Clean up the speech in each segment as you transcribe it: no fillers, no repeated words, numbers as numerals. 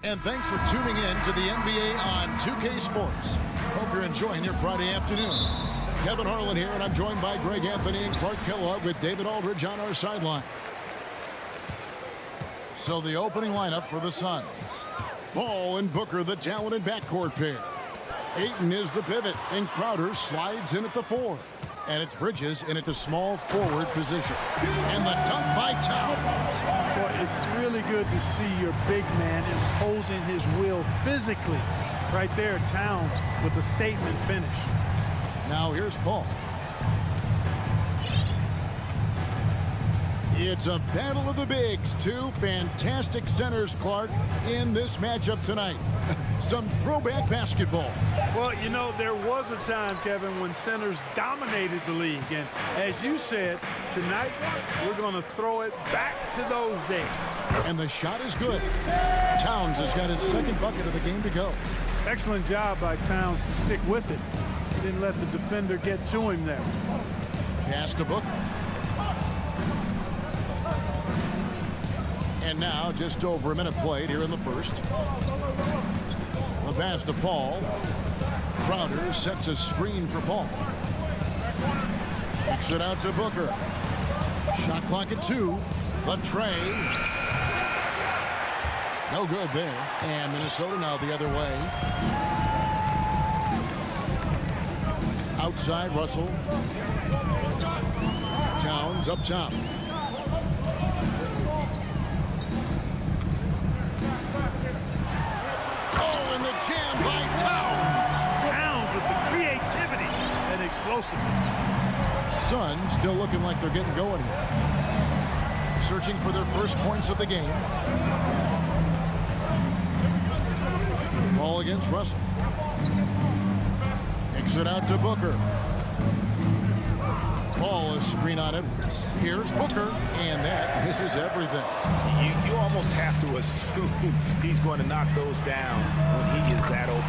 And thanks for tuning in to the NBA on 2K Sports. Hope you're enjoying your Friday afternoon. Kevin Harlan here, and I'm joined by Greg Anthony and Clark Kellogg with David Aldridge on our sideline. So the opening lineup for the Suns. Ball and Booker, the talented backcourt pair. Ayton is the pivot, and Crowder slides in at the 4. And it's Bridges in at the small forward position. And the dunk by Towns. Boy, it's really good to see your big man imposing his will physically. Right there, Towns with a statement finish. Now here's Paul. It's a battle of the bigs. Two fantastic centers, Clark, in this matchup tonight. Some throwback basketball. Well, you know, there was a time, Kevin, when centers dominated the league. And as you said, tonight we're going to throw it back to those days. And the shot is good. Towns has got his second bucket of the game to go. Excellent job by Towns to stick with it. He didn't let the defender get to him there. Pass to Booker. And now just over a minute played here in the first. The pass to Paul. Crowder sets a screen for Paul. Kicks it out to Booker. Shot clock at 2. The tray. No good there. And Minnesota now the other way. Outside Russell. Towns up top. Jam by Towns. Towns with the creativity and explosiveness. Suns still looking like they're getting going here. Searching for their first points of the game. Ball against Russell. Kicks it out to Booker. Ball is screen on Edwards. Here's Booker, and that misses everything. You almost have to assume he's going to knock those down when he is that open.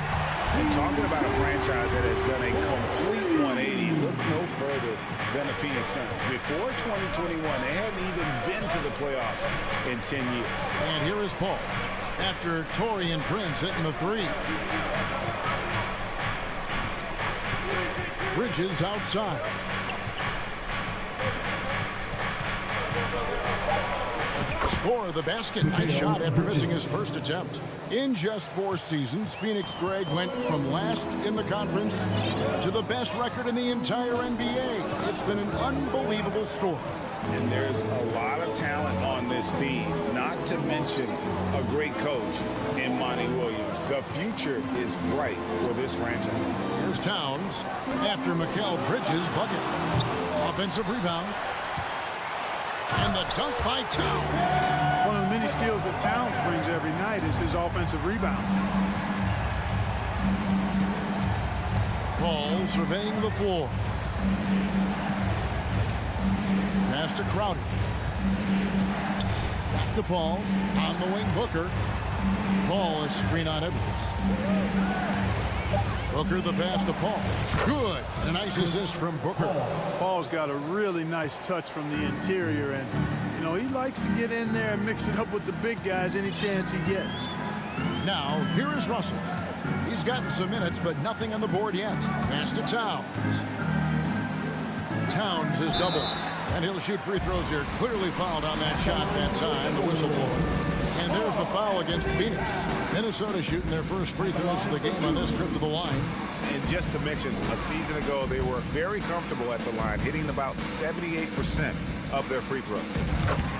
And talking about a franchise that has done a complete 180, look no further than the Phoenix Suns. Before 2021, they hadn't even been to the playoffs in 10 years. And here is Paul after Taurean Prince hitting the 3. Bridges outside. Score the basket. Nice shot after missing his first attempt. In just 4 seasons, Phoenix, Greg, went from last in the conference to the best record in the entire NBA. It's been an unbelievable story. And there's a lot of talent on this team, not to mention a great coach in Monty Williams. The future is bright for this franchise. Here's Towns after Mikal Bridges' bucket. Offensive rebound. And the dunk by Towns. One of the many skills that Towns brings every night is his offensive rebound. Paul surveying the floor. Pass to Crowder. Back to Paul. On the wing, Booker. Ball is screen on Edwards. Booker the pass to Paul. Good. A nice assist from Booker. Paul's got a really nice touch from the interior, and, you know, he likes to get in there and mix it up with the big guys any chance he gets. Now, here is Russell. He's gotten some minutes, but nothing on the board yet. Pass to Towns. Towns is doubled, and he'll shoot free throws here. Clearly fouled on that shot that time, the whistle blower. And there's the foul against Phoenix. Minnesota shooting their first free throws of the game on this trip to the line. And just to mention, a season ago, they were very comfortable at the line, hitting about 78% of their free throws.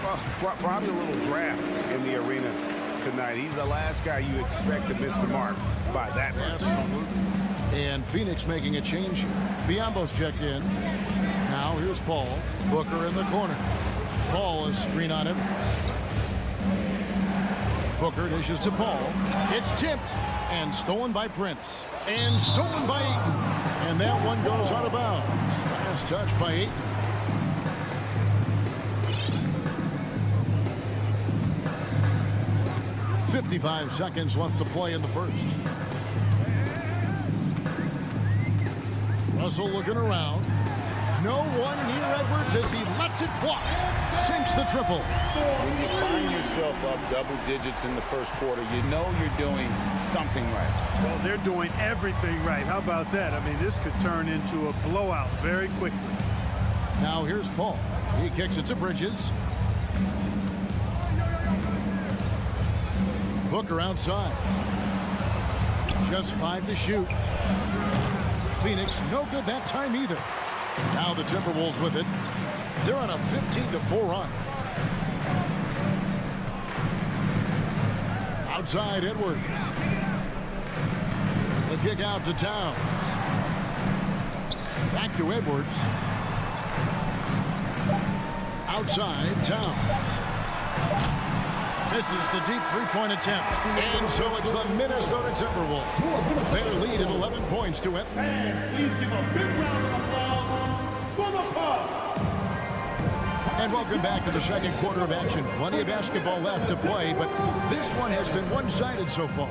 Well, probably a little draft in the arena tonight. He's the last guy you expect to miss the mark by that much. Absolutely. And Phoenix making a change here. Biombo's checked in. Now here's Paul. Booker in the corner. Paul is screen on Edwards. Booker dishes to Paul. It's tipped and stolen by Prince. And stolen by Ayton. And that one goes out of bounds. Last touch by Ayton. .55 seconds left to play in the first. Russell looking around. no one near Edwards as he lets it fly. Sinks the triple. When you find yourself up double digits in the first quarter, you know you're doing something right. Well, they're doing everything right. How about that? I mean, this could turn into a blowout very quickly. Now here's Paul. He kicks it to Bridges. Booker outside. Just 5 to shoot. Phoenix no good that time either. Now the Timberwolves with it. They're on a 15-4 run. Outside Edwards. The kick out to Towns. Back to Edwards. Outside Towns. Misses the deep three-point attempt. And so it's the Minnesota Timberwolves. Their lead at 11 points to it. Please give a big round of applause for the Bucks. And welcome back to the second quarter of action. Plenty of basketball left to play, but this one has been one-sided so far.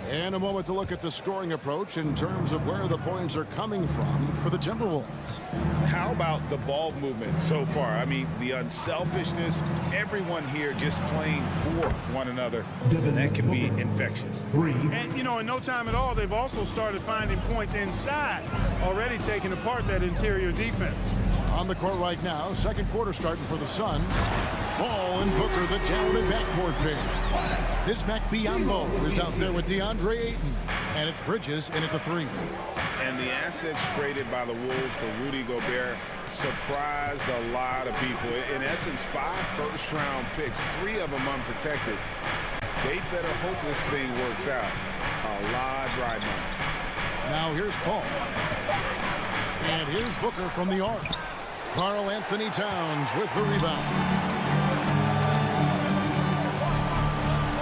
And a moment to look at the scoring approach in terms of where the points are coming from for the Timberwolves. How about the ball movement so far? I mean, the unselfishness, everyone here just playing for one another, that can be infectious. And, you know, in no time at all, they've also started finding points inside, already taking apart that interior defense. On the court right now, second quarter starting for the Suns. Ball and Booker, the talented backcourt pair. Bismack Biyombo is out there with DeAndre Ayton. And it's Bridges in at the 3. And the assets traded by the Wolves for Rudy Gobert surprised a lot of people. In essence, 5 first-round picks, 3 of them unprotected. They better hope this thing works out. A lot riding on it. Now here's Paul. And here's Booker from the arc. Karl Anthony Towns with the rebound.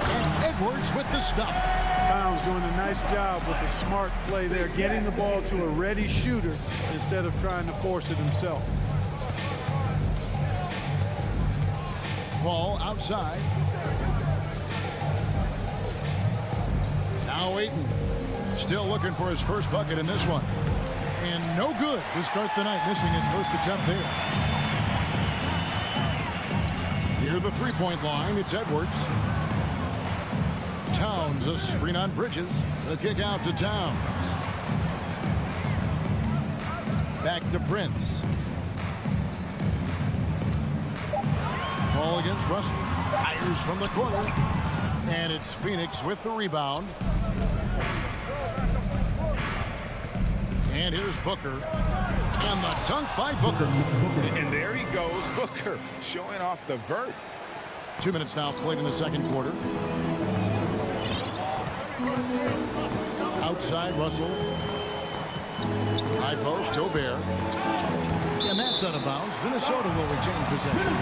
And Edwards with the stop. Towns doing a nice job with the smart play there, getting the ball to a ready shooter instead of trying to force it himself. Ball outside. Now Ayton still looking for his first bucket in this one. And no good to start the night, missing his first attempt there. Near the three-point line, it's Edwards. Towns, a screen on Bridges. The kick out to Towns. Back to Prince. Ball against Russell. Fires from the corner. And it's Phoenix with the rebound. And here's Booker. And the dunk by Booker. And there he goes, Booker, showing off the vert. 2 minutes now played in the second quarter. Outside Russell. High post, Gobert. And that's out of bounds. Minnesota will retain possession.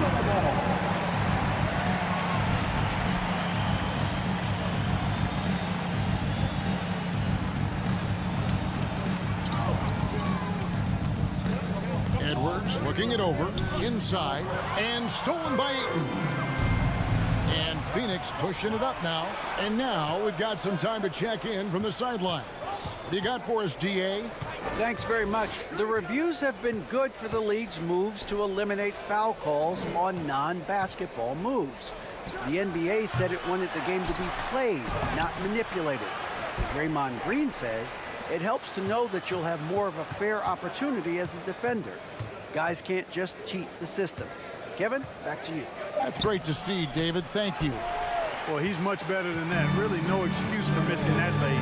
Edwards looking it over, inside, and stolen by Ayton. And Phoenix pushing it up now. And now we've got some time to check in from the sidelines. You got for us, DA? Thanks very much. The reviews have been good for the league's moves to eliminate foul calls on non-basketball moves. The NBA said it wanted the game to be played, not manipulated. Draymond Green says it helps to know that you'll have more of a fair opportunity as a defender. Guys can't just cheat the system. Kevin, back to you. That's great to see, David. Thank you. Well, he's much better than that. Really no excuse for missing that lay.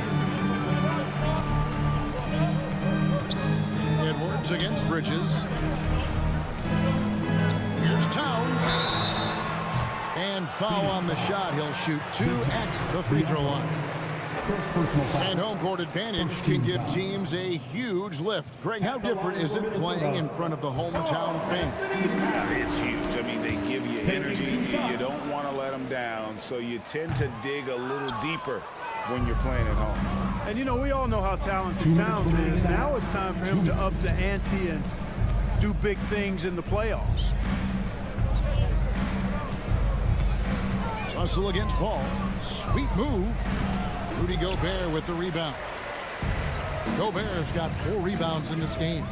Edwards against Bridges. Here's Towns. And foul on the shot. He'll shoot 2 at the free throw line. And home court advantage can give teams a huge lift. Greg, how different is it playing in front of the hometown fans? It's huge. I mean, they give you energy. You don't want to let them down, so you tend to dig a little deeper when you're playing at home. And, you know, we all know how talented Towns is. Now it's time for him to up the ante and do big things in the playoffs. Russell against Paul. Sweet move. Rudy Gobert with the rebound. Gobert's got 4 rebounds in this game.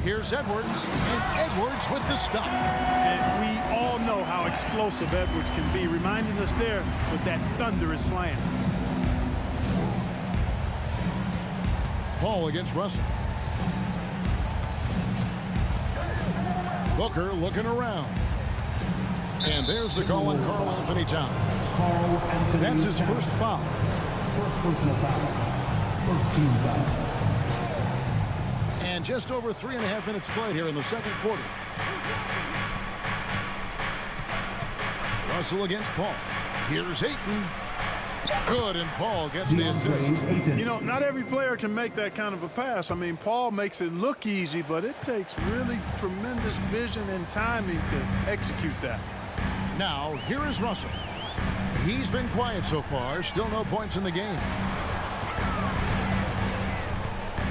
Here's Edwards, and Edwards with the stop. And we all know how explosive Edwards can be, reminding us there with that thunderous slam. Paul against Russell. Booker looking around. And there's the call on Karl Anthony Towns. That's his first foul. First personal foul. First team foul. And just over 3.5 minutes played here in the second quarter. Russell against Paul. Here's Ayton. Good, and Paul gets the assist. You know, not every player can make that kind of a pass. I mean, Paul makes it look easy, but it takes really tremendous vision and timing to execute that. Now, here is Russell. He's been quiet so far. Still no points in the game.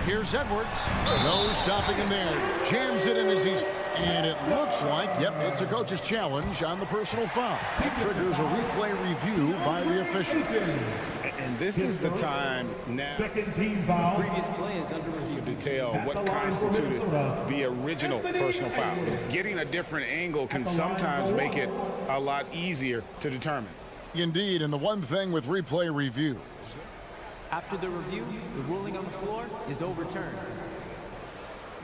Here's Edwards. No stopping him there. Jams it in as he's... And it looks like, yep, it's a coach's challenge on the personal foul. It triggers a replay review by the official. And this is the time now Second team foul. Previous play is under review. to detail what constituted the original personal foul. Getting a different angle can sometimes make it a lot easier to determine. Indeed, and the one thing with replay review. After the review, the ruling on the floor is overturned.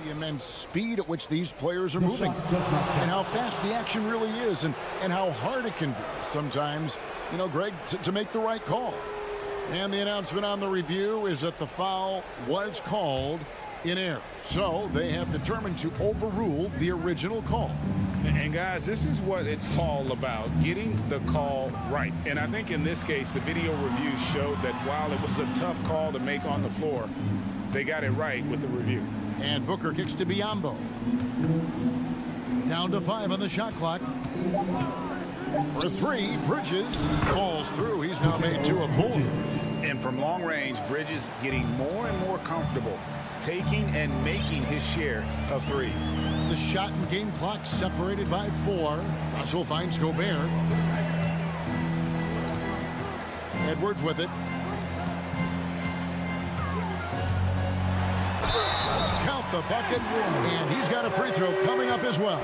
The immense speed at which these players are moving and how fast the action really is and how hard it can be sometimes, you know, Greg, to make the right call. And the announcement on the review is that the foul was called in error. So they have determined to overrule the original call. And guys, this is what it's all about, getting the call right. And I think in this case, the video review showed that while it was a tough call to make on the floor, they got it right with the review. And Booker kicks to Biyombo. Down to 5 on the shot clock. For 3, Bridges falls through. He's now made 2 of 4. And from long range, Bridges getting more and more comfortable taking and making his share of threes. The shot and game clock separated by 4. Russell finds Gobert. Edwards with it. Count the bucket, and he's got a free throw coming up as well.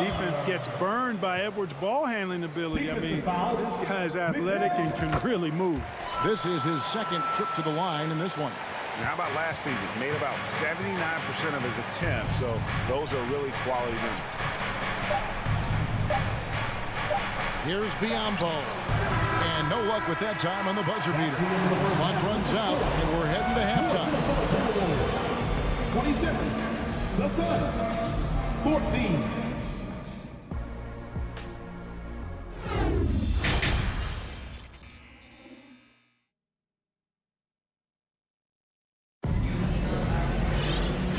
Defense gets burned by Edwards' ball handling ability. I mean, this guy's athletic and can really move. This is his second trip to the line in this one. And how about last season? Made about 79% of his attempts, so those are really quality numbers. Here's Biyombo. And no luck with that time on the buzzer beater. Clock runs out, and we're heading to halftime. 27. The Suns. 14.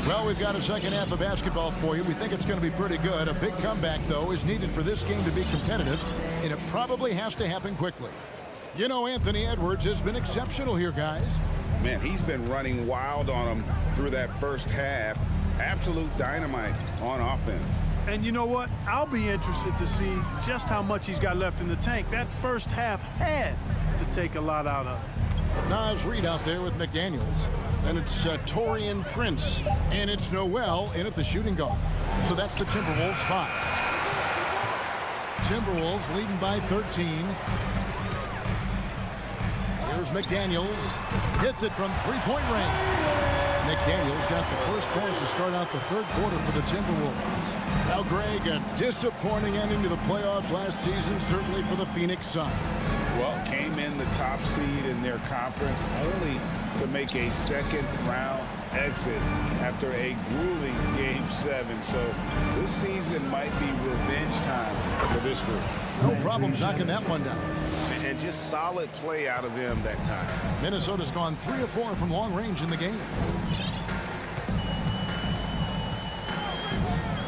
Well, we've got a second half of basketball for you. We think it's going to be pretty good. A big comeback, though, is needed for this game to be competitive, and it probably has to happen quickly. You know, Anthony Edwards has been exceptional here, guys. Man, he's been running wild on him through that first half. Absolute dynamite on offense. And you know what? I'll be interested to see just how much he's got left in the tank. That first half had to take a lot out of it. Nas Reed out there with McDaniels. Then it's Torian Prince. And it's Noel in at the shooting guard. So that's the Timberwolves 5. Timberwolves leading by 13. Here's McDaniels. Hits it from three-point range. McDaniels got the first points to start out the third quarter for the Timberwolves. Now, Greg, a disappointing ending to the playoffs last season, certainly for the Phoenix Suns. Well, came in the top seed in their conference only to make a second-round exit after a grueling Game 7. So this season might be revenge time for this group. No problems knocking that one down. And just solid play out of them that time. Minnesota's gone 3 of 4 from long range in the game.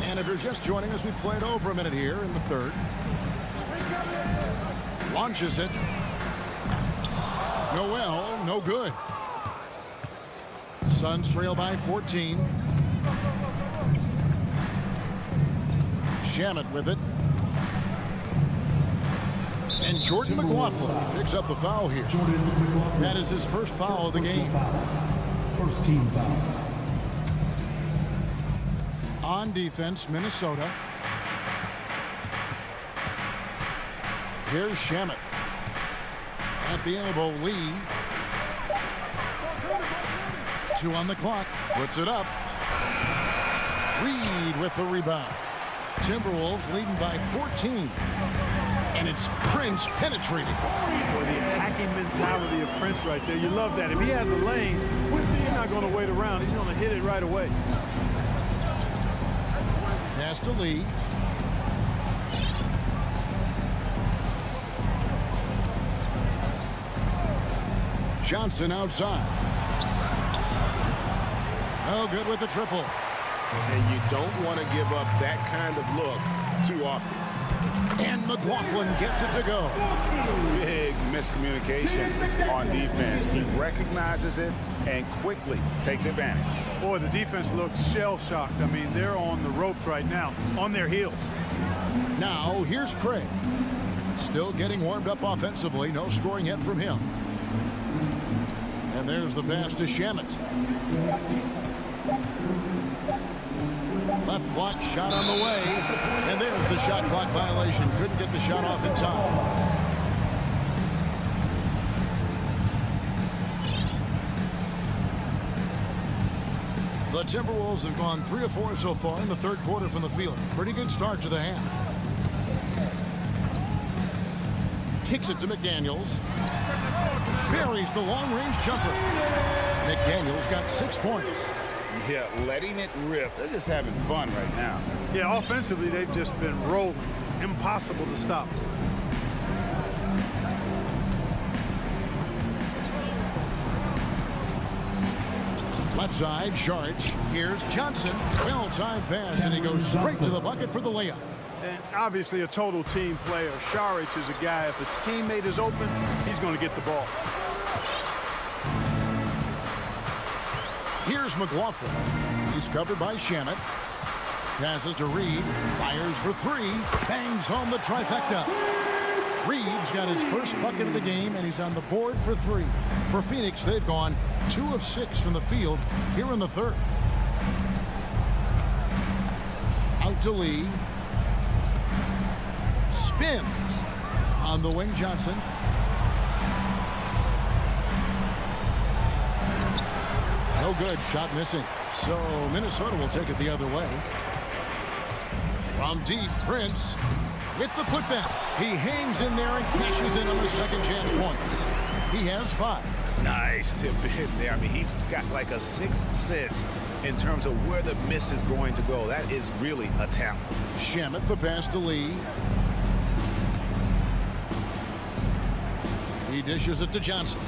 And if you're just joining us, we played over a minute here in the third. Launches it. Noel, no good. Suns trail by 14. Shamet with it. And Jordan McLaughlin picks up the foul here. That is his first foul of the game. First team foul. On defense, Minnesota. Here's Shamet. At the elbow, Lee. 2 on the clock. Puts it up. Reed with the rebound. Timberwolves leading by 14. And it's Prince penetrating. Boy, the attacking mentality of Prince right there. You love that. If he has a lane, he's not going to wait around. He's going to hit it right away. Pass to Lee. Johnson outside. Oh, good with the triple. And you don't want to give up that kind of look too often. And McLaughlin gets it to go. Big miscommunication on defense. He recognizes it and quickly takes advantage. Boy, the defense looks shell-shocked. I mean, they're on the ropes right now, on their heels. Now, here's Craig. Still getting warmed up offensively. No scoring yet from him. And there's the pass to Shamet. Left block shot on the way. And there's the shot clock violation. Couldn't get the shot off in time. The Timberwolves have gone 3 of 4 so far in the third quarter from the field. Pretty good start to the half. Kicks it to McDaniels. Buries the long-range jumper. McDaniels got 6 points. Yeah, letting it rip. They're just having fun right now. Yeah, offensively, they've just been rolling. Impossible to stop. Left side, Sharge. Here's Johnson. Well-timed pass, and he goes straight to the bucket for the layup. And obviously a total team player. Saric is a guy, if his teammate is open, he's going to get the ball. Here's McLaughlin. He's covered by Shamet. Passes to Reed. Fires for 3. Bangs home the trifecta. Reed's got his first bucket of the game, and he's on the board for 3. For Phoenix, they've gone 2 of 6 from the field here in the third. Out to Lee. Spins on the wing, Johnson. No good. Shot missing. So Minnesota will take it the other way. From deep, Prince with the putback. He hangs in there and cashes in on the second chance points. He has 5. Nice tip in there. I mean, he's got like a 6th sense in terms of where the miss is going to go. That is really a talent. Shamet the pass to Lee. He dishes it to Johnson.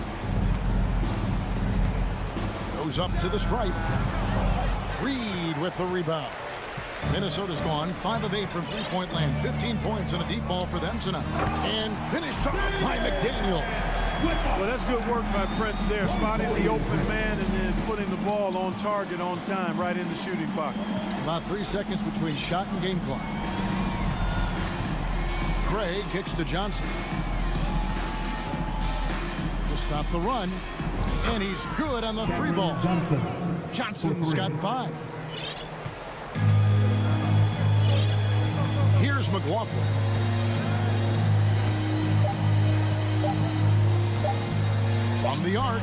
Goes up to the stripe. Reed with the rebound. Minnesota's gone 5 of 8 from three-point land. 15 points and a deep ball for them tonight. And finished off by McDaniel. Well, that's good work by Prince there, spotting the open man and then putting the ball on target on time, right in the shooting pocket. About 3 seconds between shot and game clock. Craig kicks to Johnson. To stop the run. And he's good on the 3 ball. Johnson's got 5. Here's McLaughlin. From the arc.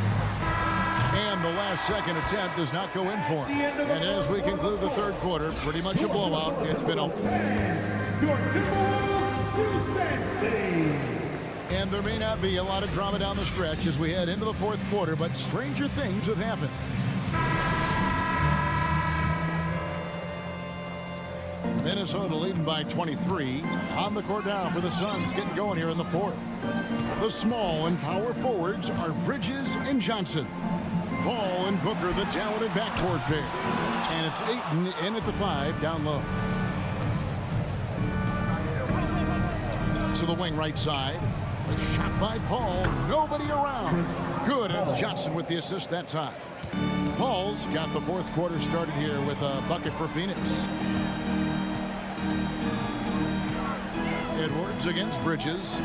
And the last second attempt does not go in for him. And as we conclude the third quarter, pretty much a blowout. It's been open. And there may not be a lot of drama down the stretch as we head into the fourth quarter, but stranger things have happened. Minnesota leading by 23. On the court now for the Suns, getting going here in the fourth. The small and power forwards are Bridges and Johnson. Ball and Booker, the talented backcourt pair. And it's Ayton in at the 5, down low. To the wing right side. A shot by Paul. Nobody around. Good. It's Johnson with the assist that time. Paul's got the fourth quarter started here with a bucket for Phoenix. Edwards against Bridges.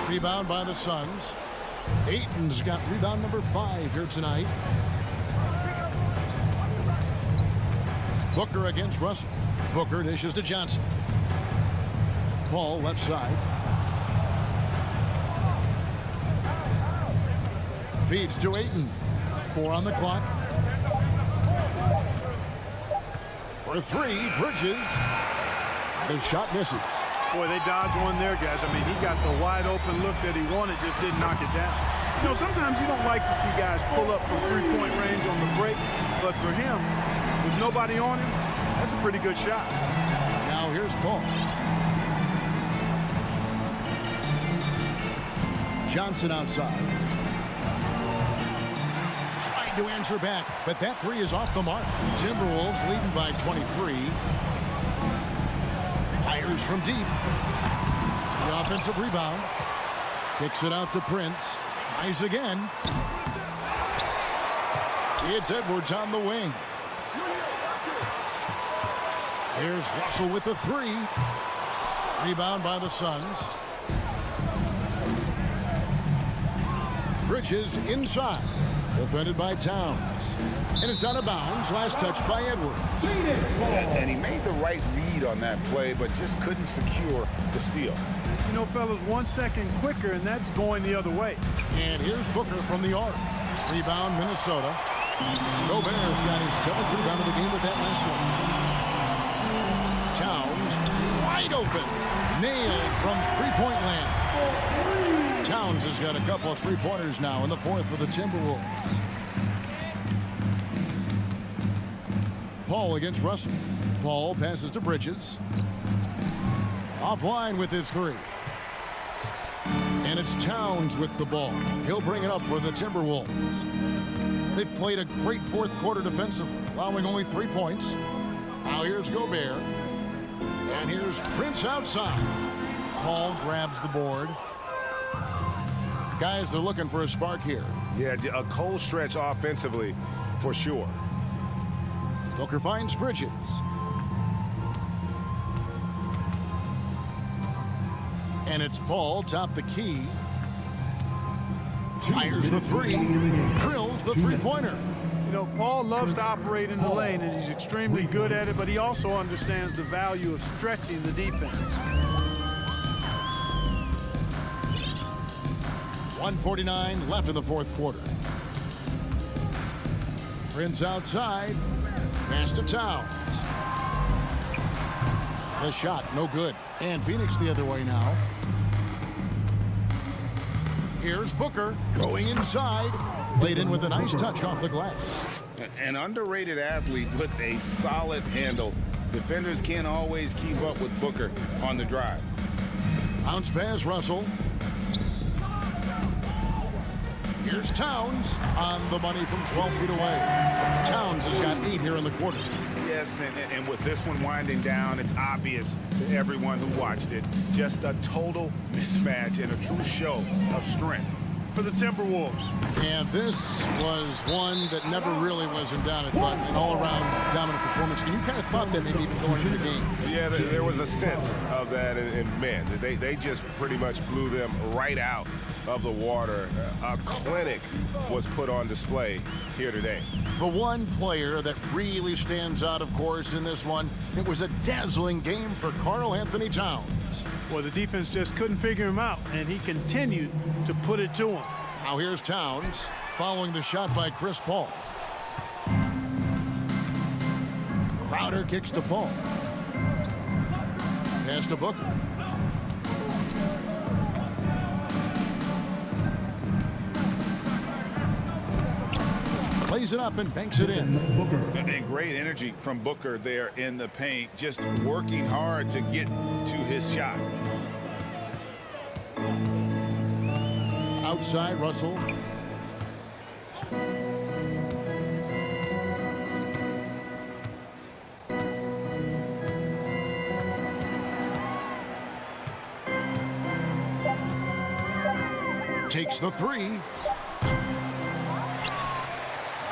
Rebound by the Suns. Ayton's got rebound number 5 here tonight. Booker against Russell. Booker dishes to Johnson. Paul left side. Feeds to Ayton. 4 on the clock. For 3, Bridges. The shot misses. Boy, they dodged one there, guys. I mean, he got the wide open look that he wanted, just didn't knock it down. You know, sometimes you don't like to see guys pull up from three-point range on the break, but for him, with nobody on him, that's a pretty good shot. Now here's Paul. Johnson outside. Trying to answer back, but that 3 is off the mark. Timberwolves leading by 23. Fires from deep. The offensive rebound. Kicks it out to Prince. Tries again. It's Edwards on the wing. Here's Russell with the 3. Rebound by the Suns. Bridges inside. Defended by Towns. And it's out of bounds. Last touch by Edwards. And he made the right read on that play, but just couldn't secure the steal. You know, fellas, 1 second quicker, and that's going the other way. And here's Booker from the arc. Rebound, Minnesota. Gobert's got his 7th rebound of the game with that last one. Towns, wide open. Nailed from three-point land. Towns has got a couple of three-pointers now in the 4th for the Timberwolves. Paul against Russell. Paul passes to Bridges. Offline with his 3. And it's Towns with the ball. He'll bring it up for the Timberwolves. They've played a great 4th quarter defensively, allowing only 3 points. Now here's Gobert. And here's Prince outside. Paul grabs the board. Guys, they're looking for a spark here. Yeah, a cold stretch offensively for sure. Booker finds Bridges. And it's Paul, top the key. Fires the 3. Drills the three-pointer. You know, Paul loves to operate in the lane, and he's extremely good at it, but he also understands the value of stretching the defense. 1:49 left in the 4th quarter. Prince outside. Pass to Towns. The shot, no good. And Phoenix the other way now. Here's Booker going inside. Laid in with a nice touch off the glass. An underrated athlete with a solid handle. Defenders can't always keep up with Booker on the drive. Bounce pass, Russell. Here's Towns on the money from 12 feet away. Towns has got 8 here in the quarter. Yes, and with this one winding down, it's obvious to everyone who watched it. Just a total mismatch and a true show of strength for the Timberwolves. And this was one that never really was in doubt, but an all-around dominant performance. And you kind of thought that maybe even going into the game. Yeah, there was a sense of that, and man, they just pretty much blew them right out of the water. A clinic was put on display here today. The one player that really stands out, of course, in this one, it was a dazzling game for Karl Anthony Towns. Well, the defense just couldn't figure him out, and he continued to put it to him. Now here's Towns following the shot by Chris Paul. Crowder kicks to Paul. Pass to Booker. Plays it up and banks it in. And great energy from Booker there in the paint, just working hard to get to his shot. Outside, Russell. Takes the 3.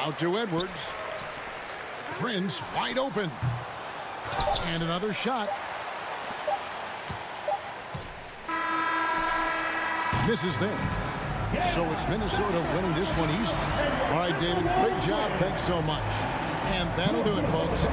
Out to Edwards. Prince wide open. And another shot. Misses there. So it's Minnesota winning this one easily. All right, David, great job. Thanks so much. And that'll do it, folks.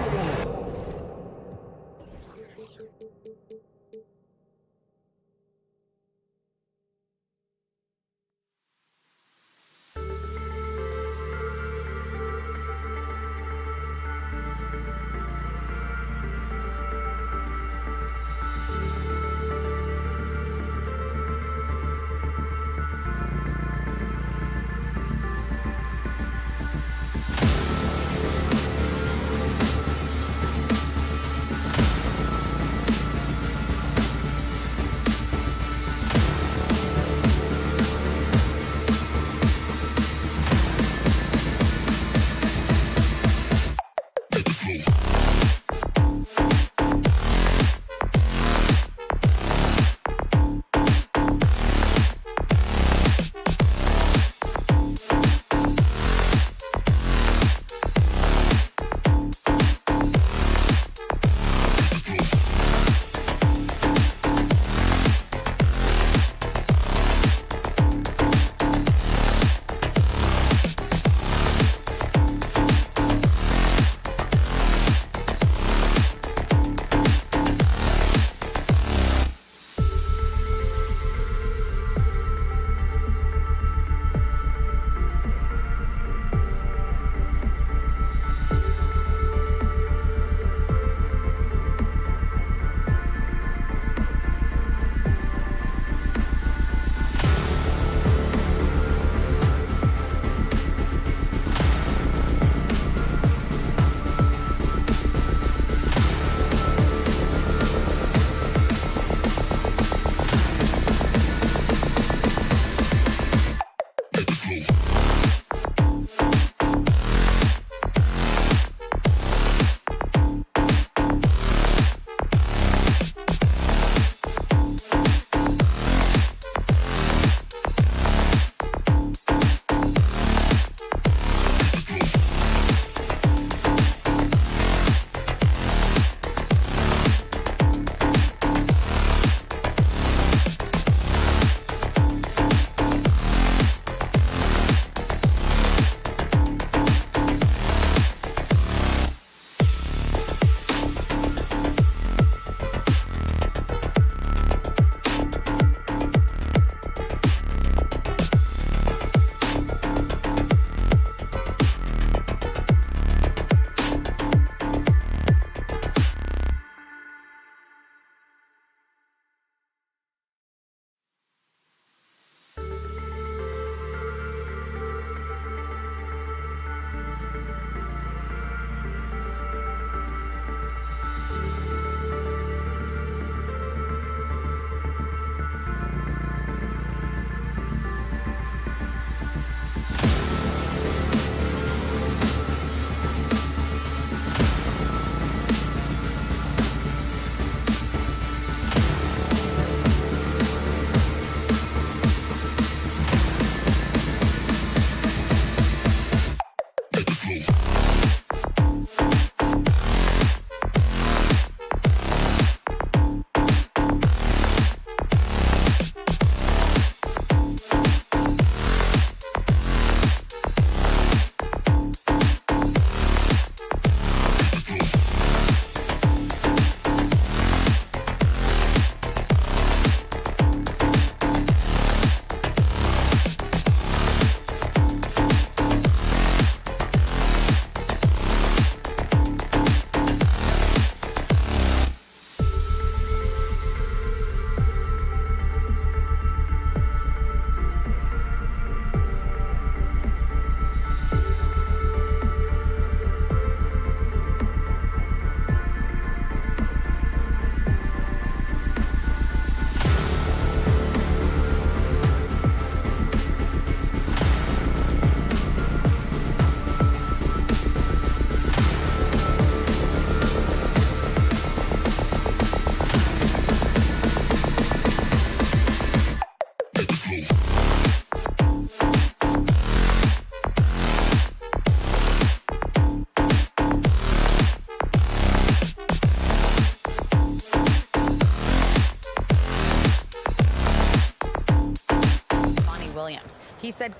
He said,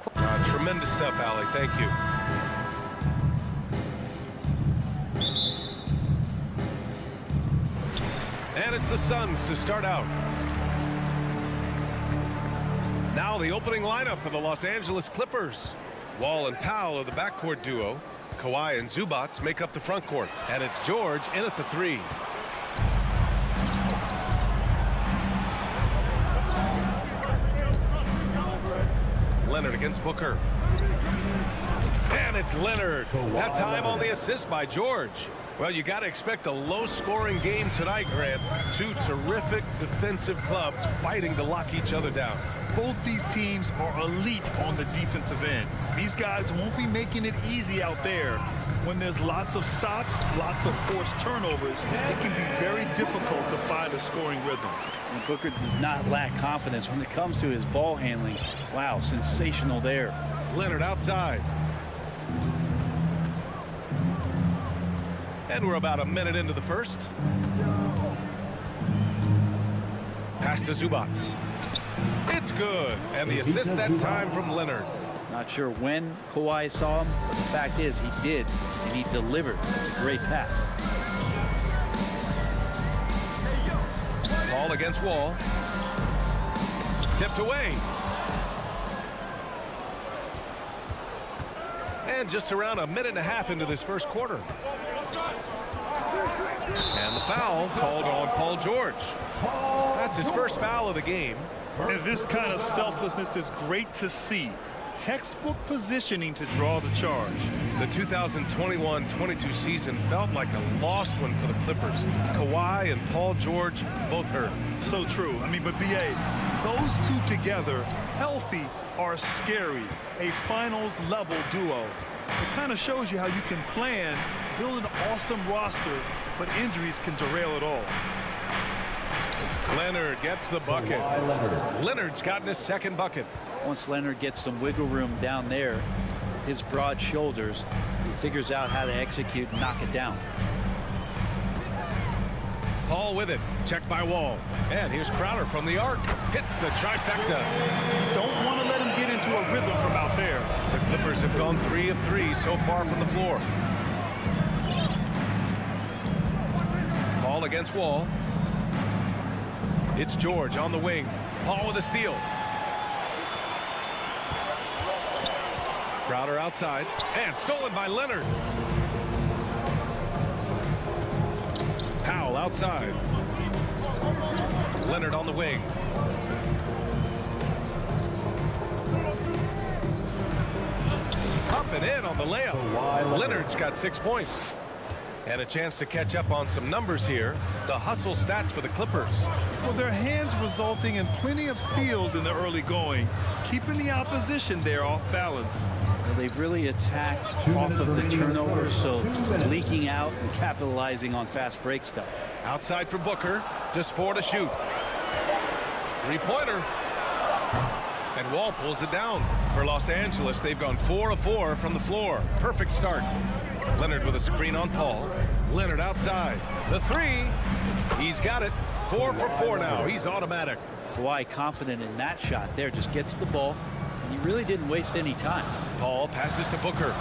Tremendous stuff, Allie. Thank you. And it's the Suns to start out. Now the opening lineup for the Los Angeles Clippers. Wall and Powell are the backcourt duo. Kawhi and Zubac make up the front court. And it's George in at the 3. Leonard against Booker. And it's Leonard. That time on the assist by George. Well, you got to expect a low-scoring game tonight, Grant. Two terrific defensive clubs fighting to lock each other down. Both these teams are elite on the defensive end. These guys won't be making it easy out there. When there's lots of stops, lots of forced turnovers, it can be very difficult to find a scoring rhythm. And Booker does not lack confidence when it comes to his ball handling. Wow, sensational there. Leonard outside. And we're about a minute into the first. Pass to Zubac. It's good. And the assist that time from Leonard. Not sure when Kawhi saw him, but the fact is he did, and he delivered. It's a great pass. Ball against Wall. Tipped away. And just around a minute and a half into this first quarter. And the foul called on Paul George. That's his first foul of the game. And this kind of selflessness is great to see. Textbook positioning to draw the charge. The 2021-22 season felt like a lost one for the Clippers. Kawhi and Paul George both hurt. So true. I mean, but B.A., those two together, healthy, are scary. A finals-level duo. It kind of shows you how you can plan, build an awesome roster, but injuries can derail it all. Leonard gets the bucket. Leonard's gotten his second bucket. Once Leonard gets some wiggle room down there, with his broad shoulders, he figures out how to execute and knock it down. Paul with it. Checked by Wall. And here's Crowder from the arc. Hits the trifecta. Don't want to let him get into a rhythm from out there. The Clippers have gone 3 of 3 so far from the floor. Paul against Wall. It's George on the wing. Paul with a steal. Crowder outside. And stolen by Leonard. Powell outside. Leonard on the wing. Up and in on the layup. Leonard's got 6 points. And a chance to catch up on some numbers here. The hustle stats for the Clippers. Well, their hands resulting in plenty of steals in the early going, keeping the opposition there off balance. Well, they've really attacked off of the turnovers, so leaking out and capitalizing on fast break stuff. Outside for Booker. Just 4 to shoot. Three-pointer. And Wall pulls it down. For Los Angeles, they've gone 4 of 4 from the floor. Perfect start. Leonard with a screen on Paul. Leonard outside. The 3. He's got it. 4 for 4 now. He's automatic. Kawhi confident in that shot there. Just gets the ball, and he really didn't waste any time. Paul passes to Booker.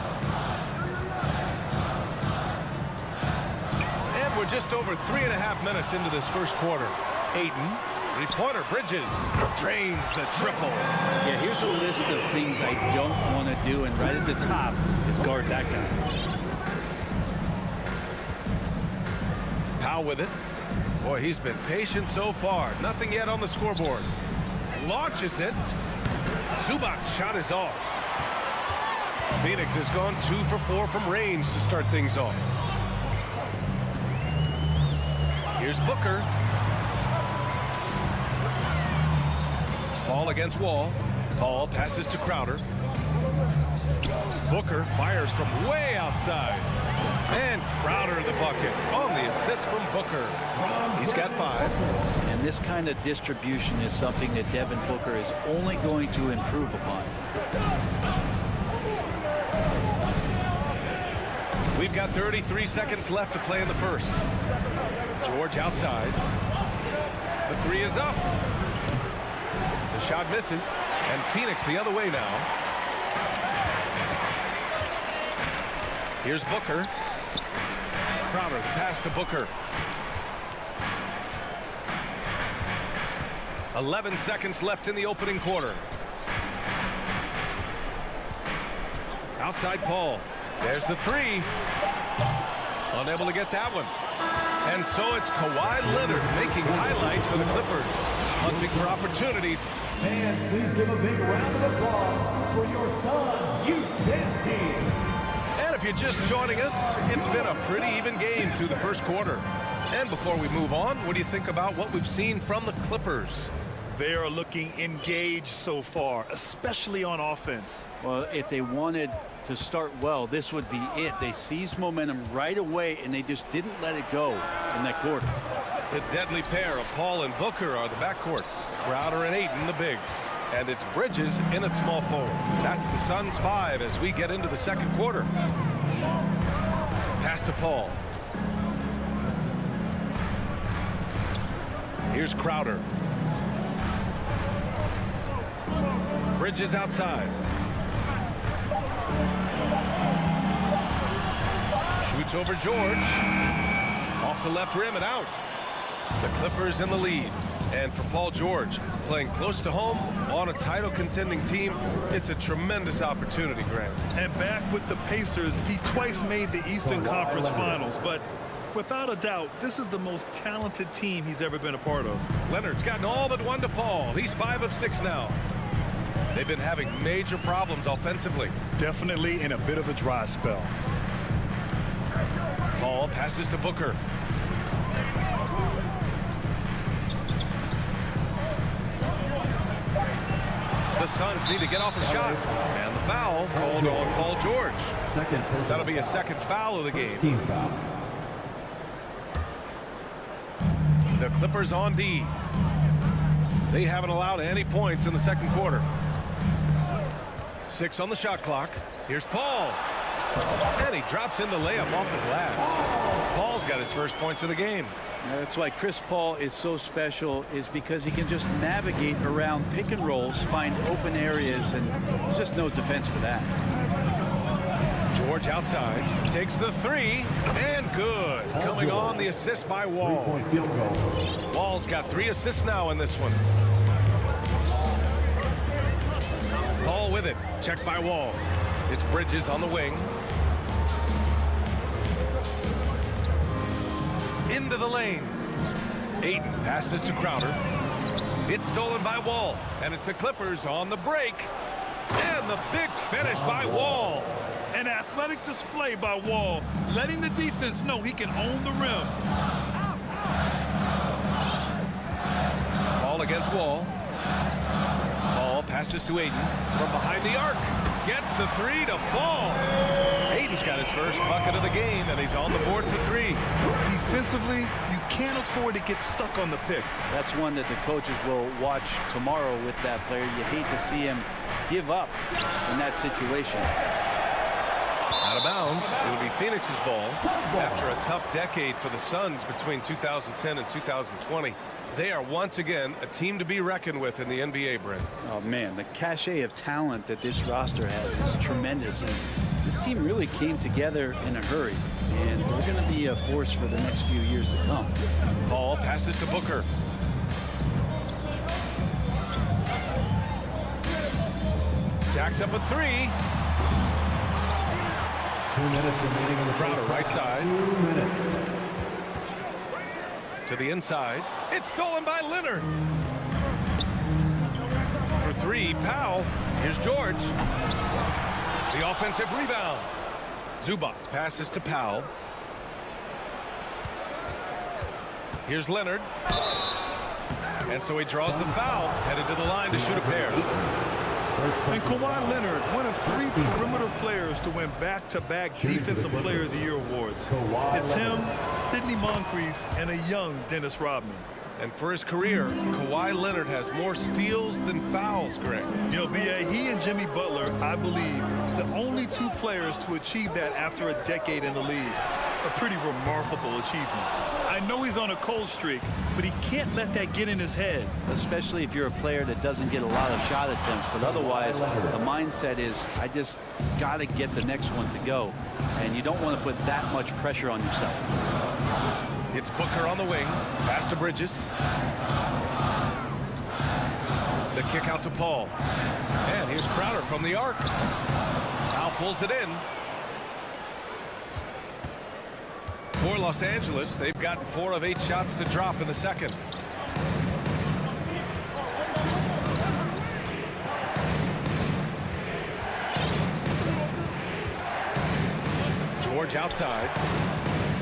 And we're just over 3.5 minutes into this first quarter. Ayton. Three-pointer. Bridges. Drains the triple. Yeah, here's a list of things I don't want to do, and right at the top is guard that guy. Powell with it. Boy, he's been patient so far. Nothing yet on the scoreboard. Launches it. Zubac's shot is off. Phoenix has gone 2 for 4 from range to start things off. Here's Booker. Paul against Wall. Paul passes to Crowder. Booker fires from way outside. And Crowder the bucket on the assist from Booker. He's got 5. And this kind of distribution is something that Devin Booker is only going to improve upon. We've got 33 seconds left to play in the first. George outside. The 3 is up. The shot misses. And Phoenix the other way now. Here's Booker. Crowder, pass to Booker. 11 seconds left in the opening quarter. Outside Paul. There's the three. Unable to get that one. And so it's Kawhi Leonard making highlights for the Clippers. Hunting for opportunities. Fans, please give a big round of applause for your Suns youth dance team. And if you're just joining us, it's been a pretty even game through the first quarter. And before we move on, what do you think about what we've seen from the Clippers? They are looking engaged so far, especially on offense. Well, if they wanted to start well, this would be it. They seized momentum right away, and they just didn't let it go in that quarter. The deadly pair of Paul and Booker are the backcourt. Crowder and Ayton, the bigs. And it's Bridges in at small forward. That's the Suns' 5 as we get into the second quarter. Pass to Paul. Here's Crowder. Bridges outside. Shoots over George. Off the left rim and out. The Clippers in the lead. And for Paul George, playing close to home on a title contending team, it's a tremendous opportunity, Grant. And back with the Pacers, he twice made the Eastern Conference Finals, but without a doubt, this is the most talented team he's ever been a part of. Leonard's gotten all but one to fall. He's 5 of 6 now. They've been having major problems offensively. Definitely in a bit of a dry spell. Paul passes to Booker. The Suns need to get off a shot. And the foul called on Paul George. That'll be a second foul of the game. Team foul. The Clippers on D. They haven't allowed any points in the second quarter. 6 on the shot clock. Here's Paul. And he drops in the layup off the glass. Paul's got his first points of the game. That's why Chris Paul is so special, is because he can just navigate around pick and rolls, find open areas, and there's just no defense for that. George outside, takes the 3, and good. Coming on the assist by Wall. 3-point field goal. Wall's got 3 assists now in this one. Paul with it, checked by Wall. It's Bridges on the wing. Into the lane. Ayton passes to Crowder. It's stolen by Wall, and it's the Clippers on the break. And the big finish by Wall. An athletic display by Wall, letting the defense know he can own the rim. Ball against Wall. Ball passes to Ayton from behind the arc. Gets the 3 to fall. Ayton's got his first bucket of the game, and he's on the board for 3. Defensively, you can't afford to get stuck on the pick. That's one that the coaches will watch tomorrow with that player. You hate to see him give up in that situation. Out of bounds. It would be Phoenix's ball. After a tough decade for the Suns between 2010 and 2020, they are once again a team to be reckoned with in the NBA, Brent. Oh, man, the cachet of talent that this roster has is tremendous. And this team really came together in a hurry. And they're going to be a force for the next few years to come. Paul passes to Booker. Jacks up a 3. 2 minutes remaining in the Crowder right side. 2 minutes. To the inside. It's stolen by Leonard. For 3, Powell. Here's George. The offensive rebound. Zubac passes to Powell. Here's Leonard. And so he draws the foul. Headed to the line to shoot a pair. And Kawhi Leonard, one of 3 perimeter players to win back-to-back Defensive Player of the Year awards. It's him, Sidney Moncrief, and a young Dennis Rodman. And for his career, Kawhi Leonard has more steals than fouls, Greg. You know, B.A., he and Jimmy Butler, I believe, the only 2 players to achieve that after a decade in the league. A pretty remarkable achievement. I know he's on a cold streak, but he can't let that get in his head. Especially if you're a player that doesn't get a lot of shot attempts. But otherwise, the mindset is, I just got to get the next one to go. And you don't want to put that much pressure on yourself. It's Booker on the wing. Pass to Bridges. The kick out to Paul. And here's Crowder from the arc. Now pulls it in. For Los Angeles, they've gotten 4 of 8 shots to drop in the second. George outside.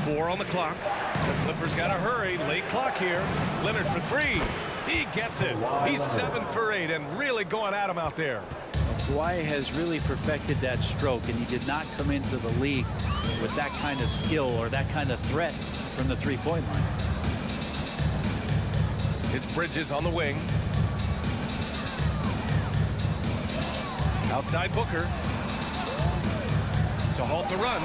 4 on the clock. The Clippers got to hurry. Late clock here. Leonard for 3. He gets it. He's 7 for 8 and really going at him out there. Kawhi has really perfected that stroke, and he did not come into the league with that kind of skill or that kind of threat from the three-point line. It's Bridges on the wing. Outside Booker. To halt the run.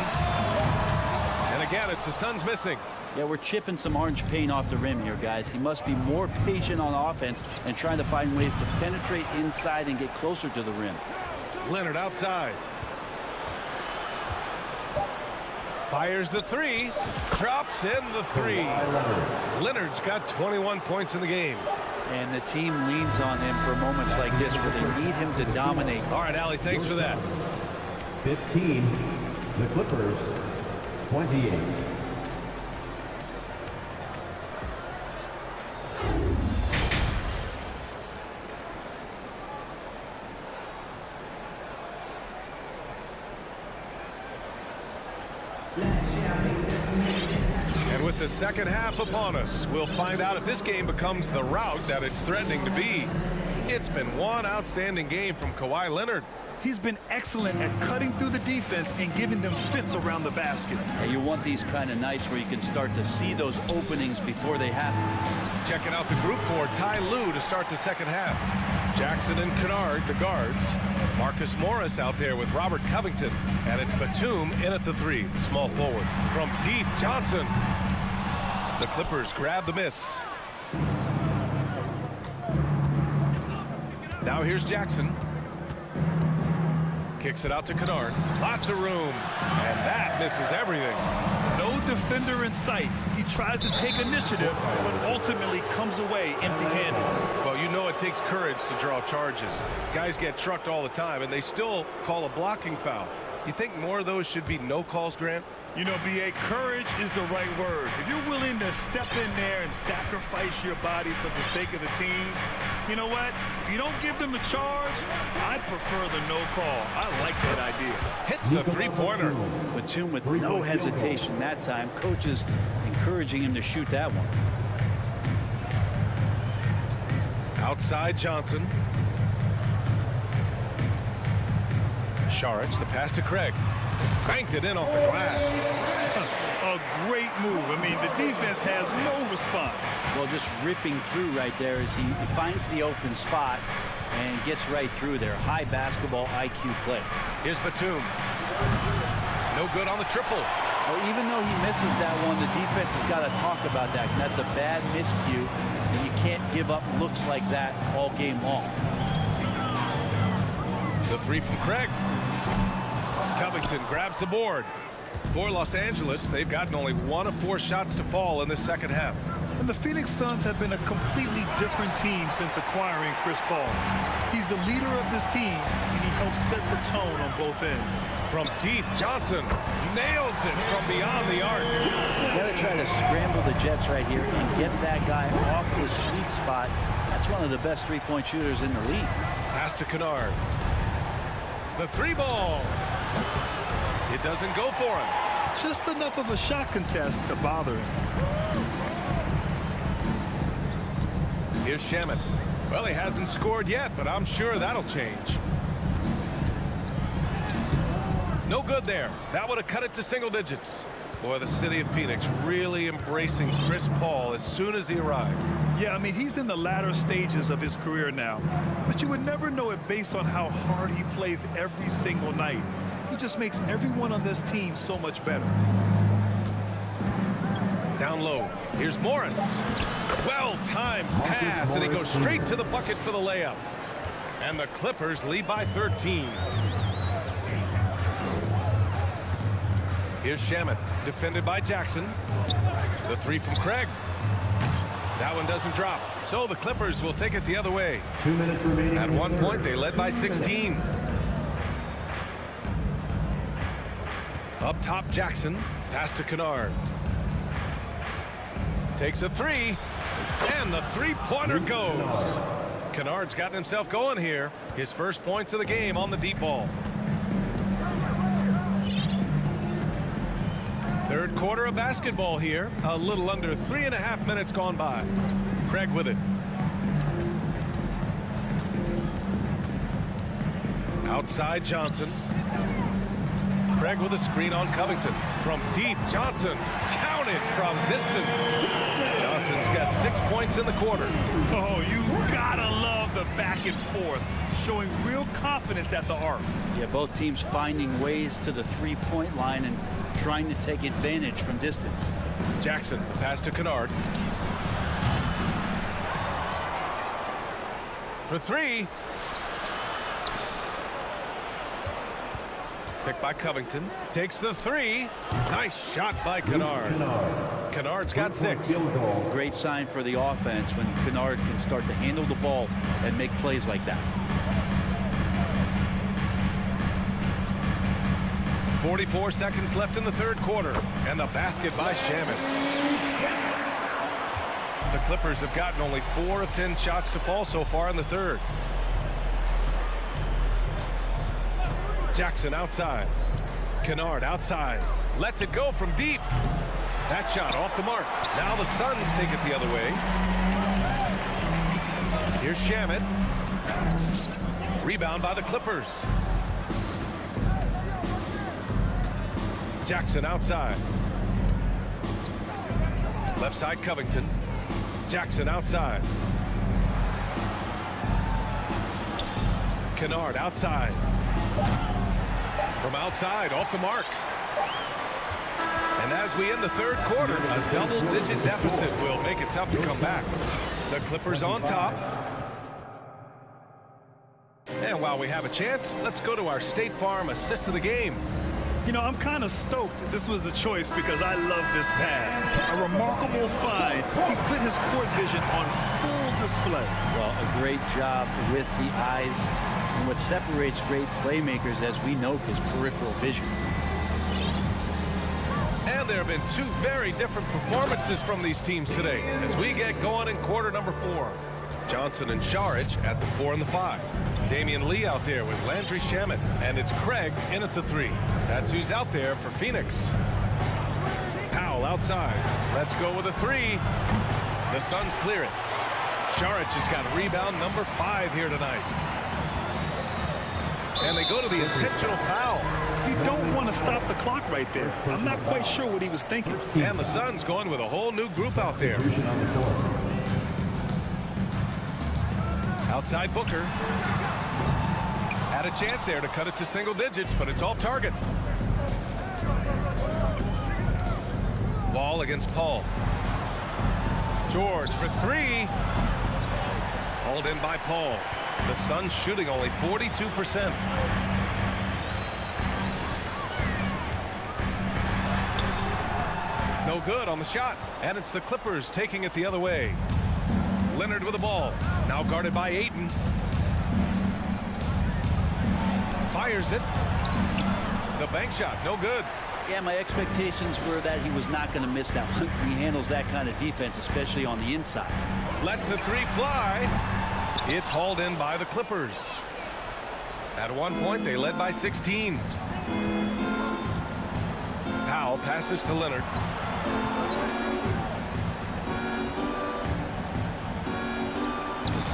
And again, it's the Suns missing. Yeah, we're chipping some orange paint off the rim here, guys. He must be more patient on offense and trying to find ways to penetrate inside and get closer to the rim. Leonard outside. Fires the 3. Drops in the 3. Leonard's got 21 points in the game. And the team leans on him for moments like this where they need him to dominate. All right, Allie, thanks for that. 15, the Clippers, 28. And with the second half upon us, we'll find out if this game becomes the rout that it's threatening to be. It's been one outstanding game from Kawhi Leonard. He's been excellent at cutting through the defense and giving them fits around the basket. And you want these kind of nights where you can start to see those openings before they happen. Checking out the group for Ty Lue to start the second half. Jackson and Kennard, the guards. Marcus Morris out there with Robert Covington. And it's Batum in at the 3, the small forward. From deep, Johnson. The Clippers grab the miss. Now here's Jackson. Kicks it out to Kennard. Lots of room. And that misses everything. No defender in sight. He tries to take initiative, but ultimately comes away empty-handed. Well, you know it takes courage to draw charges. Guys get trucked all the time, and they still call a blocking foul. You think more of those should be no calls, Grant? You know, B.A., courage is the right word. If you're willing to step in there and sacrifice your body for the sake of the team, you know what? If you don't give them a charge, I prefer the no call. I like that idea. Hits the three-pointer. Batum with no hesitation that time. Coaches encouraging him to shoot that one. Outside Johnson. Saric, the pass to Craig. Cranked it in off the glass. A great move. I mean, the defense has no response. Well, just ripping through right there as he finds the open spot and gets right through there. High basketball IQ play. Here's Batum. No good on the triple. Well, even though he misses that one, the defense has got to talk about that. And that's a bad miscue, and you can't give up looks like that all game long. The 3 from Craig. Covington grabs the board. For Los Angeles, they've gotten only 1 of 4 shots to fall in the second half. And the Phoenix Suns have been a completely different team since acquiring Chris Paul. He's the leader of this team, and he helps set the tone on both ends. From deep, Johnson nails it from beyond the arc. You got to try to scramble the Jets right here and get that guy off the sweet spot. That's one of the best three-point shooters in the league. Pass to Kennard. The 3 ball. It doesn't go for him. Just enough of a shot contest to bother him. Here's Shamet. Well, he hasn't scored yet, but I'm sure that'll change. No good there. That would have cut it to single digits. Boy, the city of Phoenix really embracing Chris Paul as soon as he arrived. Yeah, I mean, he's in the latter stages of his career now. But you would never know it based on how hard he plays every single night. He just makes everyone on this team so much better. Down low. Here's Morris. Well-timed pass, and he goes straight to the bucket for the layup. And the Clippers lead by 13. Here's Shamet, defended by Jackson. The 3 from Craig. That one doesn't drop. So the Clippers will take it the other way. 2 minutes remaining. At one point, they led by 16. Up top, Jackson. Pass to Kennard. Takes a three. And the three-pointer goes. Kennard's gotten himself going here. His first points of the game on the deep ball. Third quarter of basketball here. A little under 3.5 minutes gone by. Craig with it. Outside Johnson. Craig with a screen on Covington. From deep, Johnson counted from distance. Johnson's got 6 points in the quarter. Oh, you gotta love the back and forth, showing real confidence at the arc. Yeah, both teams finding ways to the three-point line and trying to take advantage from distance. Jackson, the pass to Kennard. For three. Picked by Covington. Takes the three. Nice shot by Kennard. Kennard's got 6. Great sign for the offense when Kennard can start to handle the ball and make plays like that. 44 seconds left in the third quarter. And the basket by Shaman. The Clippers have gotten only 4 of 10 shots to fall so far in the third. Jackson outside. Kennard outside. Lets it go from deep. That shot off the mark. Now the Suns take it the other way. Here's Shamet. Rebound by the Clippers. Jackson outside. Left side Covington. Jackson outside. Kennard outside. From outside, off the mark. And as we end the third quarter, a double-digit deficit will make it tough to come back. The Clippers on top. And while we have a chance, let's go to our State Farm assist of the game. You know, I'm kind of stoked this was a choice because I love this pass. A remarkable find. He put his court vision on full display. Well, a great job with the eyes. And what separates great playmakers, as we note, is peripheral vision. And there have been 2 very different performances from these teams today as we get going in quarter number 4. Johnson and Saric at the 4 and the 5. Damian Lee out there with Landry Shamet. And it's Craig in at the 3. That's who's out there for Phoenix. Powell outside. Let's go with a 3. The Suns clear it. Saric has got rebound number 5 here tonight. And they go to the intentional foul. You don't want to stop the clock right there. I'm not quite sure what he was thinking. And the Suns going with a whole new group out there. Outside Booker. Had a chance there to cut it to single digits, but it's off target. Wall against Paul. George for 3. Hauled in by Paul. The Suns shooting only 42%. No good on the shot. And it's the Clippers taking it the other way. Leonard with the ball. Now guarded by Ayton. Fires it. The bank shot, no good. Yeah, my expectations were that he was not going to miss that one. He handles that kind of defense, especially on the inside. Lets the 3 fly. It's hauled in by the Clippers. At one point, they led by 16. Powell passes to Leonard.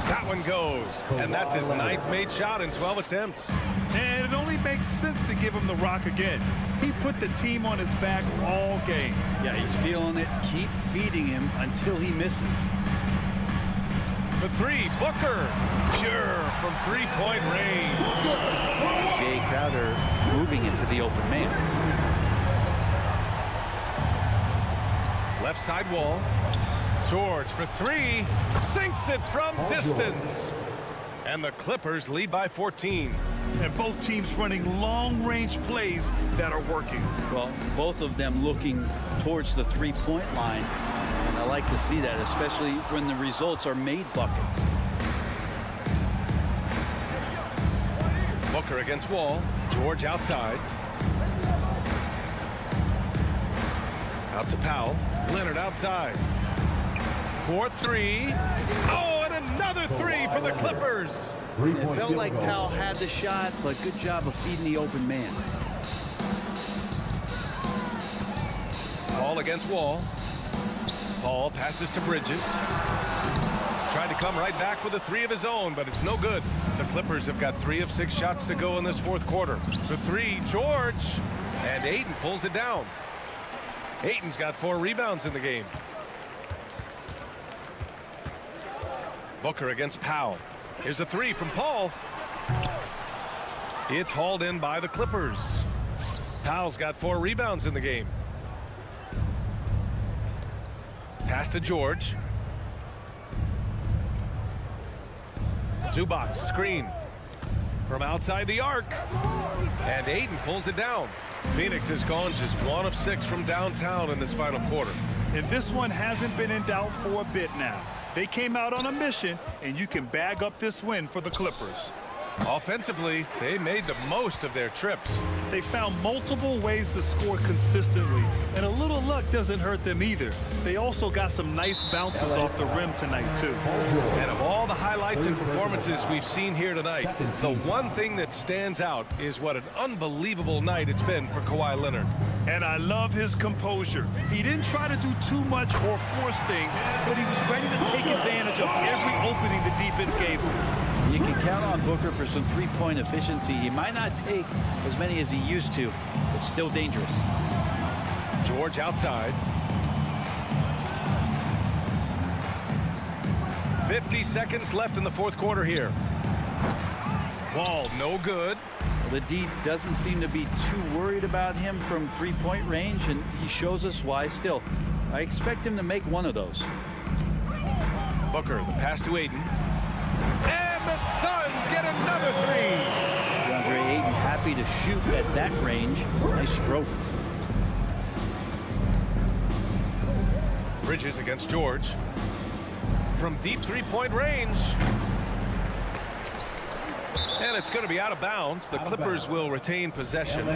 That one goes. And that's his 9th made shot in 12 attempts. And it only makes sense to give him the rock again. He put the team on his back all game. Yeah, he's feeling it. Keep feeding him until he misses. For 3, Booker. Sure, from 3-point range. Jay Crowder moving into the open man. Left side Wall. George for 3. Sinks it from distance. And the Clippers lead by 14. And both teams running long-range plays that are working. Well, both of them looking towards the three-point line. And I like to see that, especially when the results are made buckets. Booker against Wall. George outside. Out to Powell. Leonard outside. 4-3. Oh, and another three for the Clippers. It felt like Powell had the shot, but good job of feeding the open man. Paul against Wall. Paul passes to Bridges. Tried to come right back with a three of his own, but it's no good. The Clippers have got 3 of 6 shots to go in this fourth quarter. The three, George. And Ayton pulls it down. Ayton's got 4 rebounds in the game. Booker against Powell. Here's a three from Paul. It's hauled in by the Clippers. Powell's got 4 rebounds in the game. Pass to George. Zubac screen from outside the arc. And Ayton pulls it down. Phoenix has gone just 1 of 6 from downtown in this final quarter. And this one hasn't been in doubt for a bit now. They came out on a mission, and you can bag up this win for the Clippers. Offensively, they made the most of their trips. They found multiple ways to score consistently, and a little luck doesn't hurt them either. They also got some nice bounces off the rim tonight, too. And of all the highlights and performances we've seen here tonight, the one thing that stands out is what an unbelievable night it's been for Kawhi Leonard. And I love his composure. He didn't try to do too much or force things, but he was ready to take advantage of every opening the defense gave him. You can count on Booker for some three-point efficiency. He might not take as many as he used to, but still dangerous. George outside. 50 seconds left in the fourth quarter here. Wall, no good. The D doesn't seem to be too worried about him from three-point range, and he shows us why still. I expect him to make one of those. Booker, the pass to Ayton. And the Suns get another three. DeAndre Ayton happy to shoot at that range. Nice stroke. Bridges against George. From deep three-point range. And it's going to be out of bounds. The Clippers will retain possession.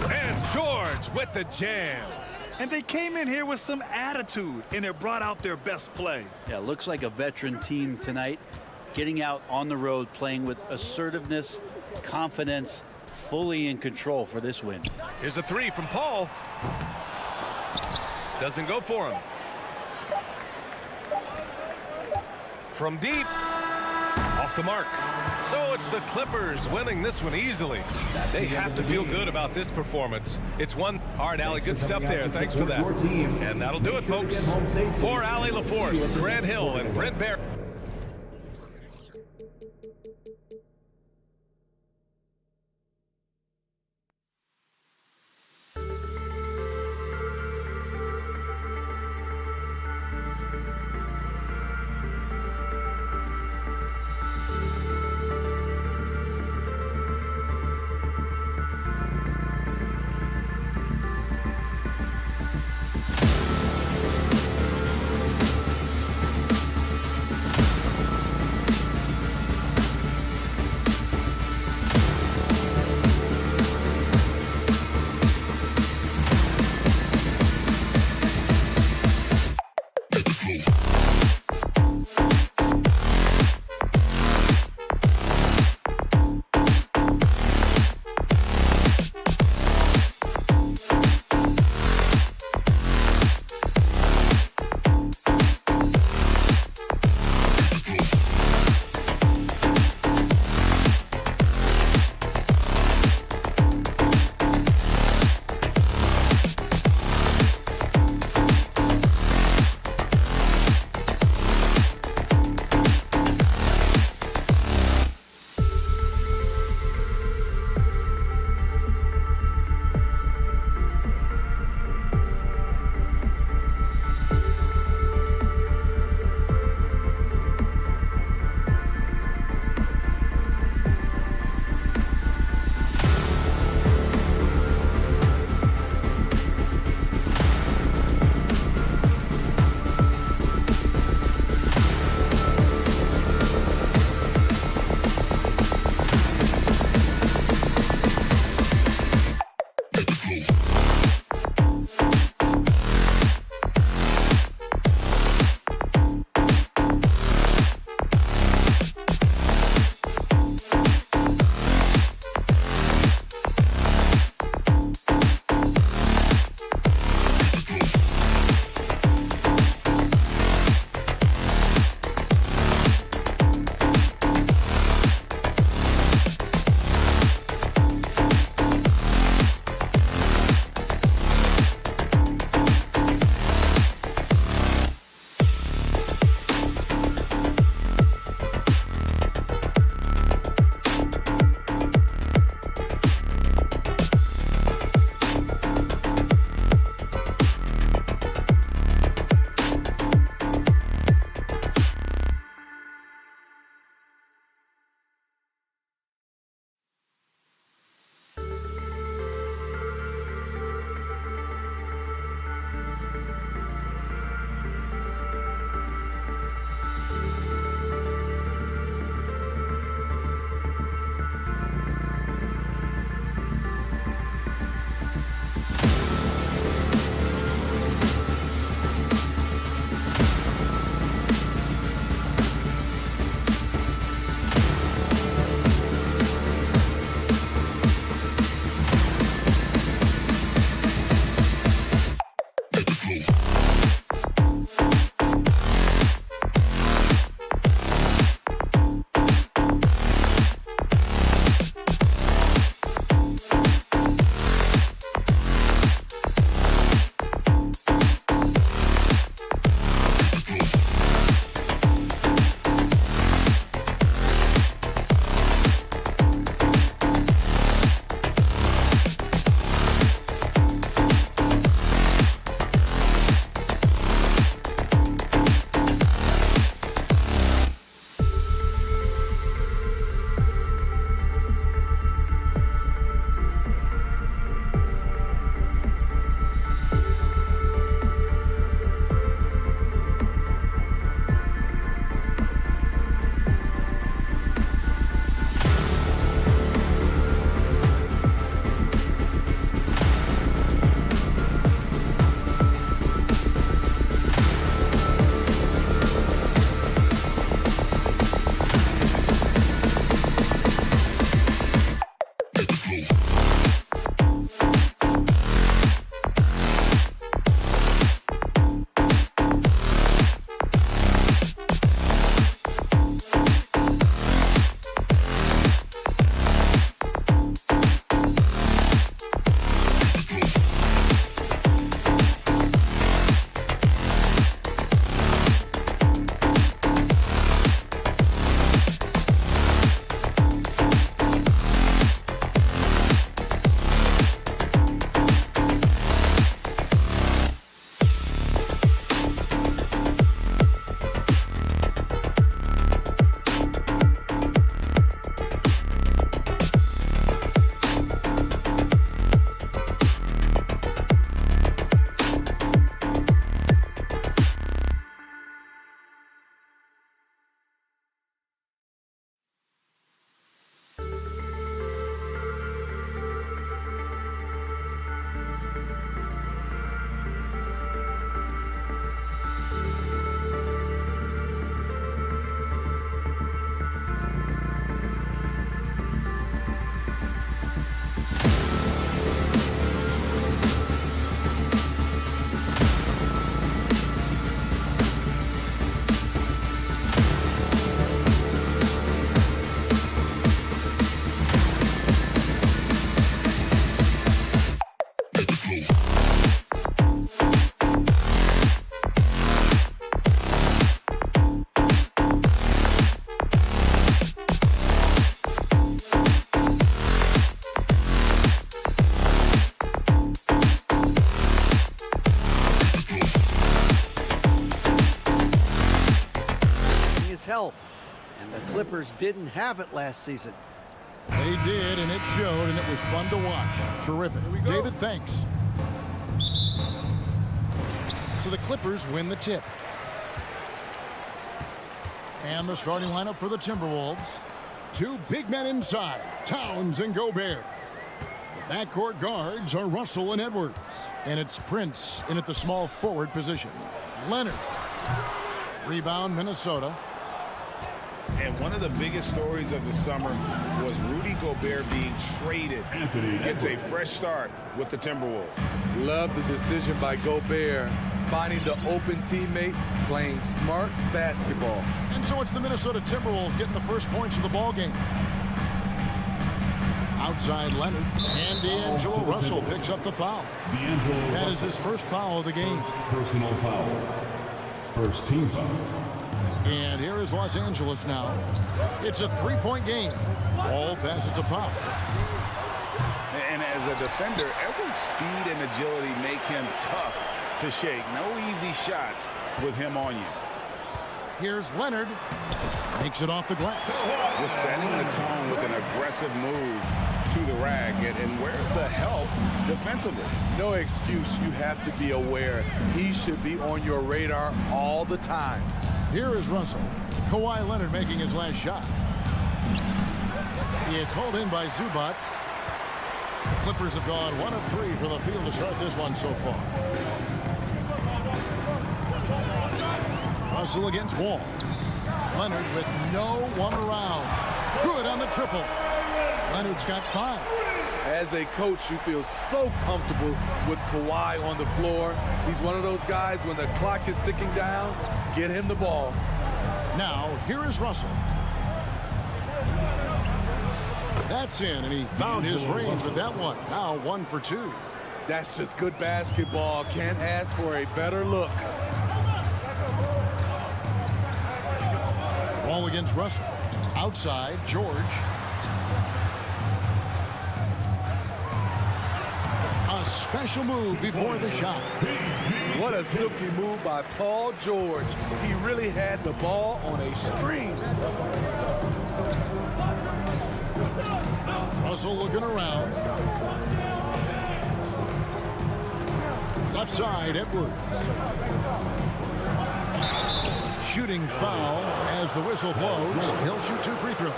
And George with the jam. And they came in here with some attitude, and it brought out their best play. Yeah, looks like a veteran team tonight, getting out on the road, playing with assertiveness, confidence, fully in control for this win. Here's a three from Paul. Doesn't go for him. From deep. Off the mark. So it's the Clippers winning this one easily. They have to feel good about this performance. It's one. All right, Allie, good stuff there. Thanks for that. And that'll do it, folks. For Allie LaForce, Grant Hill, and Brent Barrett. health. And the Clippers didn't have it last season. They did, and it showed, and it was fun to watch. Terrific. David, thanks. So the Clippers win the tip. And the starting lineup for the Timberwolves. Two big men inside, Towns and Gobert. The backcourt guards are Russell and Edwards. And it's Prince in at the small forward position. Leonard. Rebound, Minnesota. And one of the biggest stories of the summer was Rudy Gobert being traded. It's a fresh start with the Timberwolves. Love the decision by Gobert, finding the open teammate, playing smart basketball. And so it's the Minnesota Timberwolves getting the first points of the ball game. Outside Leonard, and D'Angelo Russell picks up the foul. That is his first foul of the game. Personal foul. First team foul. And here is Los Angeles now. It's a three-point game. Ball passes to Pop. And as a defender, Edwards' speed and agility make him tough to shake. No easy shots with him on you. Here's Leonard. Makes it off the glass. Just setting the tone with an aggressive move to the rack. And where's the help defensively? No excuse. You have to be aware. He should be on your radar all the time. Here is Russell. Kawhi Leonard making his last shot. It's hauled in by Zubac. Clippers have gone 1 of 3 for the field to start this one so far. Russell against Wall. Leonard with no one around. Good on the triple. Leonard's got 5. As a coach, you feel so comfortable with Kawhi on the floor. He's one of those guys, when the clock is ticking down, get him the ball. Now, here is Russell. That's in, and he found his range with that one. Now 1 for 2. That's just good basketball. Can't ask for a better look. Ball against Russell. Outside, George. A special move before the shot. What a silky move by Paul George. He really had the ball on a string. Russell looking around. Left side, Edwards. Shooting foul as the whistle blows. He'll shoot 2 free throws.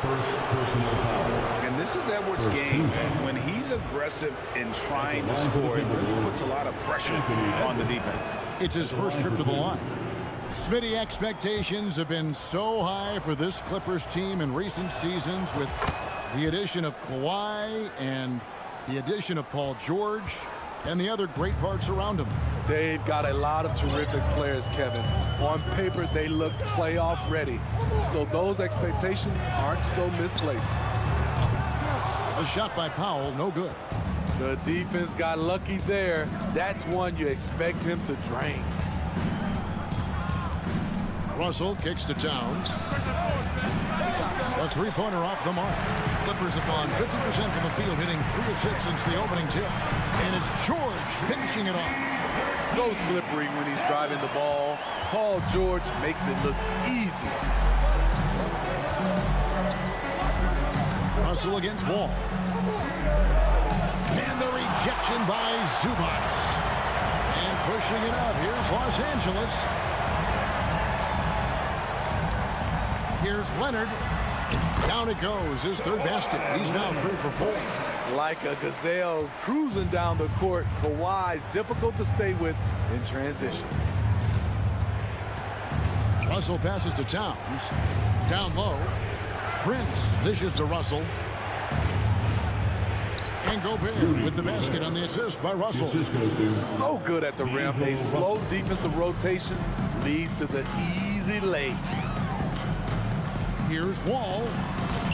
And this is Edwards' game. When he's aggressive in trying to score, it really puts a lot of pressure on the defense. It's his first trip to the line. Smitty, expectations have been so high for this Clippers team in recent seasons with the addition of Kawhi and the addition of Paul George and the other great parts around him. They've got a lot of terrific players, Kevin. On paper, they look playoff ready. So those expectations aren't so misplaced. A shot by Powell, no good. The defense got lucky there. That's one you expect him to drain. Russell kicks to Towns. A three-pointer off the mark. Clippers have gone 50% from the field, hitting 3 of 6 since the opening tip. And it's George finishing it off. So slippery when he's driving the ball. Paul George makes it look easy. Russell against Wall. And the rejection by Zubac. And pushing it up. Here's Los Angeles. Here's Leonard. Down it goes. His 3rd basket. He's now 3 for 4. Like a gazelle cruising down the court, Kawhi's difficult to stay with in transition. Russell passes to Towns. Down low. Prince dishes to Russell. And Gobert with the basket on the assist by Russell. So good at the rim. A slow defensive rotation leads to the easy lay. Here's Wall.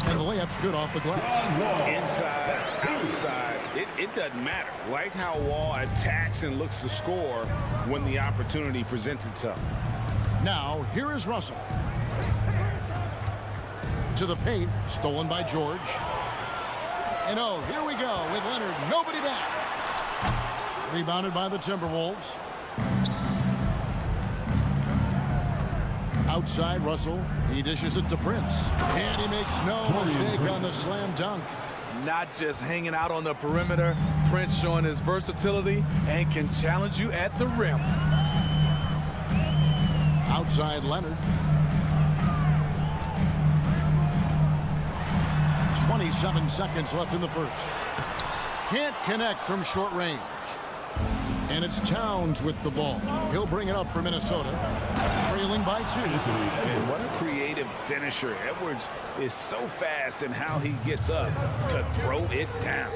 And the layup's good off the glass. Inside, outside, it doesn't matter. Like how Wall attacks and looks to score when the opportunity presents itself. Now, here is Russell. To the paint, stolen by George. And oh, here we go with Leonard. Nobody back. Rebounded by the Timberwolves. Outside Russell. He dishes it to Prince. And he makes no mistake on the slam dunk. Not just hanging out on the perimeter. Prince showing his versatility and can challenge you at the rim. Outside Leonard. 27 seconds left in the first. Can't connect from short range. And it's Towns with the ball. He'll bring it up for Minnesota, trailing by 2. And what a creative finisher. Edwards is so fast in how he gets up to throw it down.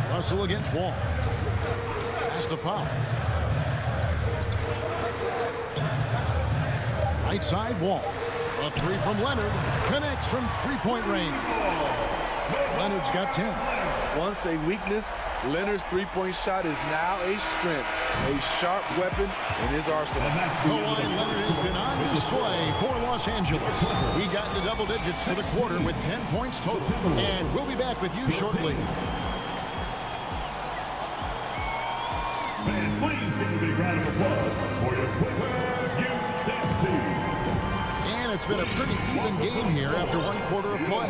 Russell against Wall. Pass to Powell. Right side Wall. A 3 from Leonard. Connects from three-point range. Leonard's got 10. Once a weakness, Leonard's three-point shot is now a strength, a sharp weapon in his arsenal. Kawhi Leonard has been on display for Los Angeles. He got into double digits for the quarter with 10 points total. And we'll be back with you shortly. Man, please give a big round of applause for your Clippers Youth Dance Team. And it's been a pretty even game here after one quarter of play.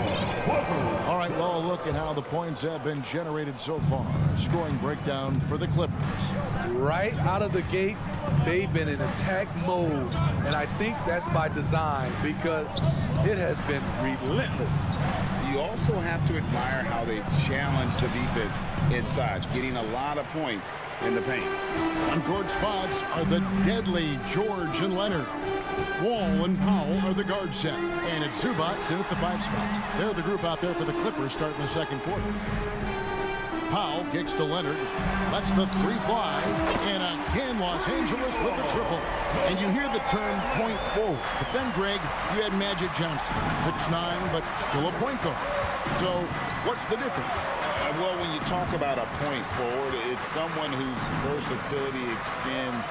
All right, well, a look at how the points have been generated so far. Scoring breakdown for the Clippers. Right out of the gates, they've been in attack mode. And I think that's by design because it has been relentless. You also have to admire how they've challenged the defense inside, getting a lot of points in the paint. On-court spots are the deadly George and Leonard. Wall and Powell are the guard set. And it's Zubac in at the 5 spot. They're the group out there for the Clippers starting the second quarter. Powell kicks to Leonard. Lets the 3 fly. And again, Los Angeles with the triple. And you hear the term point forward. But then, Greg, you had Magic Johnson. 6'9", but still a point guard. So what's the difference? Well, when you talk about a point forward, it's someone whose versatility extends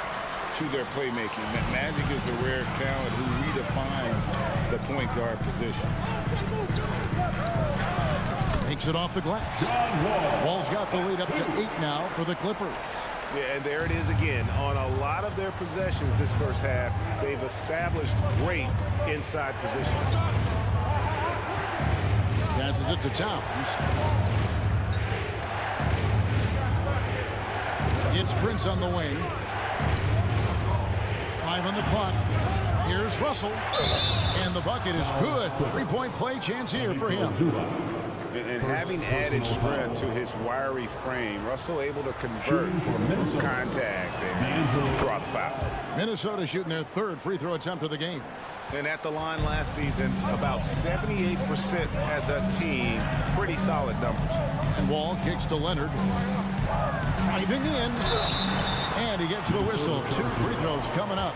to their playmaking. Magic is the rare talent who redefined the point guard position. Takes it off the glass. Wall's got the lead up to 8 now for the Clippers. Yeah, and there it is again. On a lot of their possessions this first half, they've established great inside positions. Passes it to Towns. It's Prince on the wing. 5 on the clock. Here's Russell. And the bucket is good. 3-point play chance here for him. And having added strength to his wiry frame, Russell able to convert from contact and draw the foul. Minnesota shooting their 3rd free throw attempt of the game. And at the line last season, about 78% as a team. Pretty solid numbers. And Wall kicks to Leonard. Driving in. And he gets the whistle. 2 free throws coming up.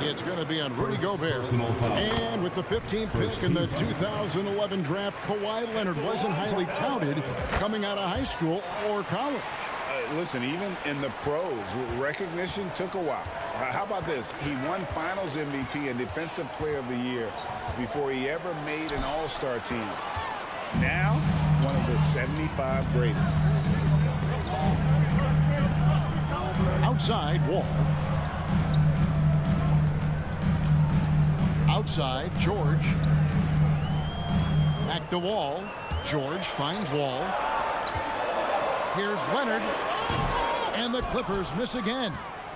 It's going to be on Rudy Gobert. And with the 15th pick in the 2011 draft, Kawhi Leonard wasn't highly touted coming out of high school or college. Listen, even in the pros, recognition took a while. How about this? He won Finals MVP and Defensive Player of the Year before he ever made an All-Star team. Now, one of the 75 greatest. Outside, Wall. Outside, George. Back to Wall. George finds Wall. Here's Leonard. And the Clippers miss again.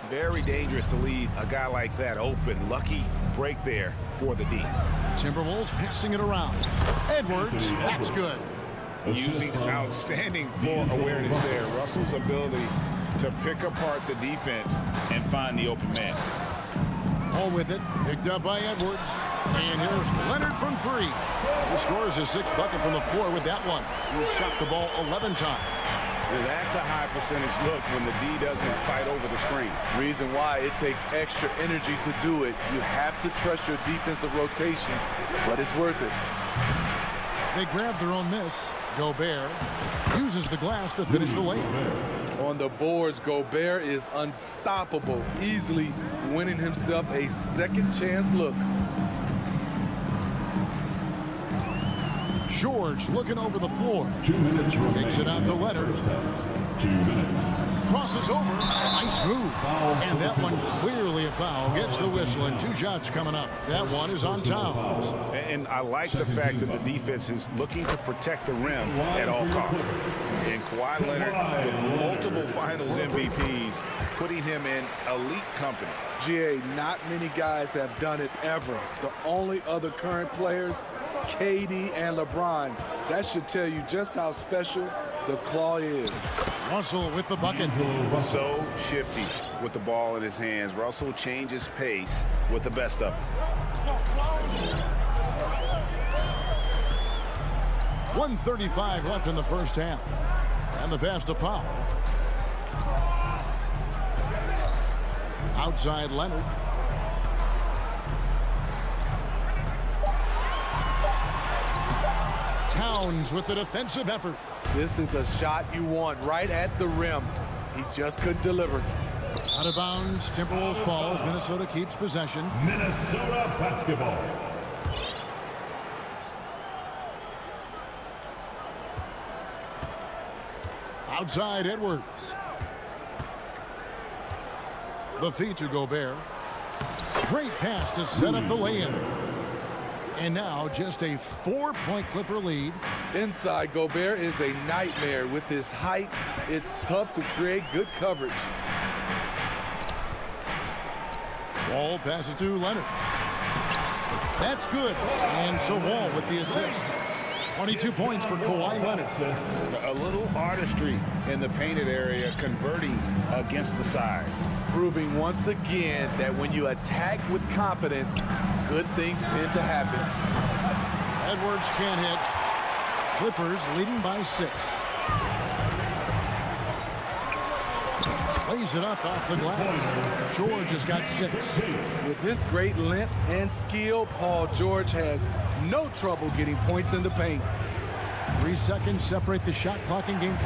Very dangerous to leave a guy like that open. Lucky break there for the D. Timberwolves passing it around. Edwards, that's good. Using outstanding floor awareness there. Russell's ability to pick apart the defense and find the open man. All with it, picked up by Edwards. And here's Leonard from 3. He scores his 6th bucket from the floor with that one. He's shot the ball 11 times. That's a high percentage look when the D doesn't fight over the screen. Reason why it takes extra energy to do it. You have to trust your defensive rotations, but it's worth it. They grab their own miss. Gobert uses the glass to finish the lane. On the boards, Gobert is unstoppable, easily winning himself a second chance look. George looking over the floor. 2 minutes remaining. Takes it out to Leonard. 2 minutes. Crosses over. Nice move. And that one clearly a foul. Gets the whistle, and 2 shots coming up. That one is on Towns. And I like the fact that the defense is looking to protect the rim at all costs. And Kawhi Leonard, with multiple finals MVPs, putting him in elite company. GA, not many guys have done it ever. The only other current players, KD and LeBron. That should tell you just how special the claw is. Russell with the bucket. So shifty with the ball in his hands. Russell changes pace with the best of them. 1:35 left in the first half. And the pass to Powell. Outside Leonard. Towns with the defensive effort. This is the shot you want right at the rim. He just couldn't deliver. Out of bounds, Timberwolves ball as Minnesota keeps possession. Minnesota basketball. Outside Edwards. The feed to Gobert. Great pass to set up the lay-in. And now just a 4-point Clipper lead. Inside, Gobert is a nightmare. With his height, it's tough to create good coverage. Wall passes to Leonard. That's good. And so Wall with the assist. 22 points for Kawhi Leonard. A little artistry in the painted area, converting against the size. Proving once again that when you attack with confidence, good things tend to happen. Edwards can't hit. Clippers leading by 6. Lays it up off the glass. George has got 6. With his great length and skill, Paul George has no trouble getting points in the paint. 3 seconds separate the shot clock and game.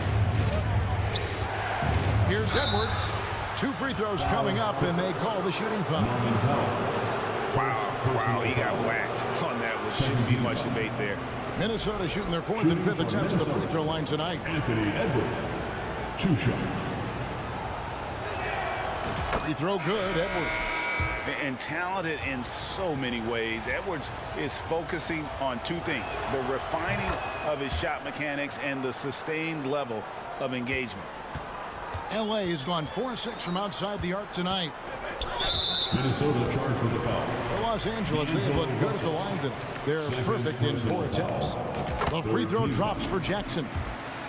Here's Edwards. 2 free throws coming up, and they call the shooting foul. Wow, he got whacked on that one. Shouldn't be much debate there. Minnesota shooting their 4th and 5th attempts at the free throw line tonight. Anthony Edwards. 2 shots. Free throw good, Edwards. And talented in so many ways. Edwards is focusing on 2 things: the refining of his shot mechanics and the sustained level of engagement. LA has gone 4-6 from outside the arc tonight. Minnesota charged with a foul. For Los Angeles, they have looked good at the line. They're perfect in 4 attempts. The free throw drops for Jackson.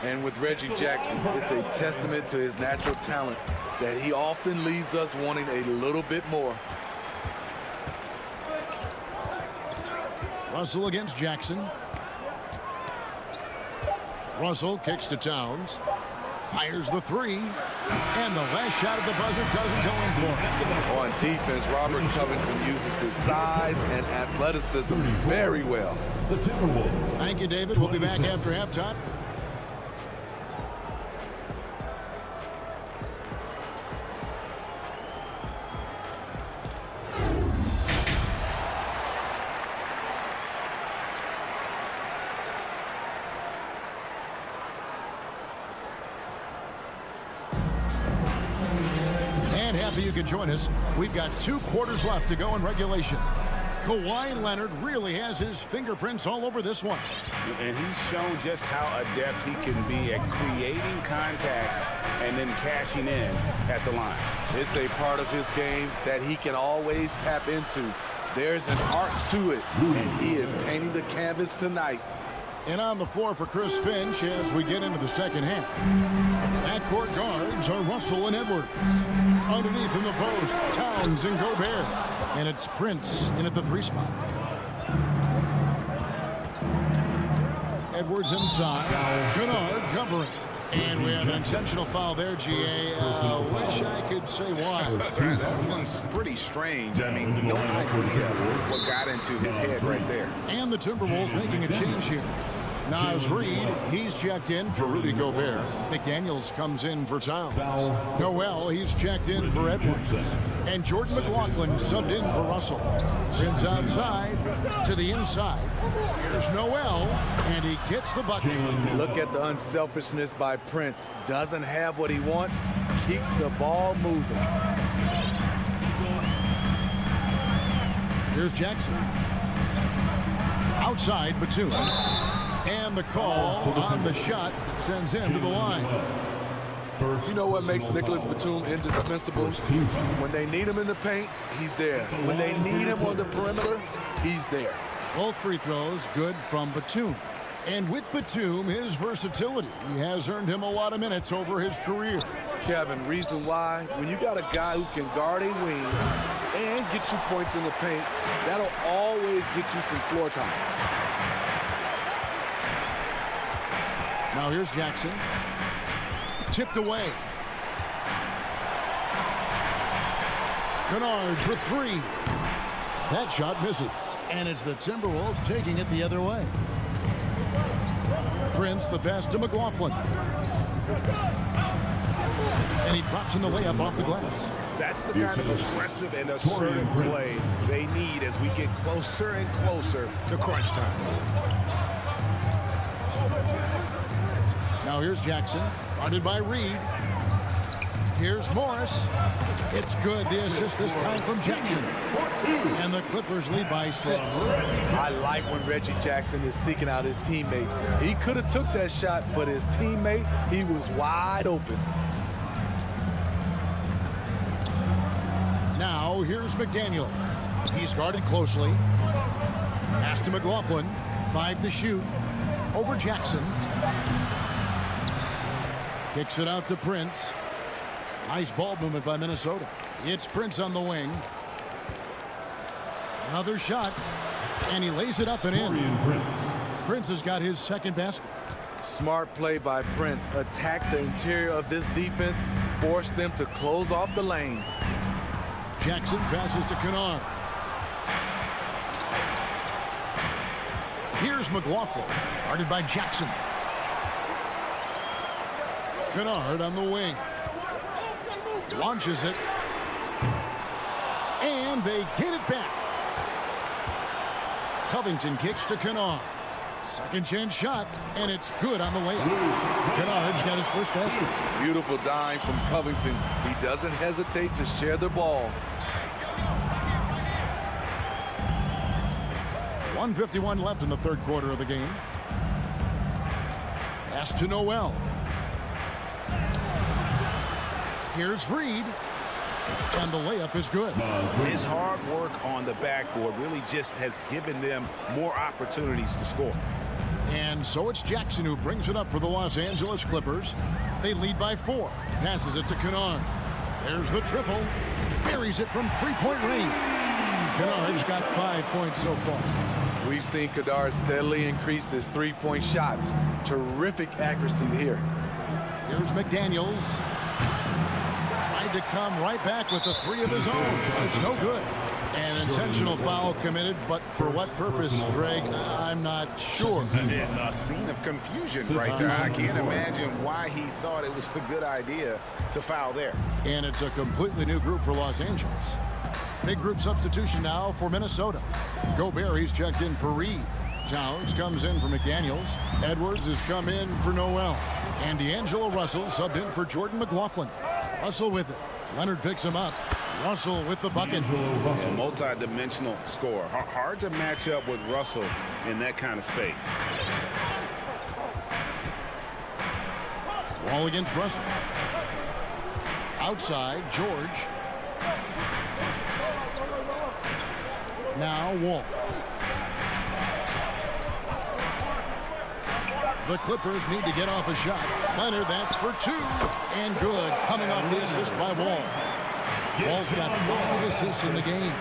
And with Reggie Jackson, it's a testament to his natural talent that he often leaves us wanting a little bit more. Russell against Jackson. Russell kicks to Towns. Fires the 3. And the last shot at the buzzer doesn't go in for it. On defense, Robert Covington uses his size and athleticism very well. The Timberwolves. Thank you, David. We'll be back after halftime. You can join us. We've got 2 quarters left to go in regulation. Kawhi Leonard really has his fingerprints all over this one. And he's shown just how adept he can be at creating contact and then cashing in at the line. It's a part of his game that he can always tap into. There's an art to it, and he is painting the canvas tonight. And on the floor for Chris Finch as we get into the second half. Backcourt guards are Russell and Edwards. Underneath in the post, Towns and Gobert. And it's Prince in at the 3 spot. Edwards inside. Kennard covering. And we have an intentional foul there, GA. Wish I could say why. That one's pretty strange. I mean, no idea what got into his head right there. And the Timberwolves making a change here. Nas Reed, he's checked in for Rudy Gobert. McDaniels comes in for Towns. Noel, he's checked in for Edwards. And Jordan McLaughlin subbed in for Russell. Prince outside to the inside. Here's Noel, and he gets the bucket. Look at the unselfishness by Prince. Doesn't have what he wants, keeps the ball moving. Here's Jackson. Outside Batum. And the call on the shot that sends him to the line. You know what makes Nicholas Batum indispensable? When they need him in the paint, he's there. When they need him on the perimeter, he's there. Both free throws good from Batum. And with Batum, his versatility has earned him a lot of minutes over his career. Kevin, reason why, when you got a guy who can guard a wing and get you points in the paint, that'll always get you some floor time. Now here's Jackson. Tipped away. Kennard for three. That shot misses. And it's the Timberwolves taking it the other way. Prince, the pass to McLaughlin. And he drops in the layup off the glass. That's the kind of aggressive and assertive play they need as we get closer and closer to crunch time. Now here's Jackson, guarded by Reed. Here's Morris. It's good. The assist this time from Jackson. And the Clippers lead by 6. I like when Reggie Jackson is seeking out his teammates. He could have took that shot, but his teammate, he was wide open. Now here's McDaniels. He's guarded closely. Pass to McLaughlin. 5 to shoot. Over Jackson. Kicks it out to Prince. Nice ball movement by Minnesota. It's Prince on the wing. Another shot. And he lays it up and in. Prince has got his second basket. Smart play by Prince. Attack the interior of this defense. Force them to close off the lane. Jackson passes to Kennard. Here's McLaughlin, guarded by Jackson. Kennard on the wing. Launches it. And they get it back. Covington kicks to Kennard. Second chance shot, and it's good on the layup. Kennard's got his first basket. Beautiful dime from Covington. He doesn't hesitate to share the ball. 1:51 left in the third quarter of the game. Pass to Noel. Here's Reed. And the layup is good. His hard work on the backboard really just has given them more opportunities to score. And so it's Jackson who brings it up for the Los Angeles Clippers. They lead by 4. Passes it to Kennard. There's the triple. Buries it from three-point range. Kennard's got 5 points so far. We've seen Kennard steadily increase his three-point shots. Terrific accuracy here. Here's McDaniels. Tried to come right back with the 3 of his own. It's no good. An intentional foul committed, but for what purpose, Greg, I'm not sure. In a scene of confusion right there. I can't imagine why he thought it was a good idea to foul there. And it's a completely new group for Los Angeles. Big group substitution now for Minnesota. Gobert, he's checked in for Reed. Towns comes in for McDaniels. Edwards has come in for Noel. And D'Angelo Russell subbed in for Jordan McLaughlin. Russell with it. Leonard picks him up. Russell with the bucket. A multi-dimensional scorer. Hard to match up with Russell in that kind of space. Wall against Russell. Outside, George. Now Wall. The Clippers need to get off a shot. Leonard, that's for 2. And good, coming off the assist by Wall. Wall's got 5 assists in the game.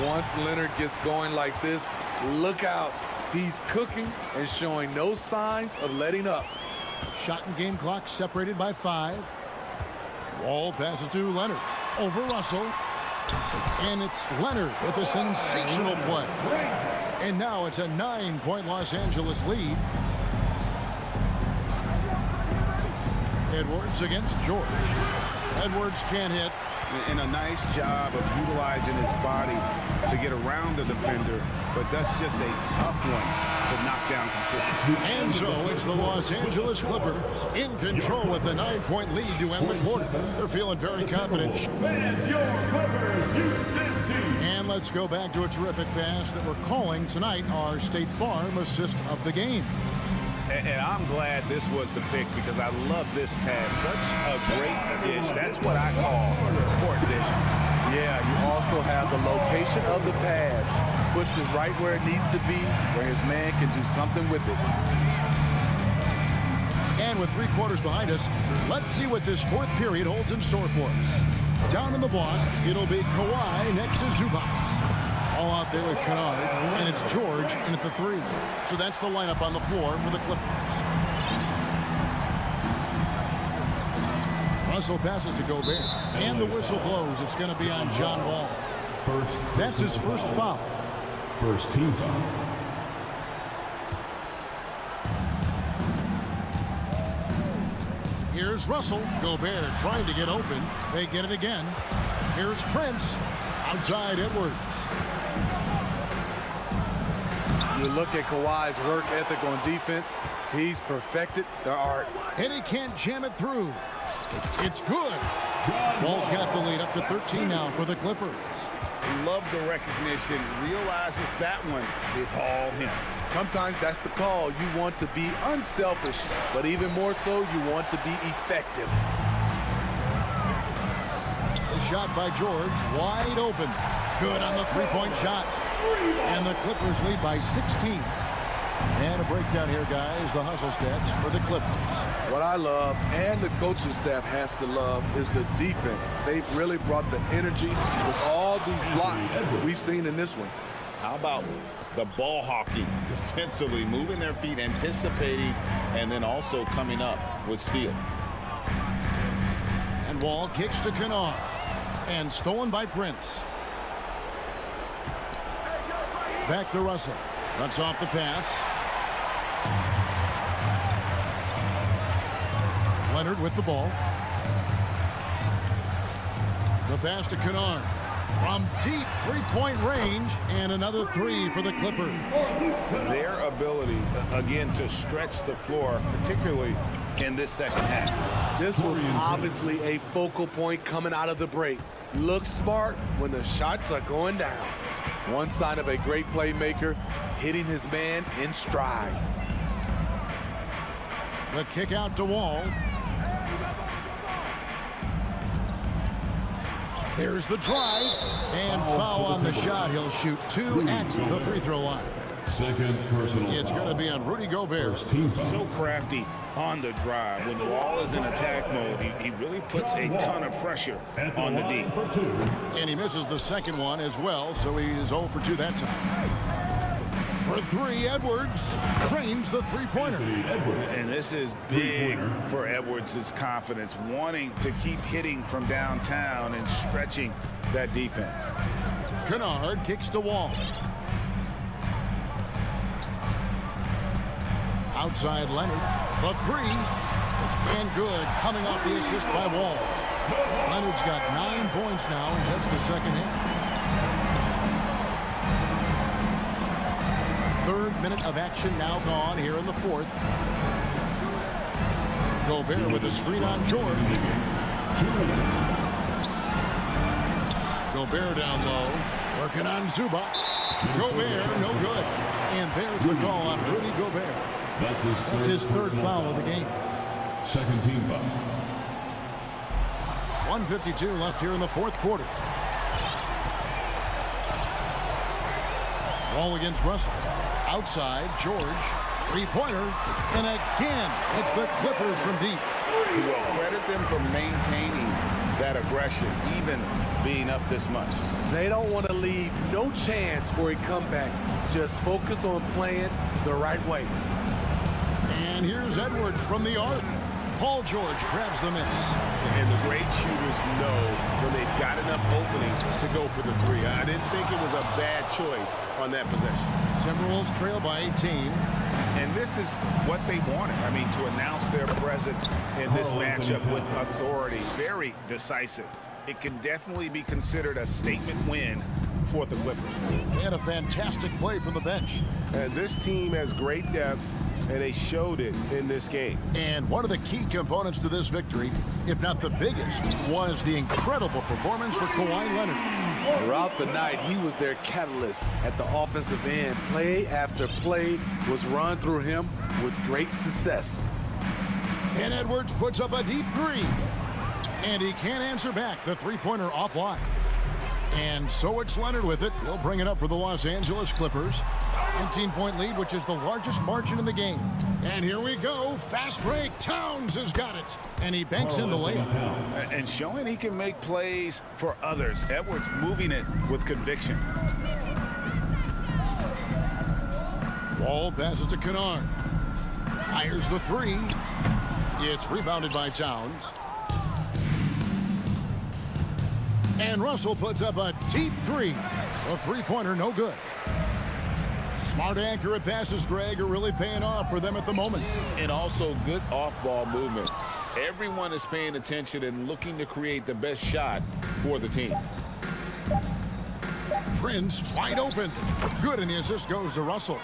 Once Leonard gets going like this, look out. He's cooking and showing no signs of letting up. Shot and game clock separated by 5. Wall passes to Leonard. Over Russell. And it's Leonard with a sensational play. And now it's a 9-point Los Angeles lead. Edwards against George. Edwards can't hit. And a nice job of utilizing his body to get around the defender, but that's just a tough one to knock down consistently. And so it's the Los Angeles Clippers in control with the 9-point lead to end the quarter. They're feeling very confident. And your Clippers, Houston team. And let's go back to a terrific pass that we're calling tonight our State Farm assist of the game. And I'm glad this was the pick because I love this pass. Such a great dish. That's what I call court vision. Yeah, you also have the location of the pass. Puts it right where it needs to be, where his man can do something with it. And with 3 quarters behind us, let's see what this fourth period holds in store for us. Down in the block, it'll be Kawhi next to Zubac. All out there with Kennard, and it's George in at the 3. So that's the lineup on the floor for the Clippers. Russell passes to Gobert, and the whistle blows. It's going to be on John Wall. That's his first foul. First team foul. Here's Russell. Gobert trying to get open. They get it again. Here's Prince. Outside Edwards. You look at Kawhi's work ethic on defense. He's perfected the art. And he can't jam it through. It's good. Wall's got the lead up to 13 now for the Clippers. Love the recognition. Realizes that one is all him. Sometimes that's the call. You want to be unselfish, but even more so, you want to be effective. The shot by George, wide open. Good on the three-point shot. And the Clippers lead by 16. And a breakdown here, guys. The hustle stats for the Clippers. What I love, and the coaching staff has to love, is the defense. They've really brought the energy with all these blocks we've seen in this one. How about the ball hockey defensively, moving their feet, anticipating, and then also coming up with steal. And Wall kicks to Kennard. And stolen by Prince. Back to Russell. Cuts off the pass. Leonard with the ball. The pass to Kennard. From deep three-point range, and another 3 for the Clippers. Their ability, again, to stretch the floor, particularly in this second half. This was obviously a focal point coming out of the break. Look smart when the shots are going down. One sign of a great playmaker, hitting his man in stride. The kick out to Wall. There's the drive, and foul on the shot. He'll shoot 2 at the free throw line. Second personal. It's going to be on Rudy Gobert. So crafty on the drive. When Wall is in attack mode, he really puts a ton of pressure on the D. And he misses the second one as well, so he is 0 for 2 that time. For 3, Edwards trains the three-pointer. And this is big for Edwards' confidence, wanting to keep hitting from downtown and stretching that defense. Kennard kicks to Wall. Outside Leonard, the 3, and good, coming off the assist by Wall. Leonard's got 9 points now in just the second half. 3rd minute of action now gone here in the 4th. Gobert with a screen on George. Gobert down low, working on Zubac. Gobert, no good. And there's the call on Rudy Gobert. That's his 3rd foul of the game. Second team foul. 1:52 left here in the 4th quarter. Ball against Russell. Outside, George. 3-pointer. And again, it's the Clippers from deep. Well, credit them for maintaining that aggression, even being up this much. They don't want to leave no chance for a comeback. Just focus on playing the right way. And here's Edwards from the arc. Paul George grabs the miss. And the great shooters know when they've got enough opening to go for the 3. I didn't think it was a bad choice on that possession. Timberwolves trail by 18. And this is what they wanted. I mean, to announce their presence in this matchup with authority, very decisive. It can definitely be considered a statement win for the Clippers. They had a fantastic play from the bench. And this team has great depth, and they showed it in this game. And one of the key components to this victory, if not the biggest, was the incredible performance for Kawhi Leonard. Throughout the night, he was their catalyst at the offensive end. Play after play was run through him with great success. And Edwards puts up a deep three. And he can't answer back. The three-pointer offline. And so it's Leonard with it. He'll bring it up for the Los Angeles Clippers. 19-point lead, which is the largest margin in the game. And here we go. Fast break. Towns has got it. And he banks in the layup. And showing he can make plays for others. Edwards moving it with conviction. Ball passes to Kennard. Fires the three. It's rebounded by Towns. And Russell puts up a deep three. A three-pointer, no good. Smart, accurate passes, Greg, are really paying off for them at the moment. And also good off-ball movement. Everyone is paying attention and looking to create the best shot for the team. Prince wide open. Good, and the assist goes to Russell.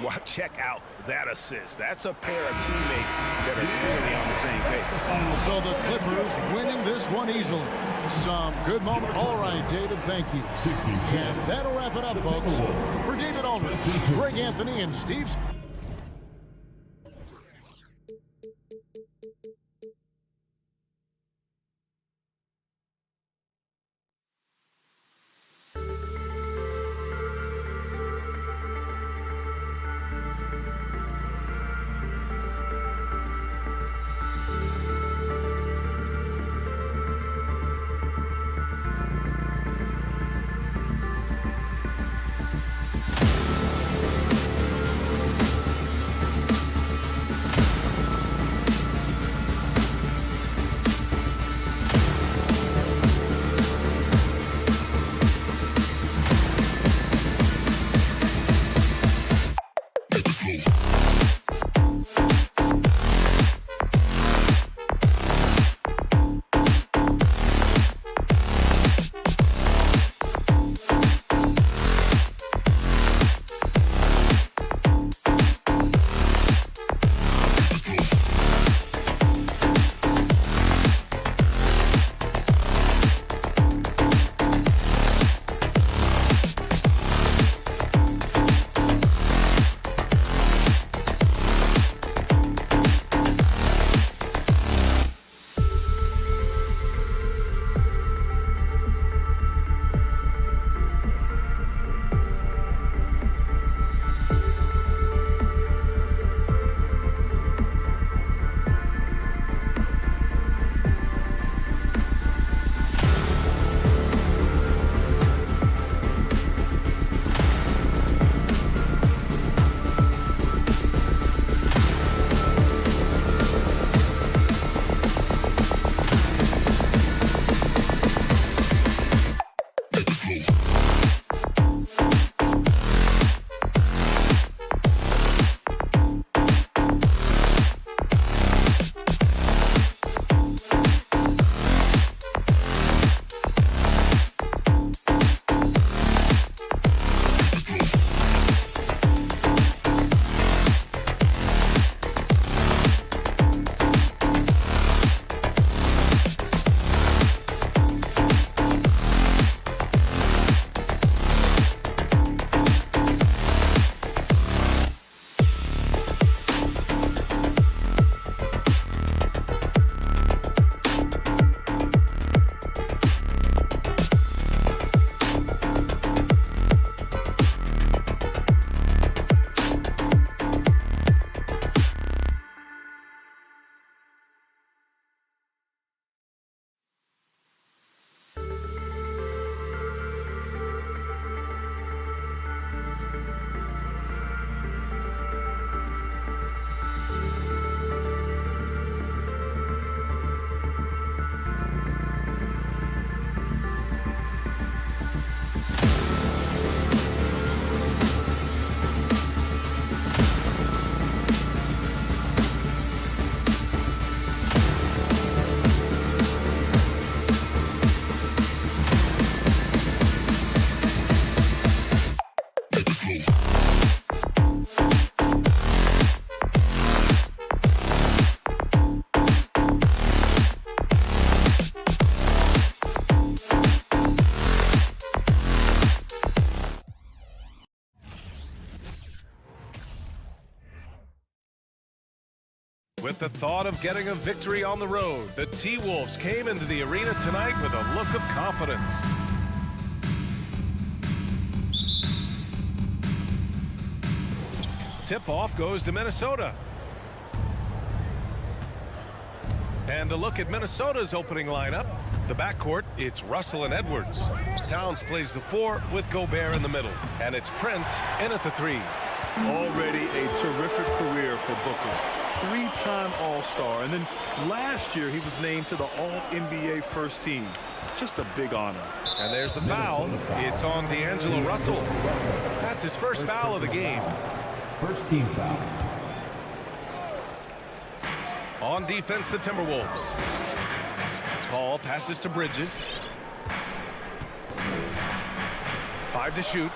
Well, check out that assist. That's a pair of teammates that are clearly on the same page. So the Clippers winning this one easily. Some good moment. All right, David, thank you. And that'll wrap it up, folks. For David Aldridge, Greg Anthony, and Steve the thought of getting a victory on the road, the T-Wolves came into the arena tonight with a look of confidence. Tip-off goes to Minnesota. And a look at Minnesota's opening lineup. The backcourt, it's Russell and Edwards. Towns plays the 4 with Gobert in the middle. And it's Prince in at the 3. Already a terrific career for Booker. 3-time All-Star. And then last year he was named to the All-NBA first team. Just a big honor. And there's the foul. It's on D'Angelo Russell. That's his first foul of the game. First team foul. On defense, the Timberwolves. Paul passes to Bridges. 5 to shoot.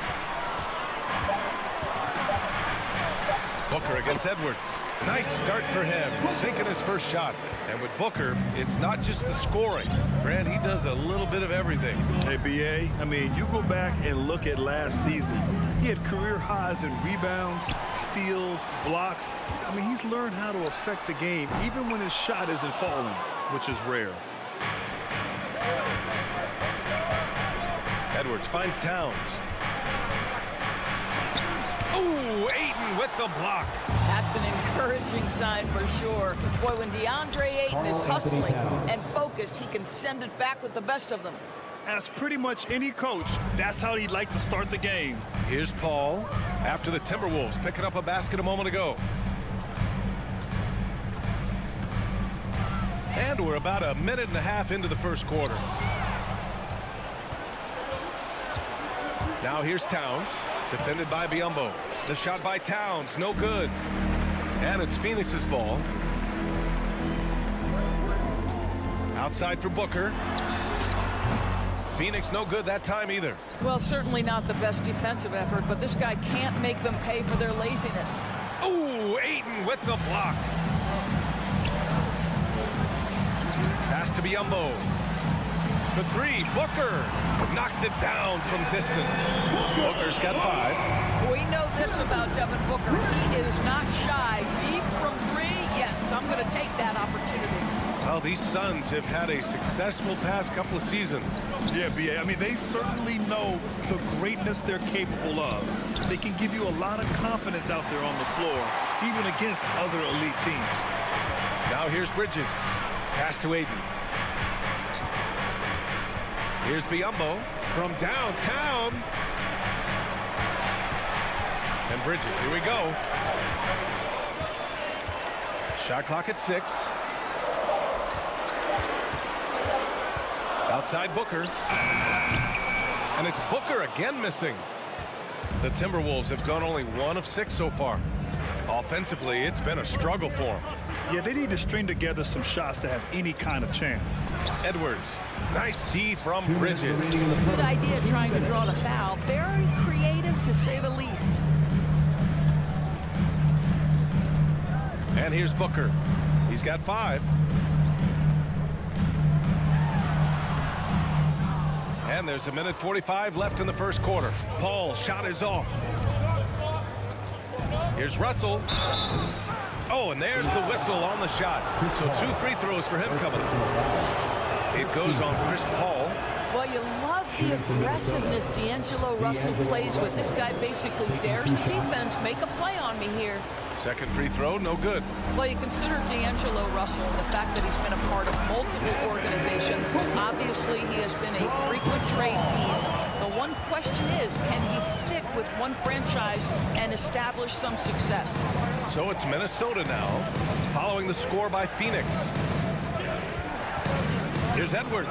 Booker against Edwards. Nice start for him, sinking his first shot. And with Booker, it's not just the scoring. Grant, he does a little bit of everything. Hey, B.A., I mean, you go back and look at last season. He had career highs in rebounds, steals, blocks. I mean, he's learned how to affect the game, even when his shot isn't falling, which is rare. Edwards finds Towns. Ooh, Ayton with the block. That's an encouraging sign for sure. Boy, when DeAndre Ayton is hustling and focused, he can send it back with the best of them. As pretty much any coach, that's how he'd like to start the game. Here's Paul after the Timberwolves picking up a basket a moment ago. And we're about a minute and a half into the first quarter. Now here's Towns, defended by Biyombo. The shot by Towns, no good. And it's Phoenix's ball. Outside for Booker. Phoenix no good that time either. Well, certainly not the best defensive effort, but this guy can't make them pay for their laziness. Ooh, Ayton with the block. Pass to Biyombo. The 3, Booker knocks it down from distance. Booker's got 5. We know this about Devin Booker. He is not shy. Deep from 3, yes, I'm going to take that opportunity. Well, these Suns have had a successful past couple of seasons. Yeah, B.A., I mean, they certainly know the greatness they're capable of. They can give you a lot of confidence out there on the floor, even against other elite teams. Now here's Bridges. Pass to Ayton. Here's Biyombo from downtown. And Bridges, here we go. Shot clock at 6. Outside Booker. And it's Booker again missing. The Timberwolves have gone only 1 of 6 so far. Offensively, it's been a struggle for them. Yeah, they need to string together some shots to have any kind of chance. Edwards, nice D from Bridges. Good idea trying to draw the foul. Very creative, to say the least. And here's Booker. He's got 5. And there's a minute 45 left in the first quarter. Paul's shot is off. Here's Russell. Oh, and there's the whistle on the shot. So 2 free throws for him coming. It goes on Chris Paul. Well, you love the aggressiveness D'Angelo Russell plays with. This guy basically dares the defense. Make a play on me here. Second free throw, no good. Well, you consider D'Angelo Russell and the fact that he's been a part of multiple organizations. Obviously, he has been a frequent trade piece. The one question is, can he stick with one franchise and establish some success? So it's Minnesota now, following the score by Phoenix. Here's Edwards.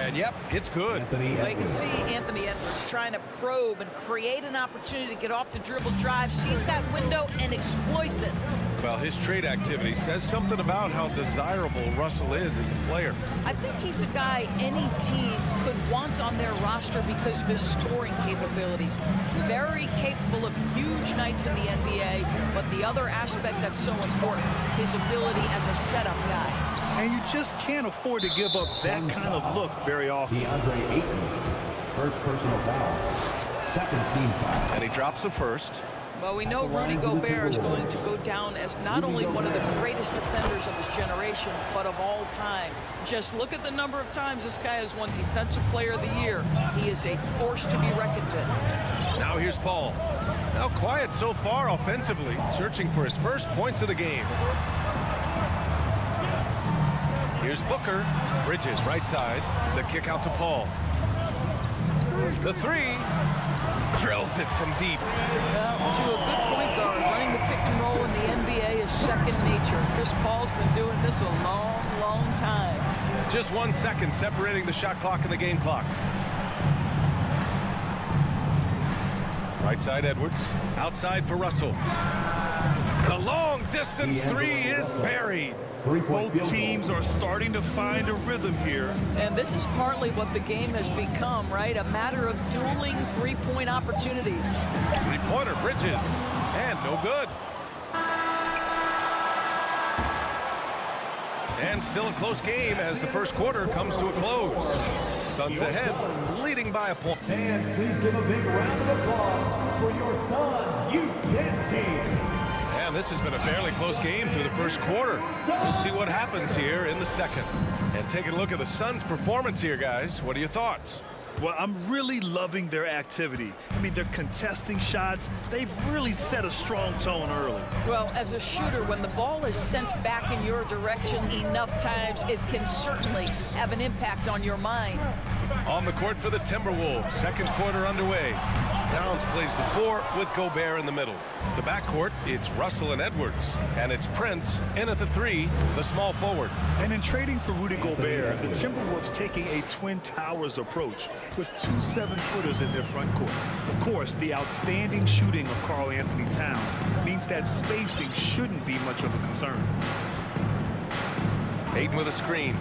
And yep, it's good. Well, you can see Anthony Edwards trying to probe and create an opportunity to get off the dribble drive, sees that window and exploits it. Well, his trade activity says something about how desirable Russell is as a player. I think he's a guy any team could want on their roster because of his scoring capabilities. Very capable of huge nights in the NBA, but the other aspect that's so important, his ability as a setup guy. And you just can't afford to give up that kind of look very often. DeAndre Ayton, first personal foul, second team foul. And he drops the first. Well, we know Rudy Gobert is going to go down as not only one of the greatest defenders of his generation, but of all time. Just look at the number of times this guy has won Defensive Player of the Year. He is a force to be reckoned with. Now here's Paul. Now quiet so far offensively, searching for his first points of the game. Here's Booker. Bridges right side. The kick out to Paul. The three. Drills it from deep. Well, to a good point guard, running the pick and roll in the NBA is second nature. Chris Paul's been doing this a long, long time. Just 1 second separating the shot clock and the game clock. Right side Edwards. Outside for Russell. The long distance three is buried. Both teams are starting to find a rhythm here. And this is partly what the game has become, right? A matter of dueling three-point opportunities. Three-pointer, Bridges. And no good. And still a close game as the first quarter comes to a close. Suns ahead, leading by a point. And please give a big round of applause for your Suns Youth Dance Team. And this has been a fairly close game through the first quarter. We'll see what happens here in the second. And taking a look at the Suns' performance here, guys. What are your thoughts? Well, I'm really loving their activity. I mean, they're contesting shots. They've really set a strong tone early. Well, as a shooter, when the ball is sent back in your direction enough times, it can certainly have an impact on your mind. On the court for the Timberwolves, second quarter underway. Towns plays the four with Gobert in the middle. The backcourt, it's Russell and Edwards. And it's Prince in at the three, the small forward. And in trading for Rudy Gobert, the Timberwolves taking a Twin Towers approach with 2 7-footers in their front court. Of course, the outstanding shooting of Karl Anthony Towns means that spacing shouldn't be much of a concern. Ayton with a screen.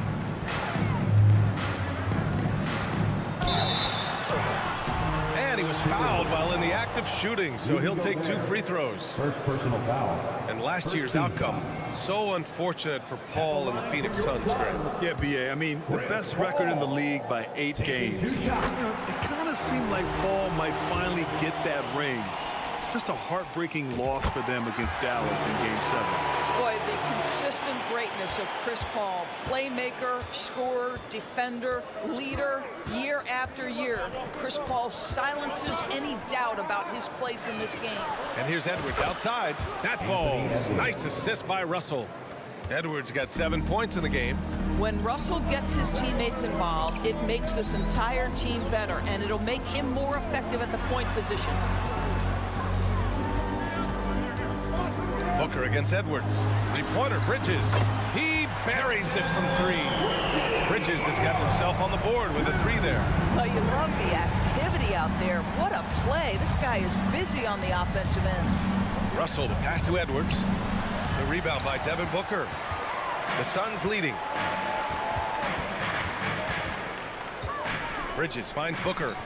And he was fouled while in the act of shooting, so he'll take 2 free throws. First personal foul. And last year's outcome, so unfortunate for Paul and the Phoenix Suns. Yeah, B.A., I mean, the best record in the league by 8 games. You know, it kind of seemed like Paul might finally get that ring. Just a heartbreaking loss for them against Dallas in Game 7. Boy, the consistent greatness of Chris Paul, playmaker, scorer, defender, leader, year after year. Chris Paul silences any doubt about his place in this game. And here's Edwards outside. That falls. Nice assist by Russell. Edwards got 7 points in the game. When Russell gets his teammates involved, it makes this entire team better, and it'll make him more effective at the point position. Booker against Edwards. Three-pointer, Bridges. He buries it from 3. Bridges has got himself on the board with a 3 there. Oh, you love the activity out there. What a play. This guy is busy on the offensive end. Russell to pass to Edwards. The rebound by Devin Booker. The Suns leading. Bridges finds Booker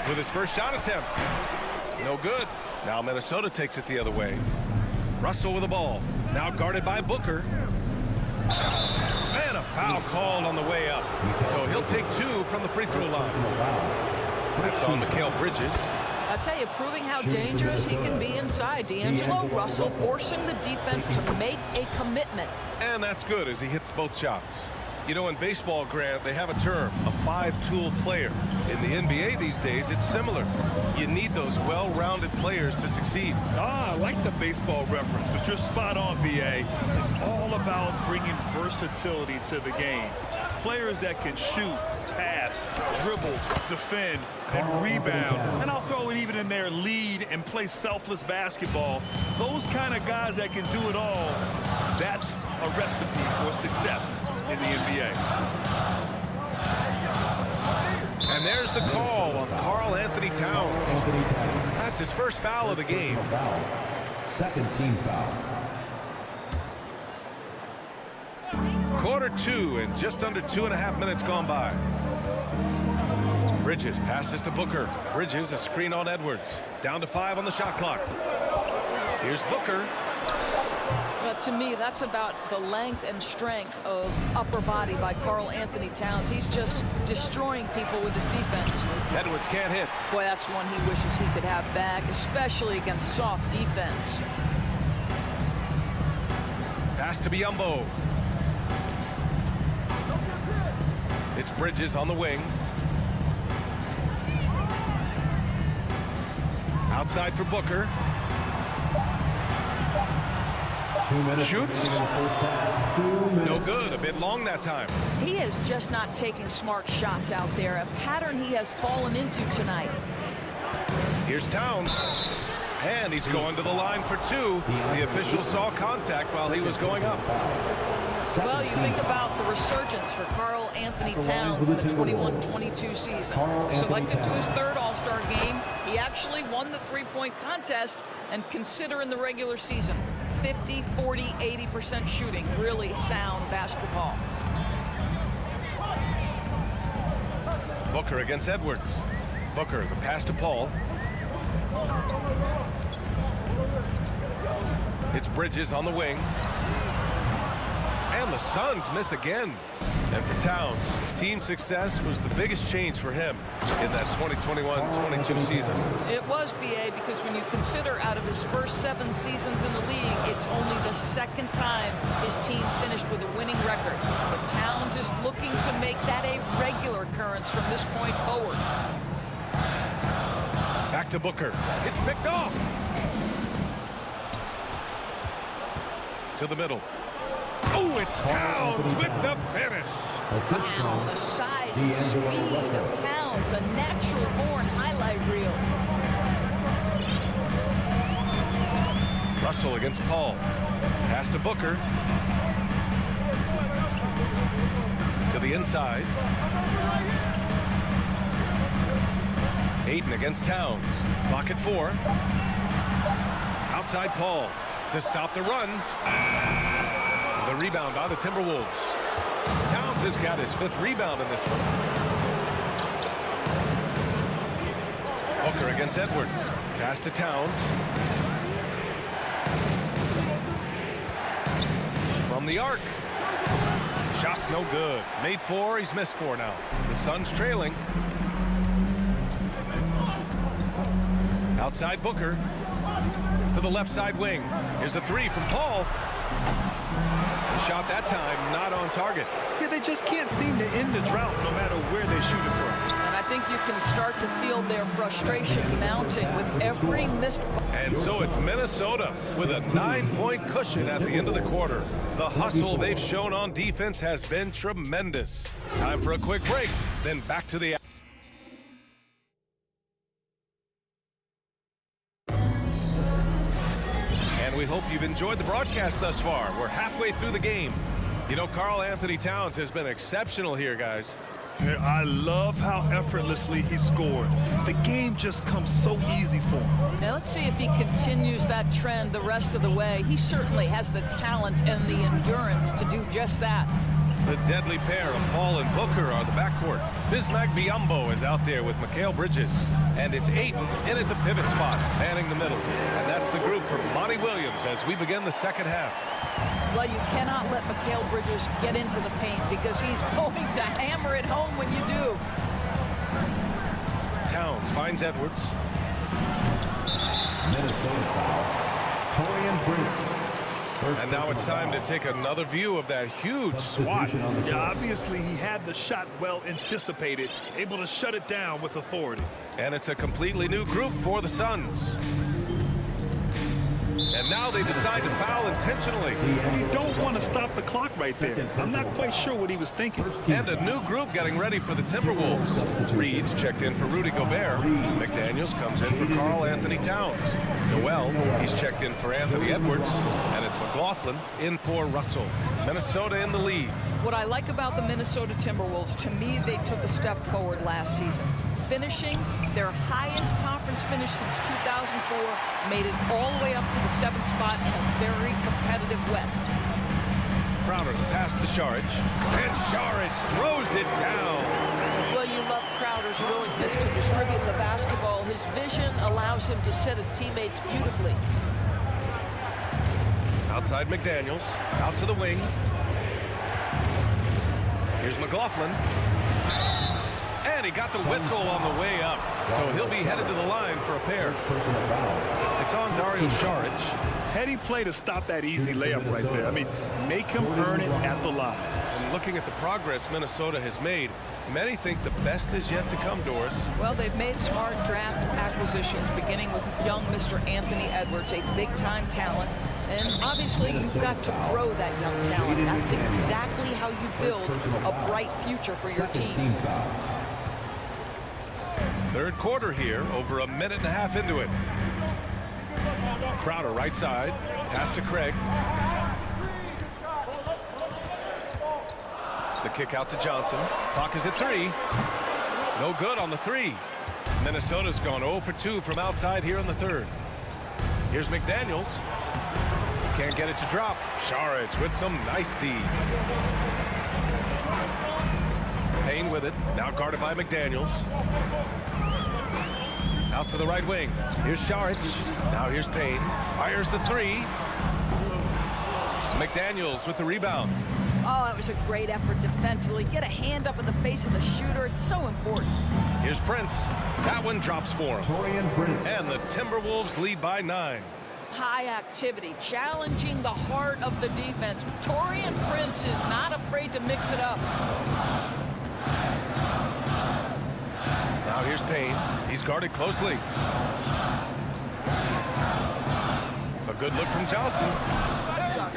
with his first shot attempt. No good. Now Minnesota takes it the other way. Russell with the ball. Now guarded by Booker. And a foul called on the way up. So he'll take 2 from the free throw line. That's on Mikal Bridges. I'll tell you, proving how dangerous he can be inside. D'Angelo Russell forcing the defense to make a commitment. And that's good as he hits both shots. You know, in baseball, Grant, they have a term, a 5-tool player. In the NBA these days, it's similar. You need those well-rounded players to succeed. I like the baseball reference, but you're spot on, B.A. It's all about bringing versatility to the game. Players that can shoot, pass, dribble, defend, and rebound. And I'll throw it even in there, lead and play selfless basketball. Those kind of guys that can do it all, that's a recipe for success in the NBA. And there's the call on Karl Anthony Towns. That's his first foul of the game. Second team foul. Quarter 2 and just under 2.5 minutes gone by. Bridges passes to Booker. Bridges a screen on Edwards. Down to 5 on the shot clock. Here's Booker. But to me, that's about the length and strength of upper body by Karl Anthony Towns. He's just destroying people with his defense. Edwards can't hit. Boy, that's one he wishes he could have back, especially against soft defense. Pass to Biyombo. It's Bridges on the wing. Outside for Booker. 2 minutes. Shoots. No good. A bit long that time. He is just not taking smart shots out there, a pattern he has fallen into tonight. Here's Towns. And he's going to the line for 2. The official saw contact while he was going up. Well, you think about the resurgence for Karl Anthony Towns in the 21-22 season. Selected to his 3rd All-Star game, he actually won the three-point contest, and consider in the regular season, 50, 40, 80% shooting. Really sound basketball. Booker against Edwards. Booker, the pass to Paul. It's Bridges on the wing. And the Suns miss again. And for Towns, team success was the biggest change for him in that 2021-22 season. It was, B.A., because when you consider out of his first 7 seasons in the league, it's only the 2nd time his team finished with a winning record. But Towns is looking to make that a regular occurrence from this point forward. Back to Booker. It's picked off. To the middle. Oh, it's Towns with the finish. Wow, the size and speed of Towns, a natural-born highlight reel. Russell against Paul. Pass to Booker. To the inside. Ayton against Towns. Clock at 4. Outside Paul to stop the run. The rebound by the Timberwolves. Towns has got his 5th rebound in this one. Booker against Edwards. Pass to Towns. From the arc. Shot's no good. Made 4, he's missed 4 now. The Suns trailing. Outside Booker. To the left side wing. Here's a 3 from Paul. The shot that time not on target. Yeah, they just can't seem to end the drought no matter where they shoot it from. And I think you can start to feel their frustration mounting with every missed. And so it's Minnesota with a 9-point cushion at the end of the quarter. The hustle they've shown on defense has been tremendous. Time for a quick break, then back to the... We hope you've enjoyed the broadcast thus far. We're halfway through the game. You know, Karl Anthony Towns has been exceptional here, guys. I love how effortlessly he scored. The game just comes so easy for him. Now let's see if he continues that trend the rest of the way. He certainly has the talent and the endurance to do just that. The deadly pair of Paul and Booker are the backcourt. Bismack Biyombo is out there with Mikal Bridges. And it's Ayton in at the pivot spot, manning the middle. And that's the group from Monty Williams as we begin the 2nd half. Well, you cannot let Mikal Bridges get into the paint because he's going to hammer it home when you do. Towns finds Edwards. Minnesota foul. Torian Prince. And now it's time to take another view of that huge swat. Yeah, obviously he had the shot well anticipated, able to shut it down with authority. And it's a completely new group for the Suns. And now they decide to foul intentionally. You don't want to stop the clock right there. I'm not quite sure what he was thinking. And a new group getting ready for the Timberwolves. Reed's checked in for Rudy Gobert. McDaniels comes in for Karl Anthony Towns. Noel, he's checked in for Anthony Edwards. And it's McLaughlin in for Russell. Minnesota in the lead. What I like about the Minnesota Timberwolves, to me, they took a step forward last season. Finishing their highest conference finish since 2004, made it all the way up to the 7th spot in a very competitive West. Crowder, the pass to Saric. And Saric throws it down. Well, you love Crowder's willingness to distribute the basketball. His vision allows him to set his teammates beautifully. Outside McDaniels. Out to the wing. Here's McLaughlin. And he got the whistle on the way up. So he'll be headed to the line for a pair. It's on Dario Saric. Heady play to stop that easy layup right there. I mean, make him earn it at the line. And looking at the progress Minnesota has made, many think the best is yet to come, Doris. Well, they've made smart draft acquisitions, beginning with young Mr. Anthony Edwards, a big-time talent. And obviously, you've got to grow that young talent. That's exactly how you build a bright future for your team. Third quarter here, over a minute and a half into it. Crowder right side, pass to Craig. The kick out to Johnson. Clock is at 3. No good on the 3. Minnesota's gone 0 for 2 from outside here in the third. Here's McDaniels. Can't get it to drop. Saric with some nice D. Payne with it. Now guarded by McDaniels. Out to the right wing. Here's Saric. Now here's Payne. Fires the 3. McDaniels with the rebound. Oh, that was a great effort defensively. Get a hand up in the face of the shooter. It's so important. Here's Prince. That one drops for him. And the Timberwolves lead by 9. High activity, challenging the heart of the defense. Taurean Prince is not afraid to mix it up. Now here's Payne. He's guarded closely. A good look from Johnson.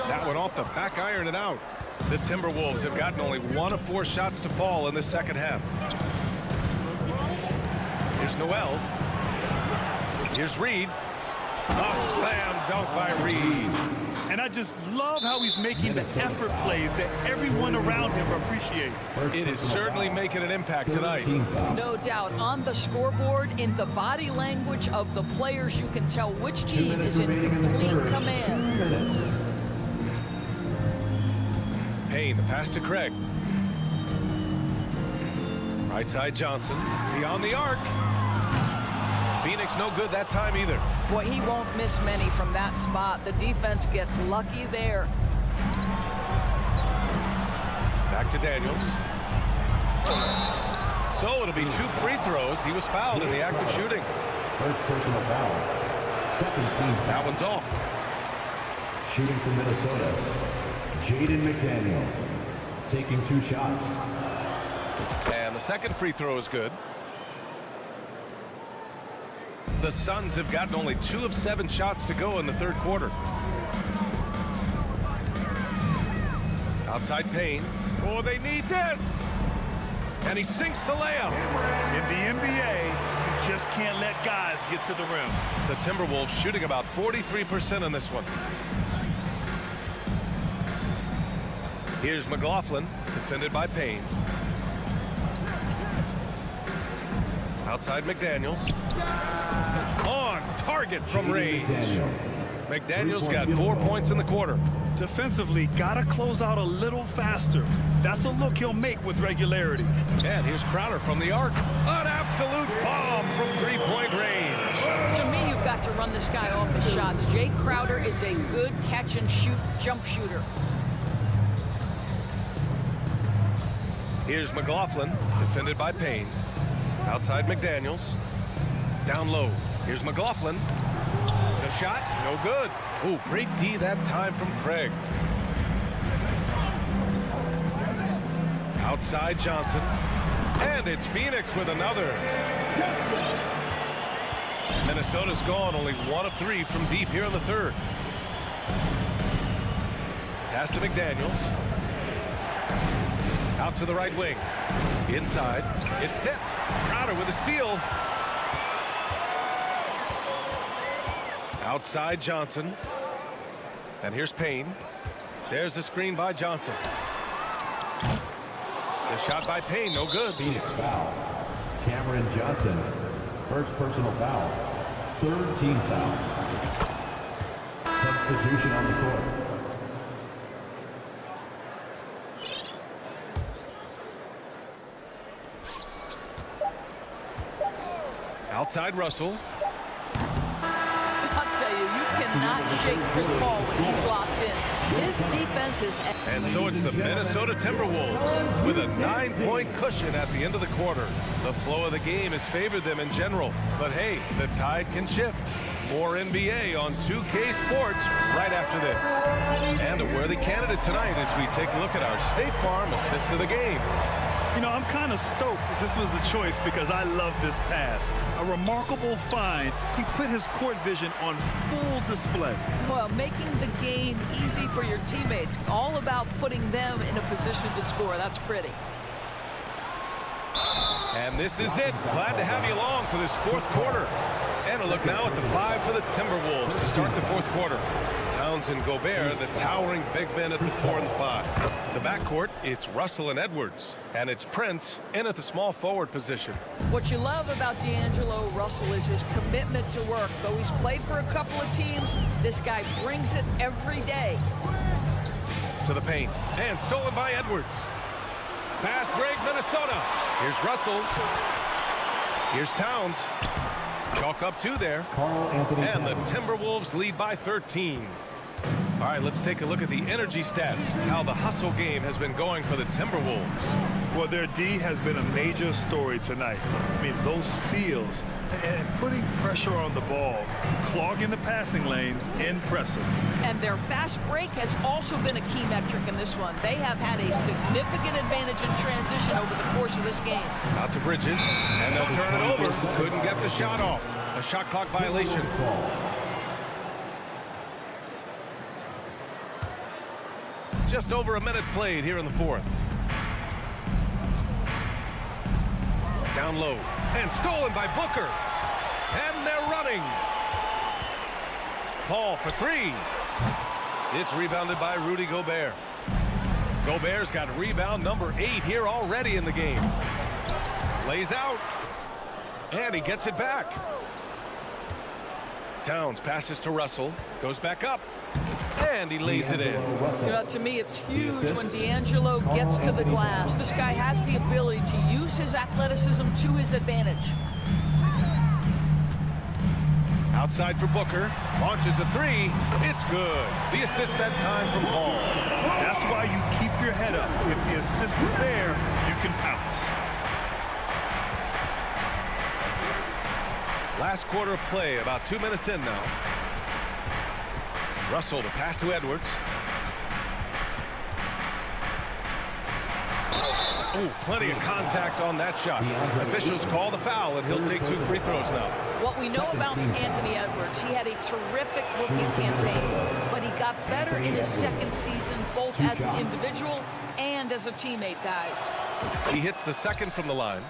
That one off the back iron and out. The Timberwolves have gotten only 1 of 4 shots to fall in the second half. Here's Noel. Here's Reed. A slam dunk by Reed. And I just love how he's making the effort plays that everyone around him appreciates. It is certainly making an impact tonight. No doubt. On the scoreboard, in the body language of the players, you can tell which team is in complete command. Payne, the pass to Craig. Right side Johnson. Beyond the arc. Phoenix no good that time either. Boy, he won't miss many from that spot. The defense gets lucky there. Back to Daniels. So it'll be 2 free throws. He was fouled in the act of shooting. First personal foul. Second team foul. That one's off. Shooting for Minnesota, Jaden McDaniels, taking 2 shots. And the second free throw is good. The Suns have gotten only 2 of 7 shots to go in the third quarter. Outside Payne. Oh, they need this! And he sinks the layup. In the NBA, you just can't let guys get to the rim. The Timberwolves shooting about 43% on this one. Here's McLaughlin, defended by Payne. Outside McDaniels. On target from range. McDaniels got 4 points in the quarter. Defensively, gotta close out a little faster. That's a look he'll make with regularity. And here's Crowder from the arc. An absolute bomb from 3-point range. To me, you've got to run this guy off his shots. Jay Crowder is a good catch-and-shoot jump shooter. Here's McLaughlin, defended by Payne. Outside McDaniels. Down low. Here's McLaughlin. The shot, no good. Ooh, great D that time from Craig. Outside Johnson. And it's Phoenix with another. Minnesota's gone only 1 of 3 from deep here in the third. Pass to McDaniels. Out to the right wing. Inside. It's tipped. Crowder with a steal. Outside Johnson. And here's Payne. There's the screen by Johnson. The shot by Payne, no good. Phoenix foul. Cameron Johnson, first personal foul. Third team foul. Substitution on the court. I'll tell you, you cannot shake Chris Paul when he's locked in. His defense is... And so it's the Minnesota Timberwolves with a 9-point cushion at the end of the quarter. The flow of the game has favored them in general. But hey, the tide can shift. More NBA on 2K Sports right after this. And a worthy candidate tonight as we take a look at our State Farm assist of the game. You know, I'm kind of stoked that this was the choice because I love this pass. A remarkable find. He put his court vision on full display. Well, making the game easy for your teammates. All about putting them in a position to score. That's pretty. And this is it. Glad to have you along for this fourth quarter. And a look now at the 5 for the Timberwolves to start the fourth quarter. Towns and Gobert, the towering big men at the 4 and the 5. The backcourt, it's Russell and Edwards. And it's Prince in at the small forward position. What you love about D'Angelo Russell is his commitment to work. Though he's played for a couple of teams, this guy brings it every day. To the paint. And stolen by Edwards. Fast break, Minnesota. Here's Russell. Here's Towns. Chalk up 2 there. And the Timberwolves lead by 13. All right, let's take a look at the energy stats, how the hustle game has been going for the Timberwolves. Well, their D has been a major story tonight. I mean, those steals and putting pressure on the ball, clogging the passing lanes, impressive. And their fast break has also been a key metric in this one. They have had a significant advantage in transition over the course of this game. Out to Bridges, and they'll turn it over. Couldn't get the shot off. A shot clock violation. Just over a minute played here in the fourth. Down low, and stolen by Booker. And they're running. Paul for 3. It's rebounded by Rudy Gobert. Gobert's got rebound number 8 here already in the game. Lays out. And he gets it back. Towns passes to Russell. Goes back up. And he lays it in. You know, to me, it's huge when D'Angelo gets to the glass. This guy has the ability to use his athleticism to his advantage. Outside for Booker. Launches a 3. It's good. The assist that time from Paul. That's why you keep your head up. If the assist is there, you can pounce. Last quarter of play, about 2 minutes in now. Russell, the pass to Edwards. Oh, plenty of contact on that shot. Officials call the foul, and he'll take 2 free throws now. What we know about Anthony Edwards, he had a terrific rookie campaign, but he got better in his second season, both as an individual and as a teammate, guys. He hits the second from the line.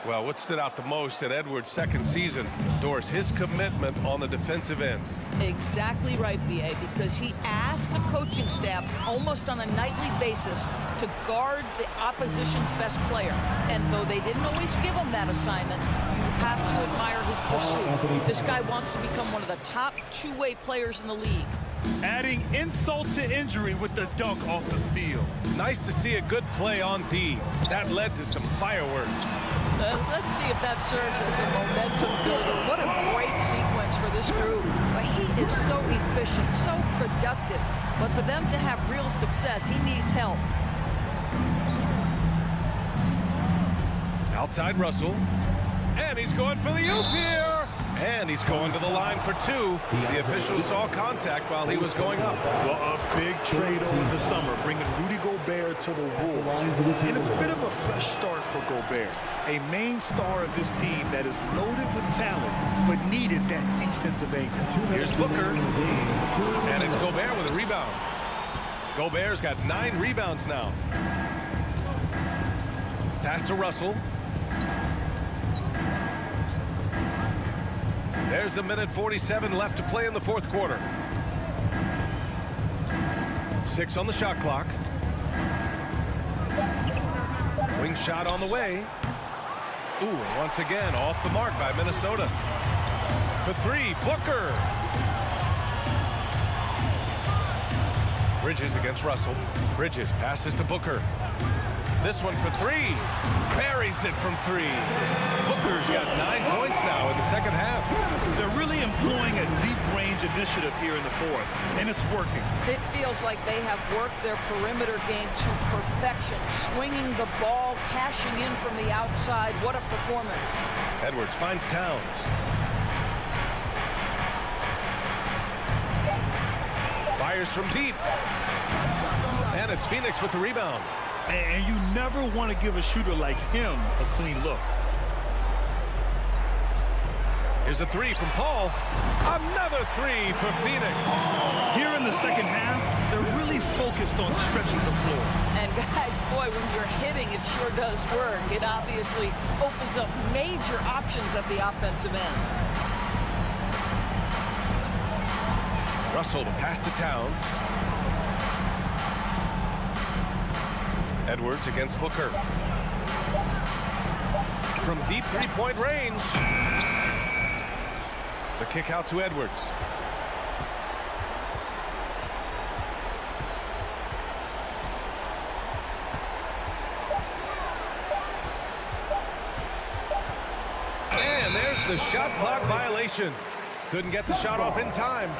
Well, what stood out the most in Edwards' second season, Doris, his commitment on the defensive end. Exactly right, B.A., because he asked the coaching staff almost on a nightly basis to guard the opposition's best player. And though they didn't always give him that assignment, you have to admire his pursuit. This guy wants to become one of the top two-way players in the league. Adding insult to injury with the dunk off the steal. Nice to see a good play on D. That led to some fireworks. Let's see if that serves as a momentum builder. What a great sequence for this group. He is so efficient, so productive. But for them to have real success, he needs help. Outside Russell. And he's going for the oop here. And he's going to the line for 2. The officials saw contact while he was going up. Well, a big trade over the summer, bringing Rudy Gobert to the Wolves. And it's a bit of a fresh start for Gobert, a main star of this team that is loaded with talent, but needed that defensive anchor. Here's Booker. And it's Gobert with a rebound. Gobert's got 9 rebounds now. Pass to Russell. There's a minute 47 left to play in the fourth quarter. 6 on the shot clock. Wing shot on the way. Ooh, and once again off the mark by Minnesota. For 3, Booker. Bridges against Russell. Bridges passes to Booker. This one for three. Buries it from three. Booker's got 9 points now in the second half. They're really employing a deep range initiative here in the fourth, and it's working. It feels like they have worked their perimeter game to perfection, swinging the ball, cashing in from the outside. What a performance. Edwards finds Towns. Fires from deep. And it's Phoenix with the rebound. And you never want to give a shooter like him a clean look. Here's a three from Paul. Another three for Phoenix. Here in the second half, they're really focused on stretching the floor. And guys, boy, when you're hitting, it sure does work. It obviously opens up major options at the offensive end. Russell to pass to Towns. Edwards against Booker. From deep three-point range. The kick out to Edwards. And there's the shot clock violation. Couldn't get the shot off in time.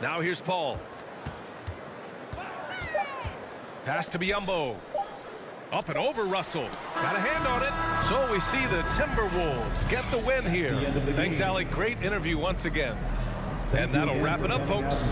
Now here's Paul. Pass to Biyombo. Up and over Russell. Got a hand on it. So we see the Timberwolves get the win here. Thanks, Alec. Great interview once again. And that'll wrap it up, folks.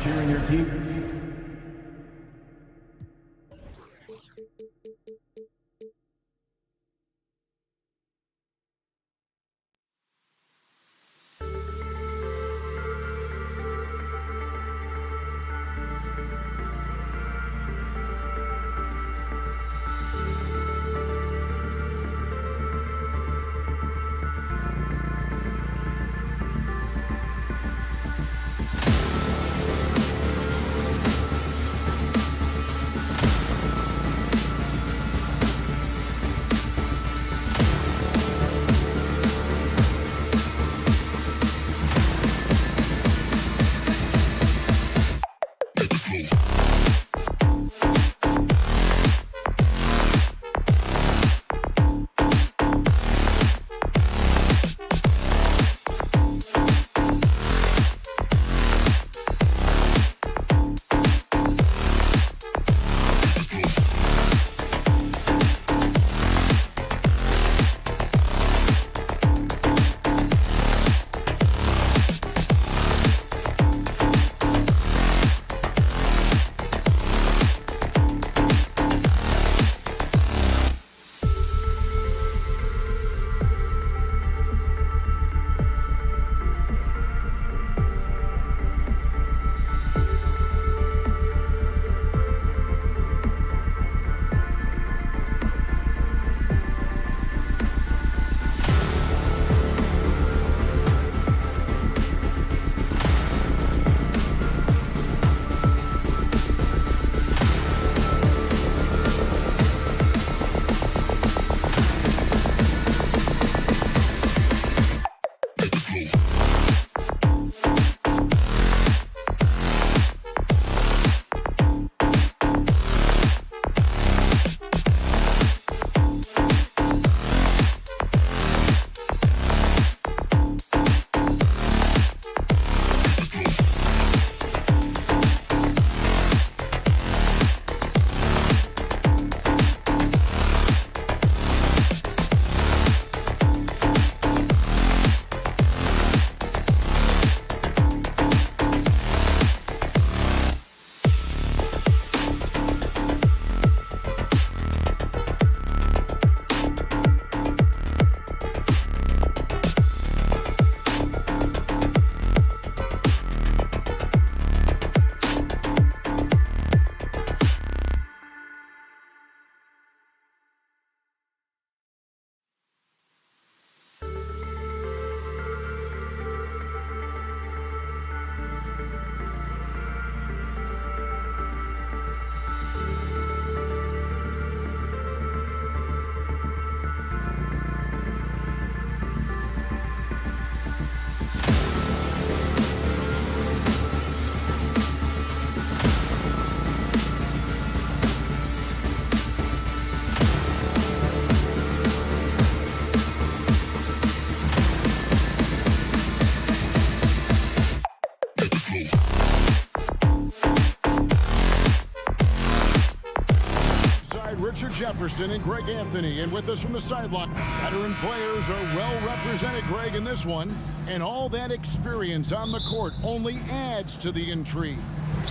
Richard Jefferson and Greg Anthony. And with us from the sideline, veteran players are well represented, Greg, in this one. And all that experience on the court only adds to the intrigue.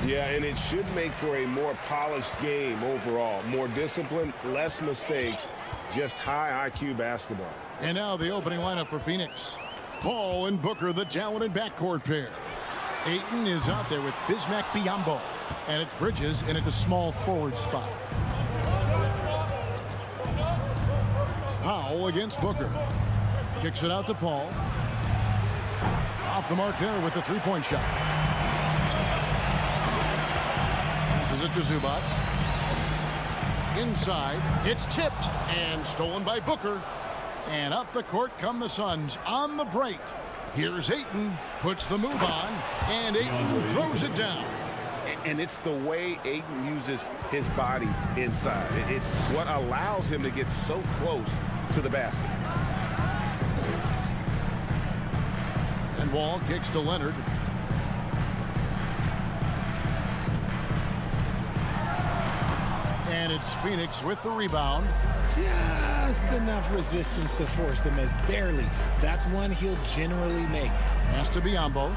Yeah, and it should make for a more polished game overall. More discipline, less mistakes, just high IQ basketball. And now the opening lineup for Phoenix. Paul and Booker, the talented backcourt pair. Ayton is out there with Bismack Biyombo. And it's Bridges in at the small forward spot. Powell against Booker. Kicks it out to Paul. Off the mark there with the three-point shot. Passes it to Zubac. Inside. It's tipped and stolen by Booker. And up the court come the Suns on the break. Here's Ayton. Puts the move on. And Ayton throws it down. And it's the way Ayton uses his body inside. It's what allows him to get so close to the basket. And Wall kicks to Leonard. And it's Phoenix with the rebound. Just enough resistance to force the miss. Barely. That's one he'll generally make. Has to Biyombo.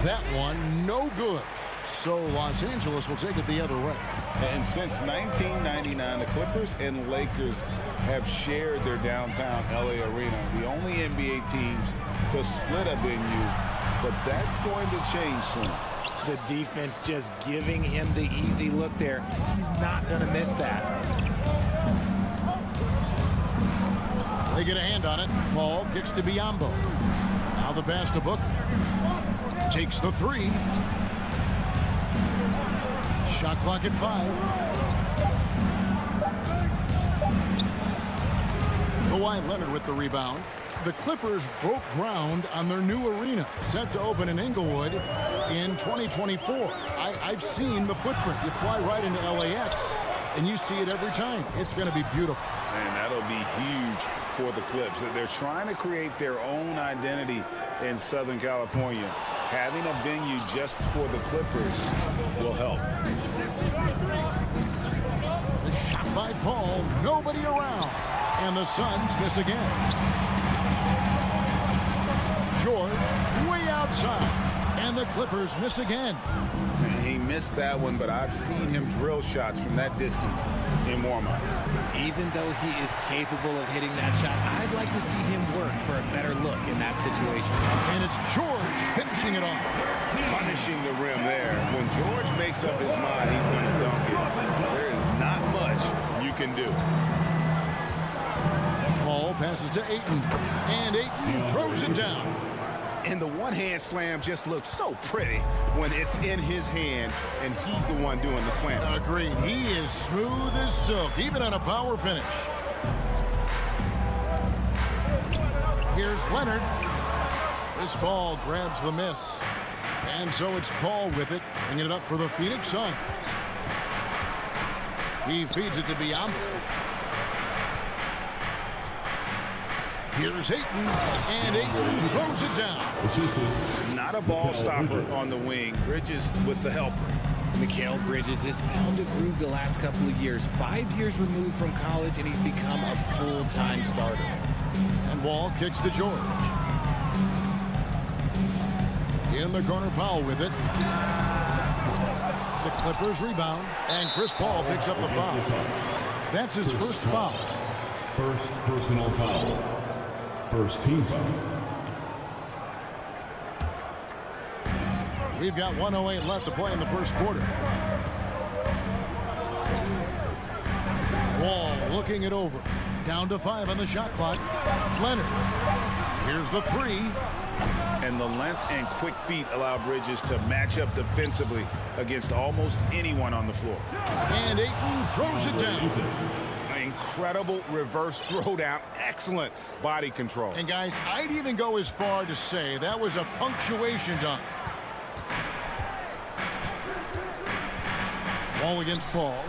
That one, no good. So Los Angeles will take it the other way. And since 1999, the Clippers and Lakers have shared their downtown LA arena. The only NBA teams to split a venue, but that's going to change soon. The defense just giving him the easy look there. He's not going to miss that. They get a hand on it. Paul kicks to Biyombo. Now the pass to Booker. Takes the three. Shot clock at 5. Kawhi Leonard with the rebound. The Clippers broke ground on their new arena, set to open in Inglewood in 2024. I've seen the footprint. You fly right into LAX, and you see it every time. It's going to be beautiful. And that'll be huge for the Clips. They're trying to create their own identity in Southern California. Having a venue just for the Clippers will help. The shot by Paul, nobody around, and the Suns miss again. George way outside, and the Clippers miss again. And he missed that one, but I've seen him drill shots from that distance in warm-up. Even though he is capable of hitting that shot, I'd like to see him work for a better look in that situation. And it's George finishing it off. Punishing the rim there. When George makes up his mind, he's going to dunk it. There is not much you can do. Paul passes to Ayton, and Ayton throws it down. And the one-hand slam just looks so pretty when it's in his hand, and he's the one doing the slam. Agreed. He is smooth as silk, even on a power finish. Here's Leonard. This ball grabs the miss. And so it's Paul with it, bringing it up for the Phoenix Suns. He feeds it to Biyombo. Here's Ayton, and Ayton throws it down. Not a ball stopper on the wing. Bridges with the helper. Mikal Bridges has found a groove the last couple of years. 5 years removed from college, and he's become a full-time starter. And Wall kicks to George. In the corner, Powell with it. The Clippers rebound, and Chris Paul picks up the foul. That's his first foul. First personal foul. First team foul. We've got 1:08 left to play in the first quarter. Wall looking it over. Down to 5 on the shot clock. Leonard. Here's the three. And the length and quick feet allow Bridges to match up defensively against almost anyone on the floor. And Ayton throws it down. Incredible reverse throwdown. Excellent body control. And guys, I'd even go as far to say that was a punctuation dunk. Wall against Paul.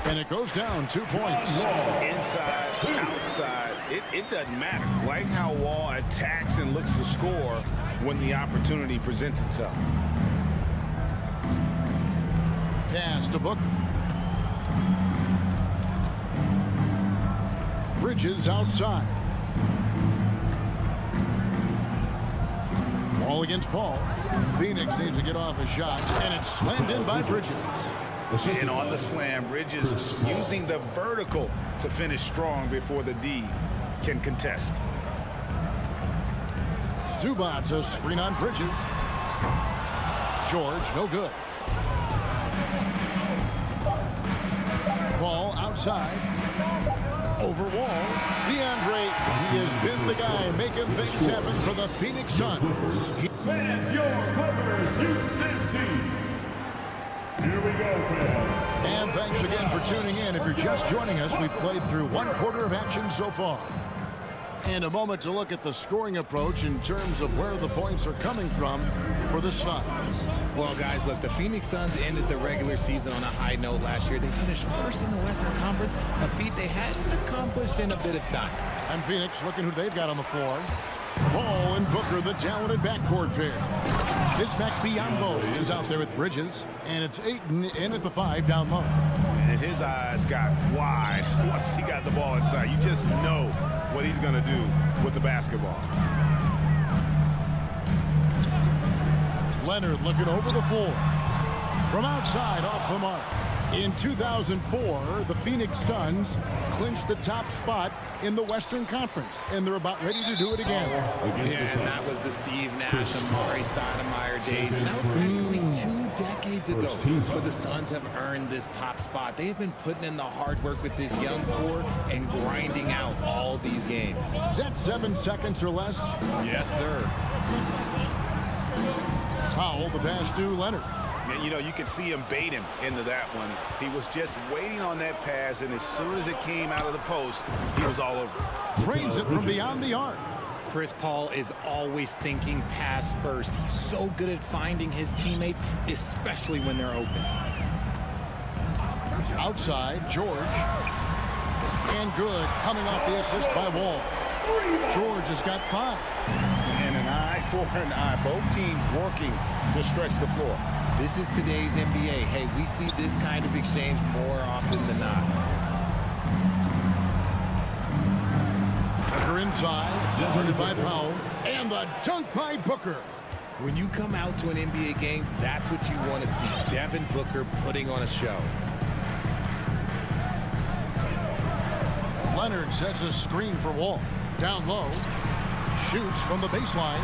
And it goes down 2 points. Inside, outside, it doesn't matter. Like how Wall attacks and looks to score when the opportunity presents itself. Pass to Booker. Bridges outside. Ball against Paul. Phoenix needs to get off a shot, and it's slammed in by Bridges. And on the slam, Bridges using the vertical to finish strong before the D can contest. Zubac, a screen on Bridges. George, no good. Ball outside. Over wall. DeAndre, he has been the guy making things happen for the Phoenix Suns. Fans, your Clippers youth team. Here we go, fans. And thanks again for tuning in. If you're just joining us, we've played through one quarter of action so far. And a moment to look at the scoring approach in terms of where the points are coming from for the Suns. Well, guys, look, the Phoenix Suns ended the regular season on a high note last year. They finished first in the Western Conference, a feat they hadn't accomplished in a bit of time. And Phoenix looking who they've got on the floor. Paul and Booker, the talented backcourt pair. Bismack Biyombo is out there with Bridges, and it's Ayton in at the 5 down low. And his eyes got wide once he got the ball inside. You just know what he's going to do with the basketball. Leonard looking over the floor. From outside, off the mark. In 2004, the Phoenix Suns clinched the top spot in the Western Conference, and they're about ready to do it again. Yeah, and that was the Steve Nash and Maury Stoudemire days. And that was practically 2 decades ago. But the Suns have earned this top spot. They have been putting in the hard work with this young core and grinding out all these games. Is that 7 seconds or less? Yes, sir. Powell, the pass to Leonard. And, you know, you can see him bait him into that one. He was just waiting on that pass, and as soon as it came out of the post, he was all over. Drains it from beyond the arc. Chris Paul is always thinking pass first. He's so good at finding his teammates, especially when they're open. Outside, George. And good, coming off the assist by Wall. George has got 5. And an eye for an eye. Both teams working to stretch the floor. This is today's NBA. Hey, we see this kind of exchange more often than not. Booker inside, guarded by Powell, and the dunk by Booker. When you come out to an NBA game, that's what you want to see. Devin Booker putting on a show. Leonard sets a screen for Wall. Down low. Shoots from the baseline.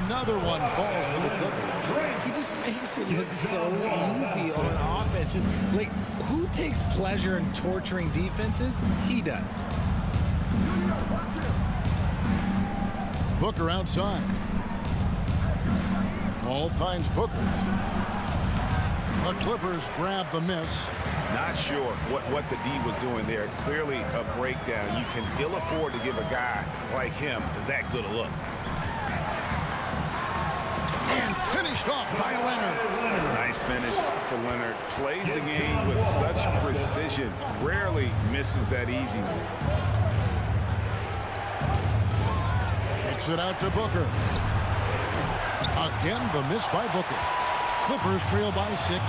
Another one falls for the Clippers. He just makes it look so easy on offense. Like, who takes pleasure in torturing defenses? He does. Booker outside. Paul finds Booker. The Clippers grab the miss. Not sure what the D was doing there. Clearly a breakdown. You can ill afford to give a guy like him that good a look. And finished off by Leonard. Nice finish for Leonard. Plays the game with such precision. Rarely misses that easy one. Kicks it out to Booker. Again, the miss by Booker. Clippers trail by 6.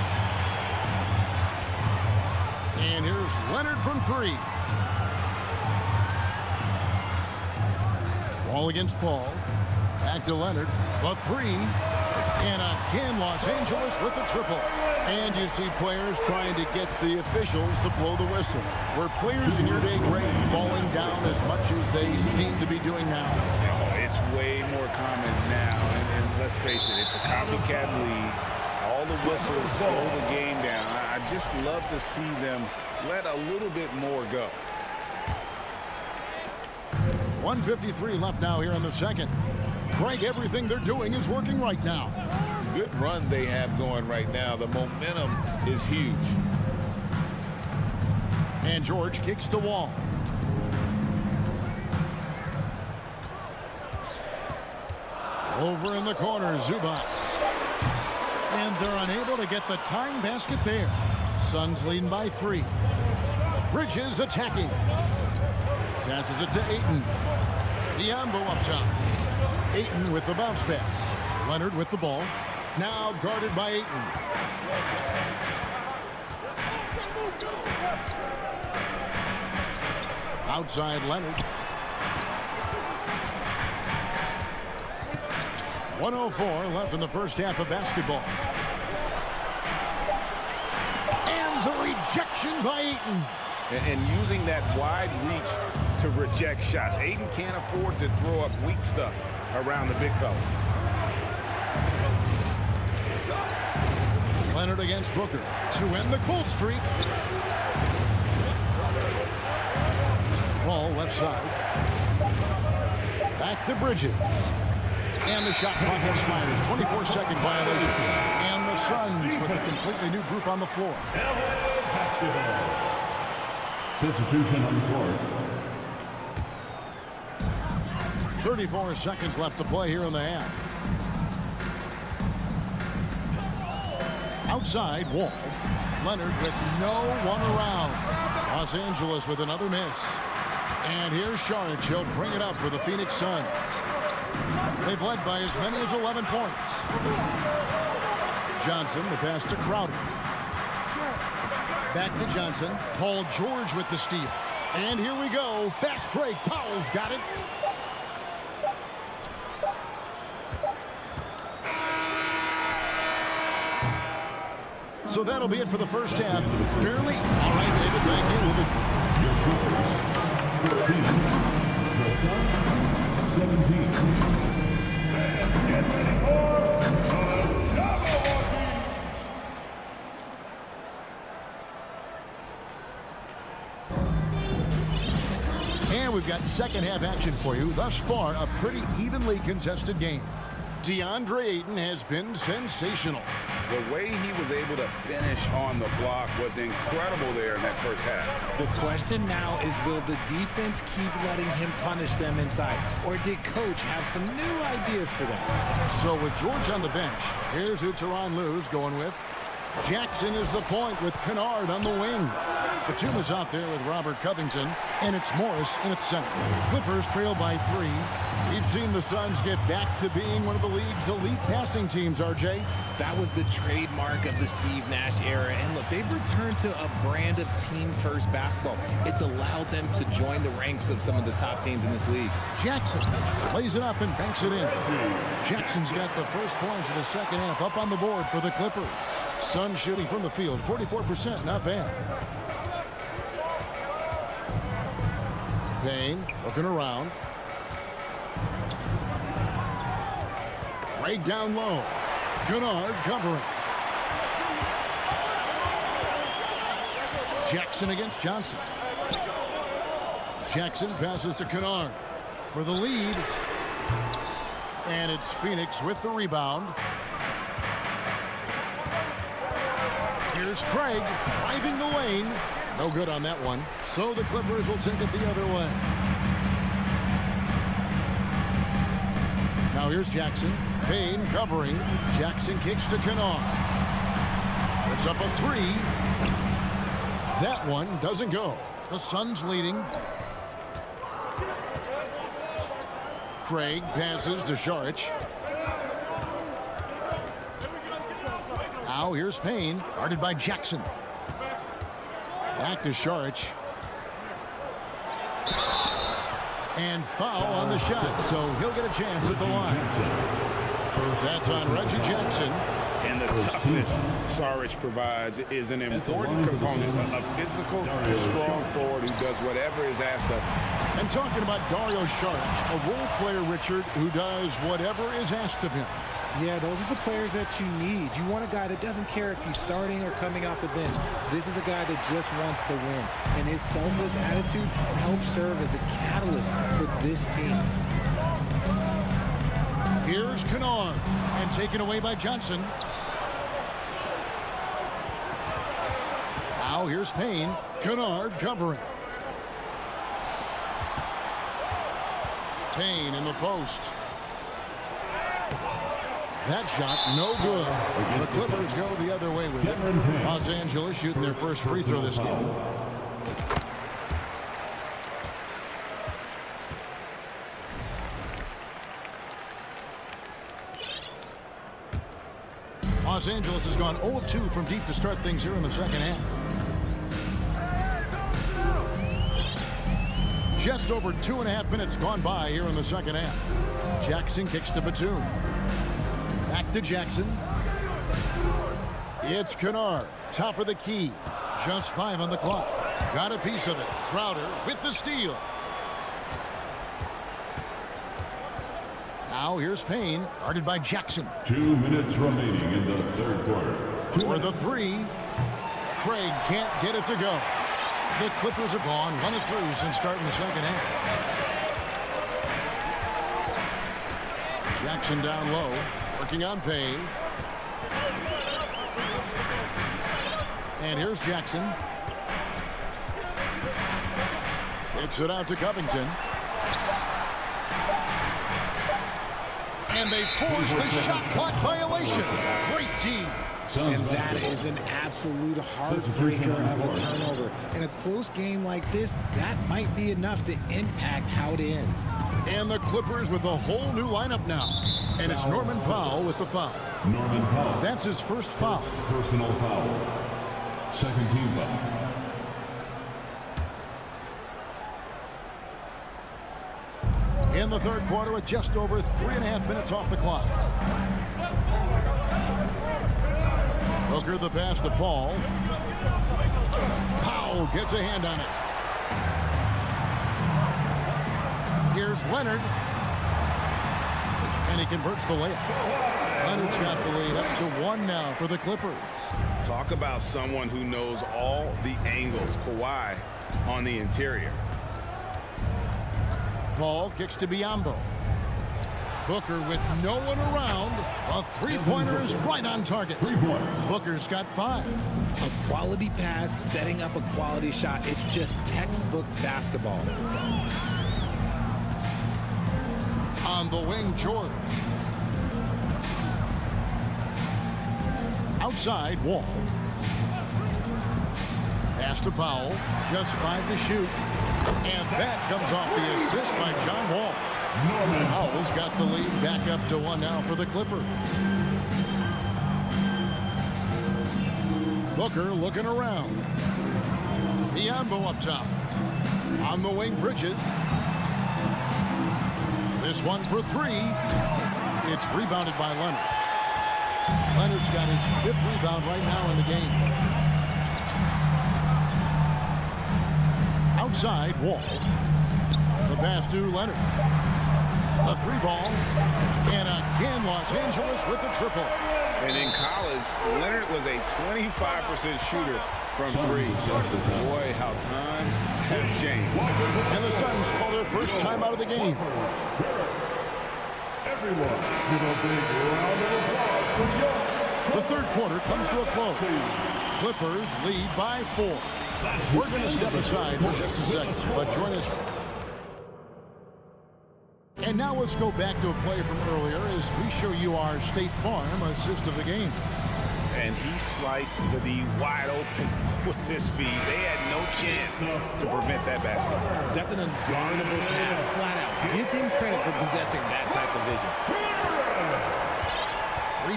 And here's Leonard from 3. Ball against Paul. Back to Leonard. The 3. And again, Los Angeles with the triple. And you see players trying to get the officials to blow the whistle. Were players in your day great falling down as much as they seem to be doing now? Oh, it's way more common now. And let's face it, it's a copycat league. All the whistles slow the game down. I just love to see them let a little bit more go. 1:53 left now here in the second. Greg, everything they're doing is working right now. Good run they have going right now. The momentum is huge. And George kicks to Wall. Over in the corner, Zubac. And they're unable to get the tying basket there. Suns leading by 3. Bridges attacking. Passes it to Ayton. Biyombo up top. Ayton with the bounce pass. Leonard with the ball. Now guarded by Ayton. Outside Leonard. 1:04 left in the first half of basketball. And the rejection by Ayton. And using that wide reach to reject shots. Ayton can't afford to throw up weak stuff around the big fella. Leonard against Booker to end the cold streak. Ball left side. Back to Bridges. And the shot clock expires. 24-second violation. And the Suns with a completely new group on the floor. Substitution on the court. 34 seconds left to play here in the half. Outside, Wall. Leonard with no one around. Los Angeles with another miss. And here's Saric. He'll bring it up for the Phoenix Suns. They've led by as many as 11 points. Johnson, the pass to Crowder. Back to Johnson. Paul George with the steal. And here we go. Fast break. Powell's got it. So that'll be it for the first half. Fairly. All right, David, thank you. We'll be... 17. Get ready for And we've got second half action for you. Thus far, a pretty evenly contested game. DeAndre Ayton has been sensational. The way he was able to finish on the block was incredible there in that first half. The question now is, will the defense keep letting him punish them inside? Or did Coach have some new ideas for them? So with George on the bench, here's who Tyronn Lue's going with. Jackson is the point with Kennard on the wing. Batum's out there with Robert Covington, and it's Morris in at center. Clippers trail by 3. We've seen the Suns get back to being one of the league's elite passing teams, RJ. That was the trademark of the Steve Nash era. And look, they've returned to a brand of team-first basketball. It's allowed them to join the ranks of some of the top teams in this league. Jackson lays it up and banks it in. Jackson's got the first points of the second half up on the board for the Clippers. Suns shooting from the field, 44%, not bad. Payne looking around. Right down low. Kennard covering. Jackson against Johnson. Jackson passes to Kennard for the lead. And it's Phoenix with the rebound. Here's Craig driving the lane. No good on that one. So the Clippers will take it the other way. Now here's Jackson. Payne covering. Jackson kicks to Kennard. It's up a 3. That one doesn't go. The Suns leading. Craig passes to Saric. Now here's Payne, guarded by Jackson. Back to Saric. And foul on the shot, so he'll get a chance at the line. That's on Reggie Jackson. And the toughness Saric provides is an important component. A physical, strong forward who does whatever is asked of him. And talking about Dario Saric, a role player, Richard, who does whatever is asked of him. Yeah, those are the players that you need. You want a guy that doesn't care if he's starting or coming off the bench. This is a guy that just wants to win. And his selfless attitude helps serve as a catalyst for this team. Here's Kennard, and taken away by Johnson. Now here's Payne. Kennard covering. Payne in the post. That shot, no good. The Clippers go the other way with it. Los Angeles shooting their first free throw this game. Los Angeles has gone 0-2 from deep to start things here in the second half. Just over 2.5 minutes gone by here in the second half. Jackson kicks to Batum. Back to Jackson. It's Kennard, top of the key. Just 5 on the clock. Got a piece of it. Crowder with the steal. Now here's Payne, guarded by Jackson. 2 minutes remaining in the third quarter. For the three. Craig can't get it to go. The Clippers have gone 1 of 3 since starting the second half. Jackson down low, working on Payne. And here's Jackson. Kicks it out to Covington. And they force the shot clock violation. Great team. And that is an absolute heartbreaker of a turnover. In a close game like this, that might be enough to impact how it ends. And the Clippers with a whole new lineup now. And it's Norman Powell with the foul. Norman Powell. That's his first foul. Personal foul. Second team foul. In the third quarter with just over 3.5 minutes off the clock. Booker the pass to Paul. Powell gets a hand on it. Here's Leonard. And he converts the layup. Leonard's got the lead up to 1 now for the Clippers. Talk about someone who knows all the angles. Kawhi on the interior. Paul kicks to Biyombo. Booker with no one around. A three-pointer is right on target. Booker's got 5. A quality pass, setting up a quality shot. It's just textbook basketball. On the wing, George. Outside, Wall. Pass to Powell. Just 5 to shoot. And that comes off the assist by John Wall. Powell's got the lead back up to 1 now for the Clippers. Booker looking around. Biyombo up top. On the wing, Bridges. This one for 3. It's rebounded by Leonard. Leonard's got his 5th rebound right now in the game. Outside, Wall. The pass to Leonard. A 3-ball. And again, Los Angeles with the triple. And in college, Leonard was a 25% shooter from 3. Boy, how times have changed. And the Suns call their first time out of the game. Everyone, give a big round of applause for Young. The third quarter comes to a close. Clippers lead by 4. We're going to step aside for just a second, but join us. And now let's go back to a play from earlier as we show you our State Farm assist of the game. And he sliced the wide open with his feet. They had no chance to prevent that basket. That's an unguardable pass flat out. Give him credit for possessing that type of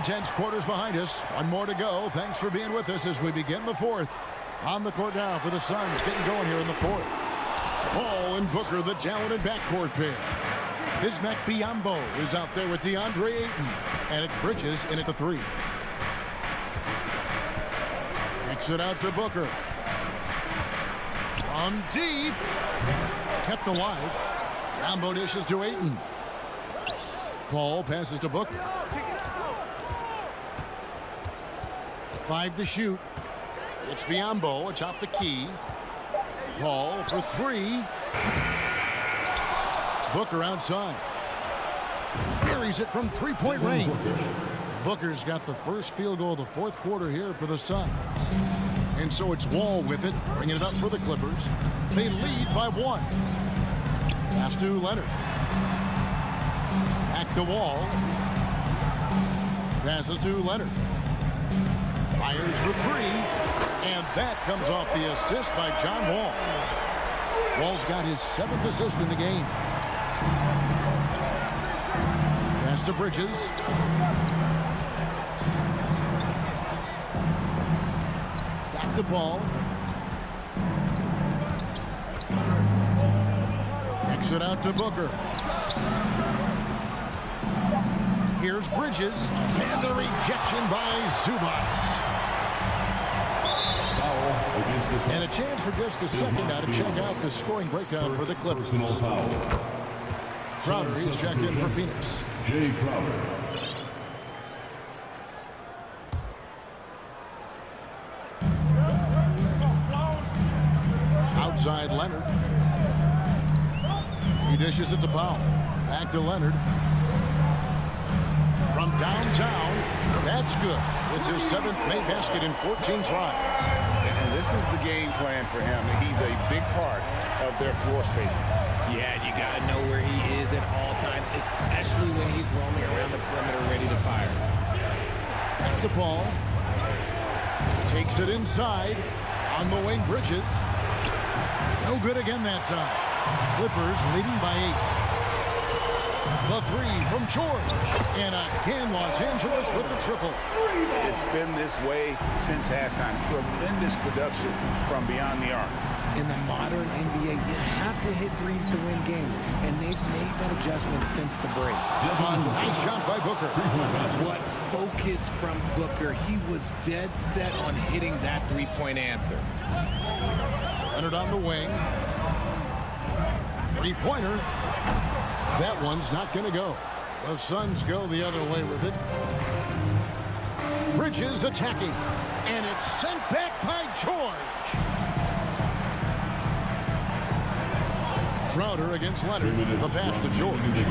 vision. 3/10 quarters behind us. 1 more to go. Thanks for being with us as we begin the 4th. On the court now for the Suns, getting going here in the 4th. Paul and Booker, the talented backcourt pair. Bismack Biyombo is out there with DeAndre Ayton. And it's Bridges in at the 3. Kicks it out to Booker. On deep. Kept alive. Biyombo dishes to Ayton. Paul passes to Booker. 5 to shoot. It's Biyombo atop the key. Paul for 3. Booker outside. Buries it from 3-point range. Booker's got the first field goal of the 4th quarter here for the Suns. And so it's Wall with it, bringing it up for the Clippers. They lead by 1. Pass to Leonard. Back to Wall. Passes to Leonard. Fires for 3. And that comes off the assist by John Wall. Wall's got his 7th assist in the game. Pass to Bridges. Back to Paul. Kicks it out to Booker. Here's Bridges. And the rejection by Zubats. And a chance for just a second now to check out the scoring breakdown for the Clippers. Crowder is checked in for Phoenix. Jay Crowder. Outside Leonard. He dishes it to Powell. Back to Leonard. From downtown, that's good. It's his 7th made basket in 14 tries. And this is the game plan for him. He's a big part of their floor spacing. Yeah, you got to know where he is at all times, especially when he's roaming around the perimeter ready to fire. Back to Paul. Takes it inside. On the wing, Bridges. No good again that time. Clippers leading by 8. The 3 from George. And again, Los Angeles with the triple. It's been this way since halftime. Tremendous production from beyond the arc. In the modern NBA, you have to hit threes to win games, and they've made that adjustment since the break. Nice shot by Booker. What focus from Booker. He was dead set on hitting that three-point answer. Leonard on the wing. Three-pointer. That one's not going to go. The Suns go the other way with it. Bridges attacking. And it's sent back by George. Crowder against Leonard. The pass to George.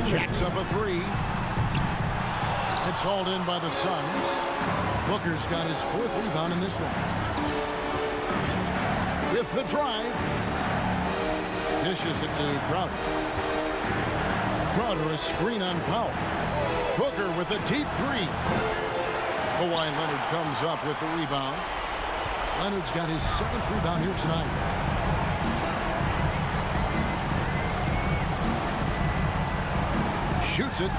Jacks up a 3. It's hauled in by the Suns. Booker's got his 4th rebound in this one. With the drive. Dishes it to Crowder. Crowder a screen on Powell. Booker with a deep 3. Kawhi Leonard comes up with the rebound. Leonard's got his 7th rebound here tonight. Shoots it.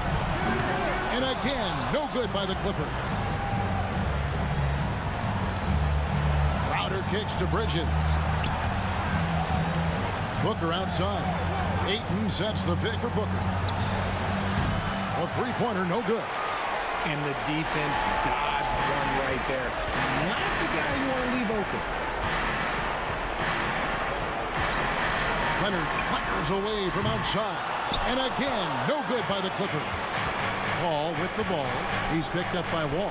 And again, no good by the Clippers. Crowder kicks to Bridges. Booker outside. Ayton sets the pick for Booker. A three-pointer, no good. And the defense dodged one right there. Not the guy you want to leave open. Leonard fires away from outside. And again, no good by the Clippers. Paul with the ball. He's picked up by Wall.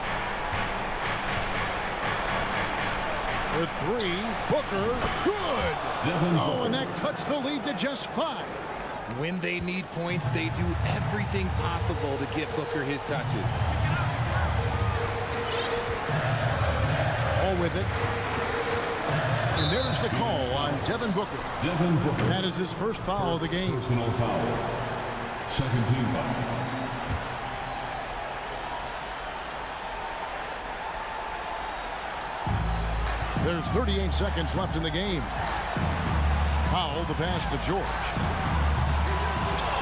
For 3, Booker, good! Oh, and that cuts the lead to just 5. When they need points, they do everything possible to get Booker his touches. All with it. And there's the call on Devin Booker. Devin Booker. That is his first foul of the game. Personal foul. Second team foul. There's 38 seconds left in the game. Powell, the pass to George.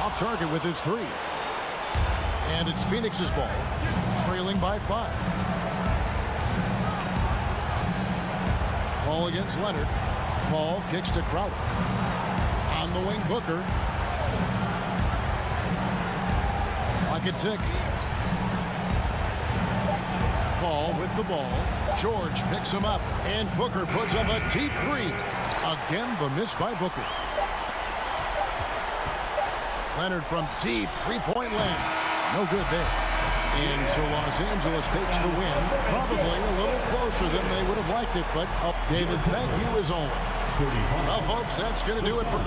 Off target with his 3. And it's Phoenix's ball. Trailing by 5. Ball against Leonard. Paul kicks to Crowder. On the wing, Booker. Clock at 6. Paul with the ball. George picks him up, and Booker puts up a deep 3. Again, the miss by Booker. Leonard from deep, 3-point land. No good there. And so Los Angeles takes the win. Probably a little closer than they would have liked it, but David, thank you as always. Well, folks, that's going to do it for...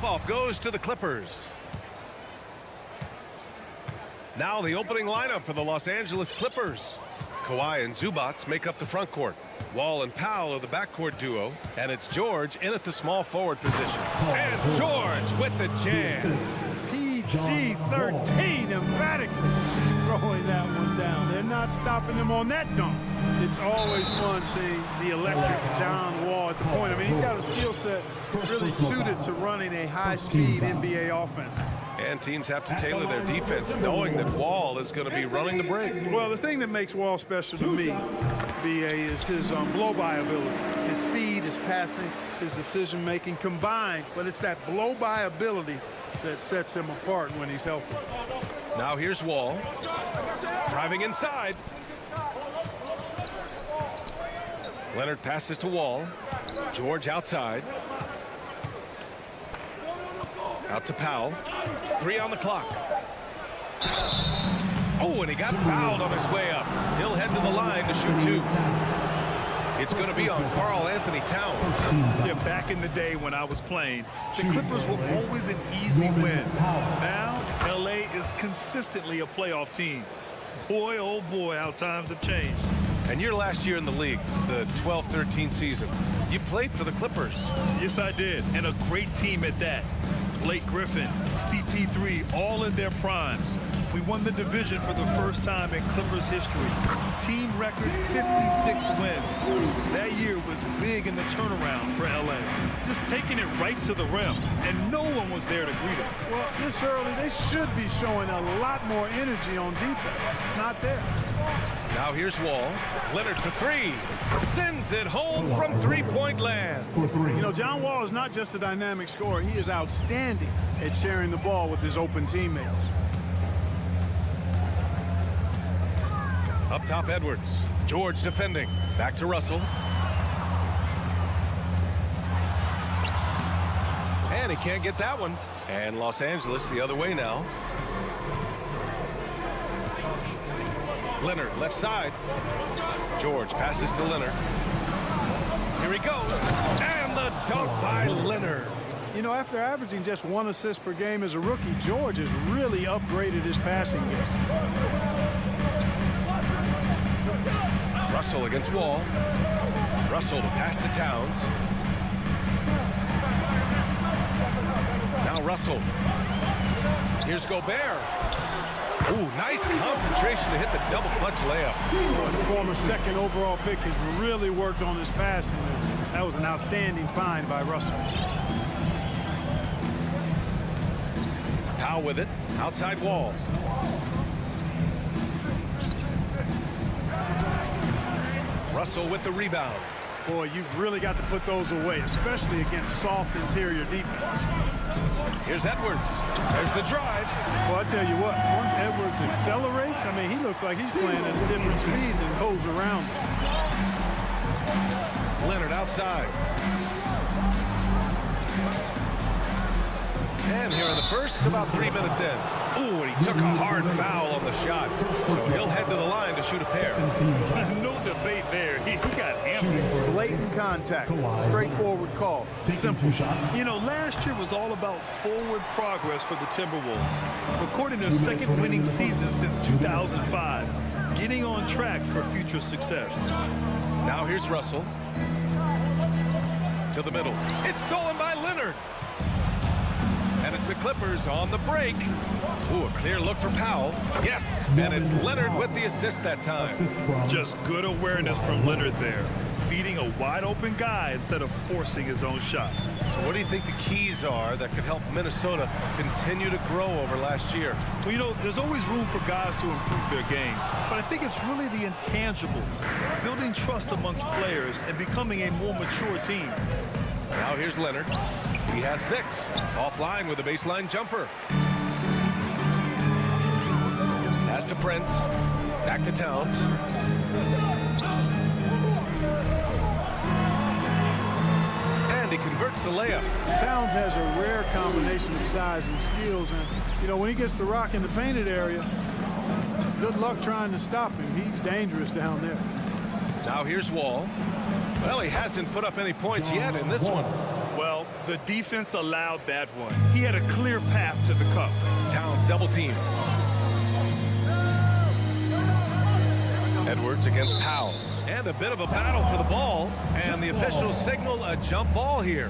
tip-off goes to the Clippers. Now the opening lineup for the Los Angeles Clippers. Kawhi and Zubats make up the front court. Wall and Powell are the backcourt duo. And it's George in at the small forward position. And George with the jam. PG-13 emphatically throwing that one down. They're not stopping him on that dunk. It's always fun seeing the electric John Wall at the point. I mean, he's got a skill set really suited to running a high-speed NBA offense. And teams have to tailor their defense knowing that Wall is going to be running the break. Well, the thing that makes Wall special to me, BA, is his blow-by ability. His speed, his passing, his decision-making combined. But it's that blow-by ability that sets him apart when he's healthy. Now here's Wall. Driving inside. Leonard passes to Wall. George outside. Out to Powell. 3 on the clock. Oh, and he got fouled on his way up. He'll head to the line to shoot 2. It's going to be on Karl Anthony Towns. Yeah, back in the day when I was playing, the Clippers were always an easy win. Now, LA is consistently a playoff team. Boy, oh boy, how times have changed. And your last year in the league, the 12-13 season, you played for the Clippers. Yes, I did, and a great team at that. Blake Griffin, CP3, all in their primes. We won the division for the first time in Clippers history. Team record 56 wins. That year was big in the turnaround for LA. Just taking it right to the rim, and no one was there to greet him. Well, this early, they should be showing a lot more energy on defense. It's not there. Now here's Wall. Leonard for 3. Sends it home from three-point land. You know, John Wall is not just a dynamic scorer. He is outstanding at sharing the ball with his open teammates. Up top, Edwards. George defending. Back to Russell. And he can't get that one. And Los Angeles the other way now. Leonard left side. George passes to Leonard. Here he goes. And the dunk by Leonard. You know, after averaging just 1 assist per game as a rookie, George has really upgraded his passing game. Russell against Wall. Russell to pass to Towns. Now Russell. Here's Gobert. Ooh, nice concentration to hit the double clutch layup. The former second overall pick has really worked on his passing. That was an outstanding find by Russell. Powell with it. Outside Wall. Russell with the rebound. Boy, you've really got to put those away, especially against soft interior defense. Here's Edwards. There's the drive. Well, I tell you what, once Edwards accelerates, I mean, he looks like he's playing at a different speed than goes around him. Leonard outside. And here in the first, about 3 minutes in. Ooh, and he took a hard foul on the shot. So he'll head to the line to shoot a pair. No debate there. He got hammered. Blatant contact. Straightforward call. Simple. You know, last year was all about forward progress for the Timberwolves. Recording their second winning season since 2005. Getting on track for future success. Now here's Russell. To the middle. It's stolen by Leonard. And it's the Clippers on the break. Ooh, a clear look for Powell. Yes, and it's Leonard with the assist that time. Just good awareness from Leonard there. Feeding a wide open guy instead of forcing his own shot. So what do you think the keys are that could help Minnesota continue to grow over last year? Well, you know, there's always room for guys to improve their game. But I think it's really the intangibles. Building trust amongst players and becoming a more mature team. Now here's Leonard. He has 6. Offline with a baseline jumper. Pass to Prince. Back to Towns. And he converts the layup. Towns has a rare combination of size and skills. And, you know, when he gets the rock in the painted area, good luck trying to stop him. He's dangerous down there. Now here's Wall. Well, he hasn't put up any points yet in this one. Well, the defense allowed that one. He had a clear path to the cup. Towns double team. Edwards against Powell. And a bit of a battle for the ball. And the officials signal a jump ball here.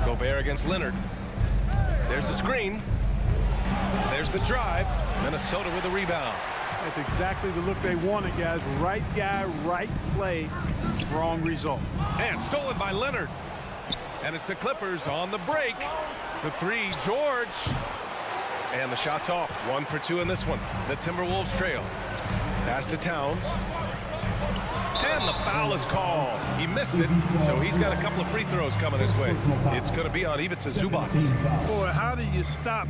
Gobert against Leonard. There's the screen. There's the drive. Minnesota with the rebound. That's exactly the look they wanted, guys. Right guy, right play, wrong result. And stolen by Leonard. And it's the Clippers on the break. For three, George. And the shot's off. 1 for 2 in this one. The Timberwolves trail. Pass to Towns. And the foul is called. He missed it, so he's got a couple of free throws coming his way. It's going to be on Ivica Zubac. Boy, how do you stop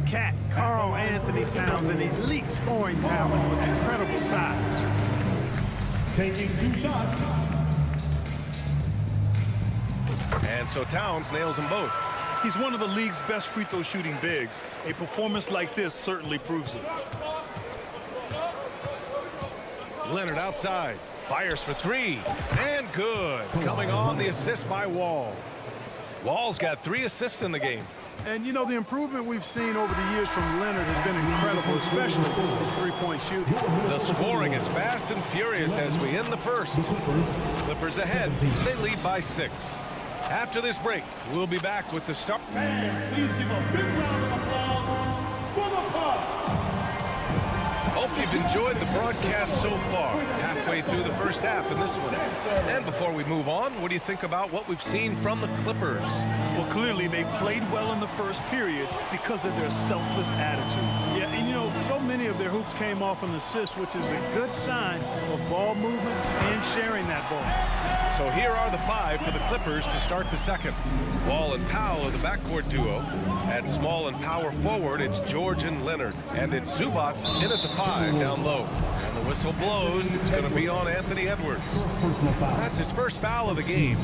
Karl Anthony Towns, an elite scoring talent with incredible size? Taking 2 shots. And so Towns nails them both. He's one of the league's best free throw shooting bigs. A performance like this certainly proves it. Leonard outside. Fires for 3. And good. Coming on the assist by Wall. Wall's got 3 assists in the game. And, you know, the improvement we've seen over the years from Leonard has been incredible, especially his three-point shooting. The scoring is fast and furious as we end the first. Clippers ahead. They lead by 6. After this break, we'll be back with the start. Fans, please give a big round of applause for the Bucks. Hope you've enjoyed the broadcast so far. Halfway through the first half in this one. And before we move on, what do you think about what we've seen from the Clippers? Well, clearly they played well in the first period because of their selfless attitude. Yeah, and you know, so many of their hoops came off an assist, which is a good sign of ball movement and sharing that ball. So here are the 5 for the Clippers to start the second. Wall and Powell are the backcourt duo. At small and power forward, it's George and Leonard. And it's Zubac in at the 5 down low. And the whistle blows. It's going to be on Anthony Edwards. That's his first foul of the game.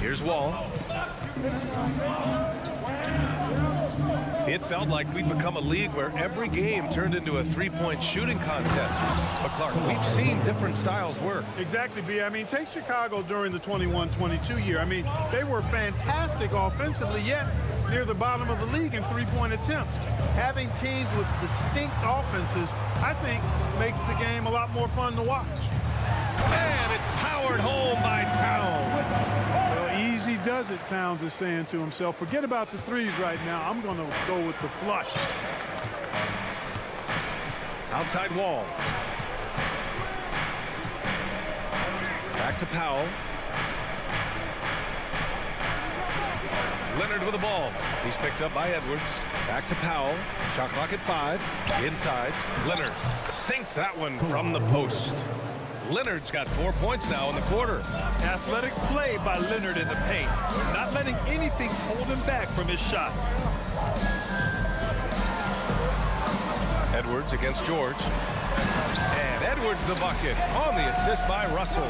Here's Wall. It felt like we'd become a league where every game turned into a three-point shooting contest. But, Clark, we've seen different styles work. Exactly, B. I mean, take Chicago during the 21-22 year. I mean, they were fantastic offensively, yet near the bottom of the league in three-point attempts. Having teams with distinct offenses, I think, makes the game a lot more fun to watch. And it's powered home by Towns. Well, easy does it, Towns is saying to himself. Forget about the threes right now. I'm going to go with the flush. Outside Wall. Back to Powell. Leonard with the ball. He's picked up by Edwards. Back to Powell. Shot clock at 5. Inside. Leonard sinks that one from the post. Leonard's got 4 points now in the quarter. Athletic play by Leonard in the paint. Not letting anything hold him back from his shot. Edwards against George. And Edwards the bucket on the assist by Russell.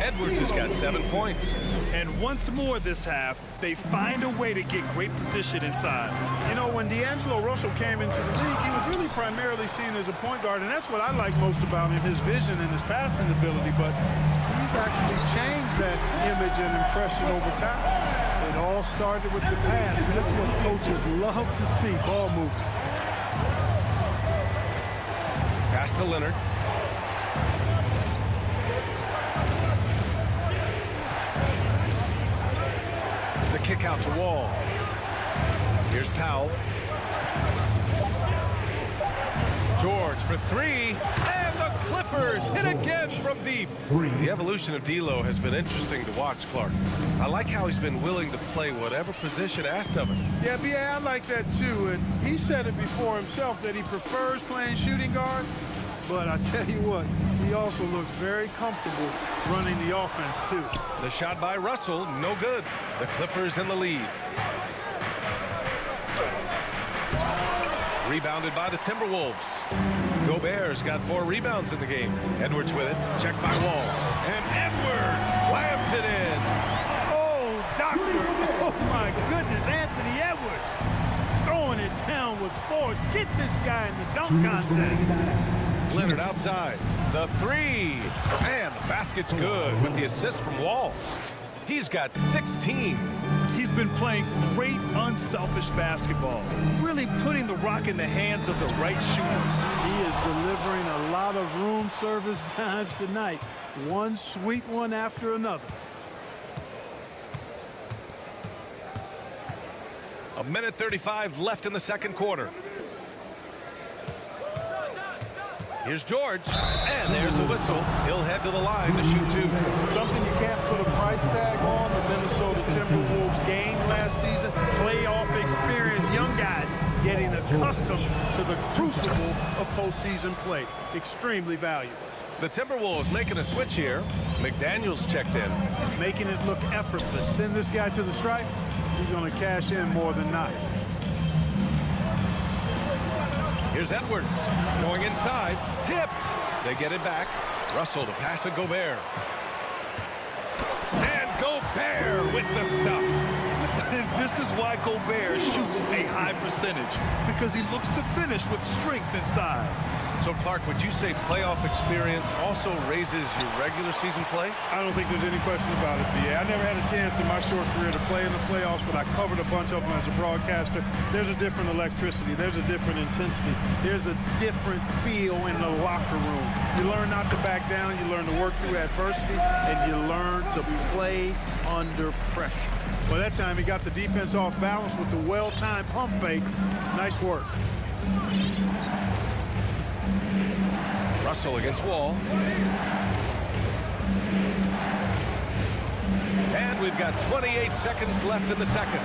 Edwards has got 7 points. And once more this half, they find a way to get great position inside. You know, when D'Angelo Russell came into the league, he was really primarily seen as a point guard, and that's what I like most about him, his vision and his passing ability. But he's actually changed that image and impression over time. It all started with the pass. That's what coaches love to see, ball movement. Pass to Leonard. The kick out to Wall. Here's Powell. George for 3. And the Clippers hit again from deep. The evolution of D'Lo has been interesting to watch, Clark. I like how he's been willing to play whatever position asked of him. Yeah, B.A., I like that too. And he said it before himself that he prefers playing shooting guard. But I tell you what, he also looks very comfortable running the offense too. The shot by Russell, no good. The Clippers in the lead. Rebounded by the Timberwolves. Gobert's got 4 rebounds in the game. Edwards with it, checked by Wall. And Edwards slams it in. Oh, doctor. My goodness, Anthony Edwards throwing it down with force. Get this guy in the dunk contest. Leonard outside. The three. And the basket's good with the assist from Wall. He's got 16. He's been playing great unselfish basketball, really putting the rock in the hands of the right shooters. He is delivering a lot of room service times tonight. One sweet one after another. A minute 35 left in the second quarter. Here's George, and there's a whistle. He'll head to the line to shoot two. Something you can't put a price tag on. The Minnesota Timberwolves gained last season. Playoff experience. Young guys getting accustomed to the crucible of postseason play. Extremely valuable. The Timberwolves making a switch here. McDaniels checked in. Making it look effortless. Send this guy to the stripe. He's going to cash in more than not. Here's Edwards going inside. Tipped. They get it back. Russell to pass to Gobert. And Gobert with the stuff. And this is why Gobert shoots a high percentage, because he looks to finish with strength inside. So, Clark, would you say playoff experience also raises your regular season play? I don't think there's any question about it, B.A. I never had a chance in my short career to play in the playoffs, but I covered a bunch of them as a broadcaster. There's a different electricity. There's a different intensity. There's a different feel in the locker room. You learn not to back down. You learn to work through adversity, and you learn to play under pressure. Well, that time he got the defense off balance with the well-timed pump fake. Nice work. Russell against Wall. And we've got 28 seconds left in the second.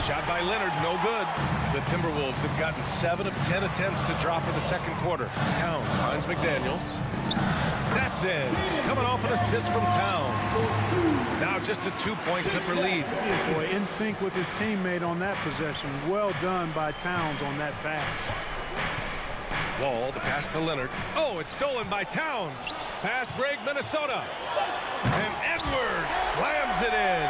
Shot by Leonard, no good. The Timberwolves have gotten 7 of 10 attempts to drop in the second quarter. Towns finds McDaniels. That's in. Coming off an assist from Towns. Now just a 2-point Clipper lead. Boy, in sync with his teammate on that possession. Well done by Towns on that pass. Wall, the pass to Leonard. Oh, it's stolen by Towns. Fast break, Minnesota. And Edwards slams it in.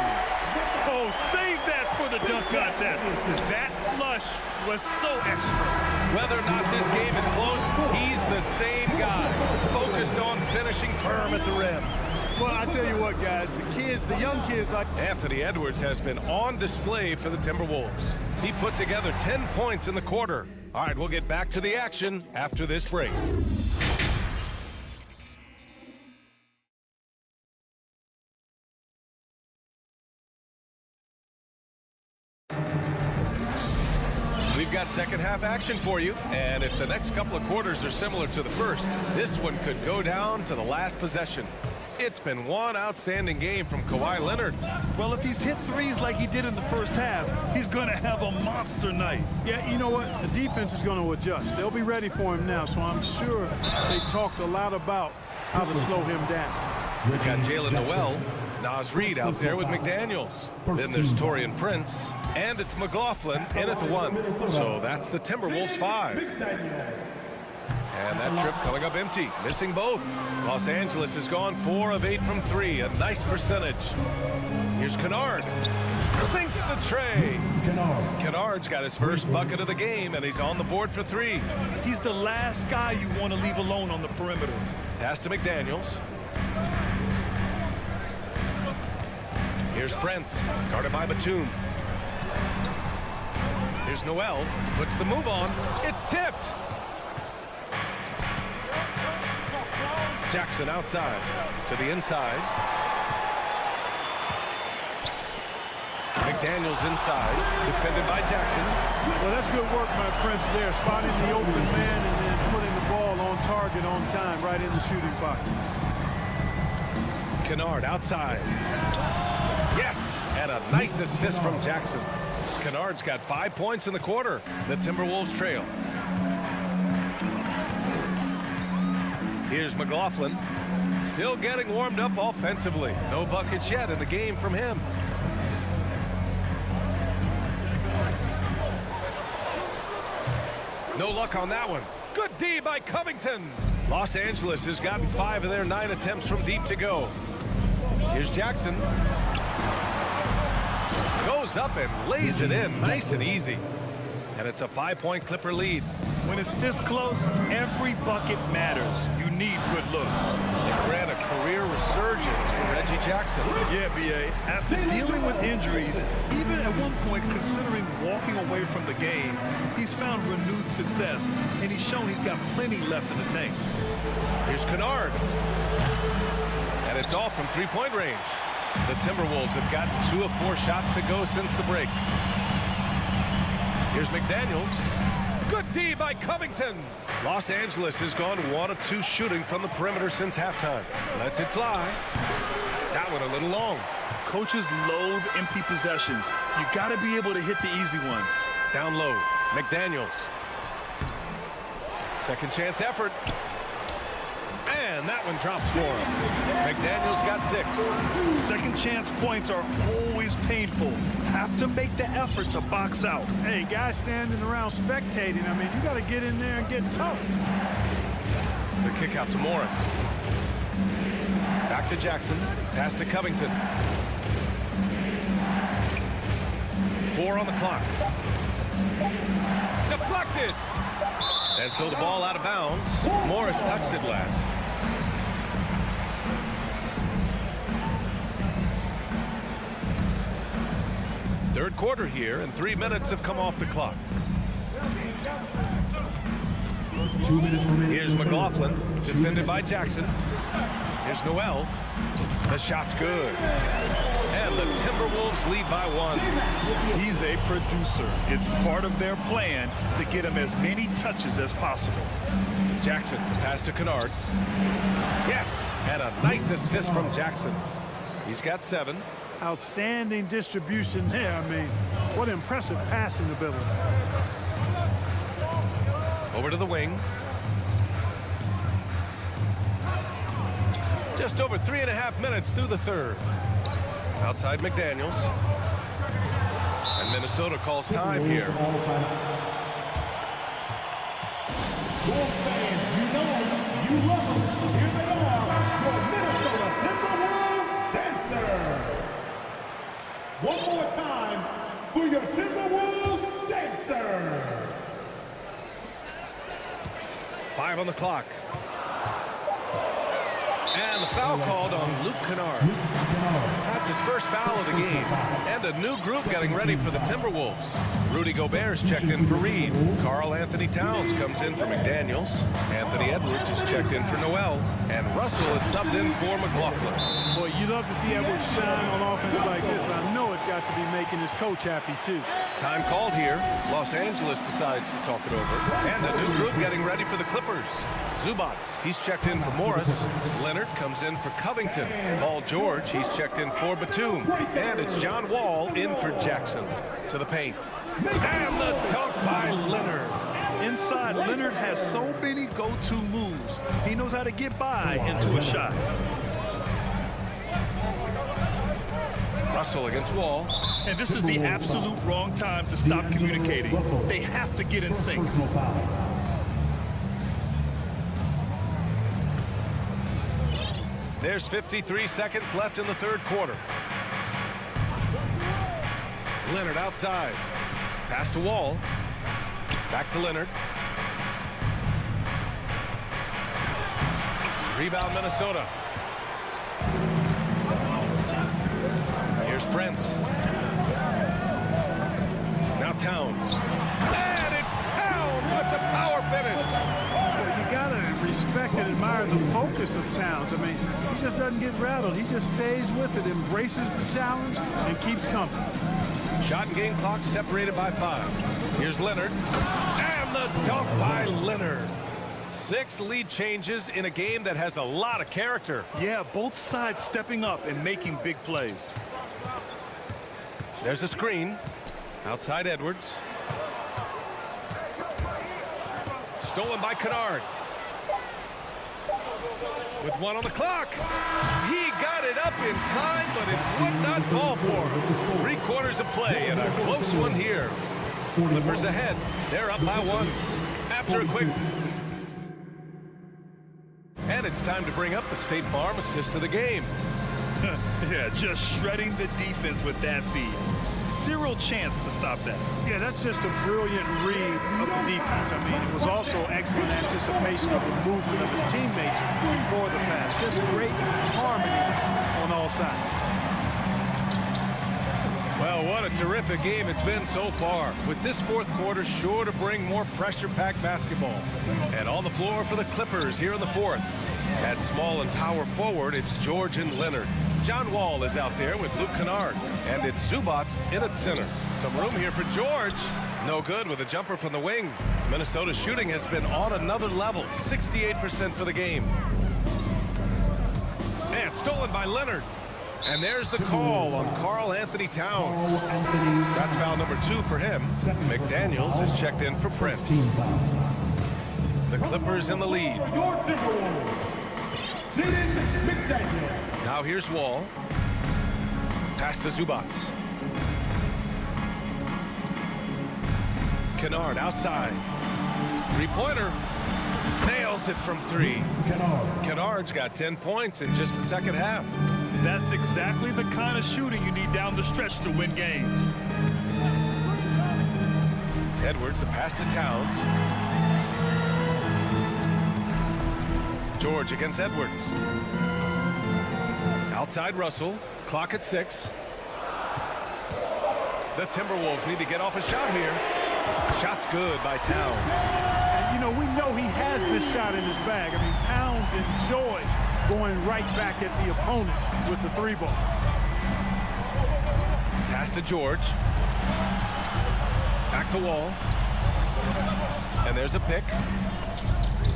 Oh, save that for the dunk contest. That flush was so extra. Whether or not this game is close, he's the same guy. Focused on finishing firm at the rim. Well, I tell you what, guys, the young kids like Anthony Edwards has been on display for the Timberwolves. He put together 10 points in the quarter. All right, we'll get back to the action after this break. We've got second half action for you, and if the next couple of quarters are similar to the first, this one could go down to the last possession. It's been one outstanding game from Kawhi Leonard. Well, if he's hit threes like he did in the first half, he's going to have a monster night. Yeah, you know what? The defense is going to adjust. They'll be ready for him now, so I'm sure they talked a lot about how to slow him down. We've got Jalen Noel, Nas Reed out there with McDaniels. Then there's Torian Prince, and it's McLaughlin in at the 1. So that's the Timberwolves 5. And that trip coming up empty, missing both. Los Angeles has gone 4 of 8 from 3, a nice percentage. Here's Kennard, sinks the tray. Kennard's got his first bucket of the game, and he's on the board for 3. He's the last guy you want to leave alone on the perimeter. Pass to McDaniels. Here's Prince, guarded by Batum. Here's Noel, puts the move on. It's tipped. Jackson outside to the inside. McDaniels inside, defended by Jackson. Well, that's good work by Prince there, spotting the open man and then putting the ball on target on time, right in the shooting pocket. Kennard outside. Yes, and a nice assist from Jackson. Kennard's got 5 points in the quarter. The Timberwolves trail. Here's McLaughlin, still getting warmed up offensively. No buckets yet in the game from him. No luck on that one. Good D by Covington. Los Angeles has gotten 5 of their 9 attempts from deep to go. Here's Jackson. Goes up and lays it in nice and easy. And it's a 5-point Clipper lead. When it's this close, every bucket matters. You need good looks. It ran a career resurgence for Reggie Jackson. Yeah, B.A. After dealing with injuries, even at one point considering walking away from the game, he's found renewed success, and he's shown he's got plenty left in the tank. Here's Kennard. And it's off from three-point range. The Timberwolves have gotten 2 of 4 shots to go since the break. Here's McDaniels. Good D by Covington. Los Angeles has gone 1 of 2 shooting from the perimeter since halftime. Lets it fly. That one a little long. Coaches loathe empty possessions. You got to be able to hit the easy ones. Down low, McDaniels. Second chance effort. And that one drops for him. McDaniels got 6. Second chance points are always painful. Have to make the effort to box out. Hey, guys standing around spectating, I mean, you got to get in there and get tough. The kick out to Morris. Back to Jackson. Pass to Covington. 4 on the clock. Deflected. And so the ball out of bounds. Morris touched it last. Third quarter here, and 3 minutes have come off the clock. 2 minutes remaining. Here's McLaughlin, defended by Jackson. Here's Noel. The shot's good. And the Timberwolves lead by 1. He's a producer. It's part of their plan to get him as many touches as possible. Jackson, pass to Kennard. Yes, and a nice assist from Jackson. He's got 7. Outstanding distribution there. I mean, what impressive passing ability. Over to the wing. Just over 3.5 minutes through the third. Outside McDaniels. And Minnesota calls time here. Your fans, you know them, you love them. Here they are, your Minnesota Timberwolves dancers. One more time for your Timberwolves dancers. 5 on the clock. And the foul called on Luke Kennard. That's his first foul of the game. And a new group getting ready for the Timberwolves. Rudy Gobert's checked in for Reed. Karl Anthony Towns comes in for McDaniels. Anthony Edwards is checked in for Noel. And Russell is subbed in for McLaughlin. Boy, you love to see Edwards shine on offense like this. I know it's got to be making his coach happy, too. Time called here. Los Angeles decides to talk it over. And a new group getting ready for the Clippers. Zubats, he's checked in for Morris. Leonard comes in for Covington. Paul George, he's checked in for Batum. And it's John Wall in for Jackson. To the paint. And the dunk by Leonard. Inside, Leonard has so many go-to moves. He knows how to get by into a shot. Russell against Wall. And this is the absolute wrong time to stop communicating. They have to get in sync. There's 53 seconds left in the third quarter. Leonard outside. Pass to Wall. Back to Leonard. Rebound Minnesota. Here's Prince. Now Towns. And it's Towns with the power finish. Well, you got to respect and admire the focus of Towns. I mean, he just doesn't get rattled. He just stays with it, embraces the challenge, and keeps coming. Shot and game clock separated by 5. Here's Leonard. And the dunk by Leonard. 6 lead changes in a game that has a lot of character. Yeah, both sides stepping up and making big plays. There's a screen. Outside Edwards. Stolen by Kennard. With 1 on the clock. He got it up in time, but it would not fall for him. 3 quarters of play and a close one here. Clippers ahead. They're up by 1 after a quick. And it's time to bring up the State Farm assist of the game. Yeah, just shredding the defense with that feed. zero chance to stop that. Yeah, that's just a brilliant read of the defense. I mean, it was also excellent anticipation of the movement of his teammates before the pass. Just great harmony on all sides. Well, what a terrific game it's been so far, with this fourth quarter sure to bring more pressure-packed basketball. And on the floor for the Clippers here in the fourth. At small and power forward, it's George and Leonard. John Wall is out there with Luke Kennard, and it's Zubac in at center. Some room here for George. No good with a jumper from the wing. Minnesota's shooting has been on another level, 68% for the game. And stolen by Leonard. And there's the call on Karl Anthony Towns. That's foul number 2 for him. McDaniels is checked in for Prince. The Clippers in the lead. Now here's Wall. Pass to Zubac. Kennard outside. Three-pointer. Nails it from 3. Kennard's got 10 points in just the second half. That's exactly the kind of shooting you need down the stretch to win games. Edwards, a pass to Towns. George against Edwards. Outside Russell. Clock at 6. The Timberwolves need to get off a shot here. Shot's good by Towns. And, you know, we know he has this shot in his bag. I mean, Towns enjoys going right back at the opponent with the 3-ball. Pass to George. Back to Wall. And there's a pick.